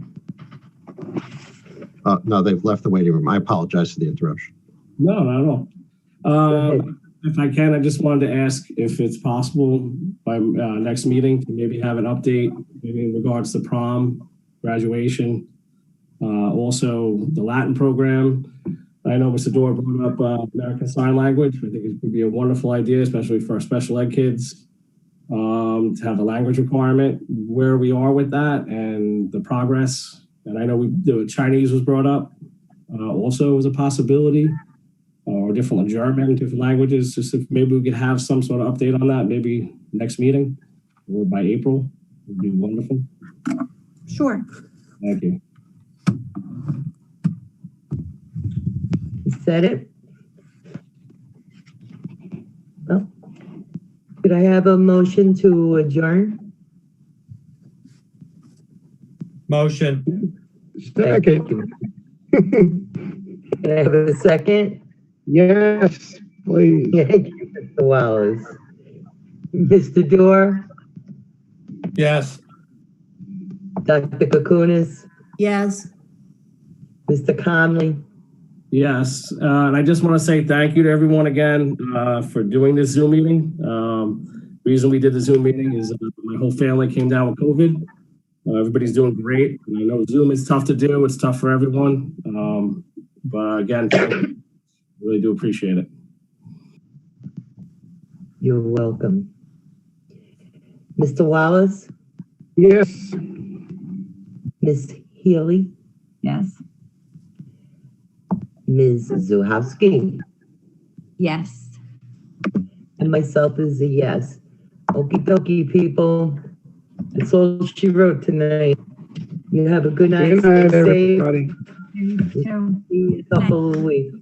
No, they've left the waiting room. I apologize for the interruption. No, not at all. If I can, I just wanted to ask if it's possible by next meeting to maybe have an update, maybe in regards to prom, graduation, also the Latin program. I know Mr. Dorr brought up American Sign Language. I think it would be a wonderful idea, especially for our special ed kids, to have a language requirement, where we are with that and the progress. And I know the Chinese was brought up also as a possibility, or different German, different languages. Just if maybe we could have some sort of update on that, maybe next meeting or by April, would be wonderful. Sure. Thank you. Is that it? Well, could I have a motion to adjourn? Motion. Second. Can I have a second? Yes, please. Thank you, Mr. Wallace. Mr. Dorr, Yes. Dr. Kokonis, Yes. Mr. Conley, Yes, and I just want to say thank you to everyone again for doing this Zoom meeting. Reason we did the Zoom meeting is my whole family came down with COVID. Everybody's doing great. And I know Zoom is tough to do. It's tough for everyone. But again, really do appreciate it. you're welcome. Mr. Wallace, Yes. Ms. Healy, Yes. Ms. Zuhowski, Yes. and myself is a yes. Okie dokie, people. That's all she wrote tonight. You have a good night. Good night, Stay safe. everybody. You too. See you in a couple of weeks.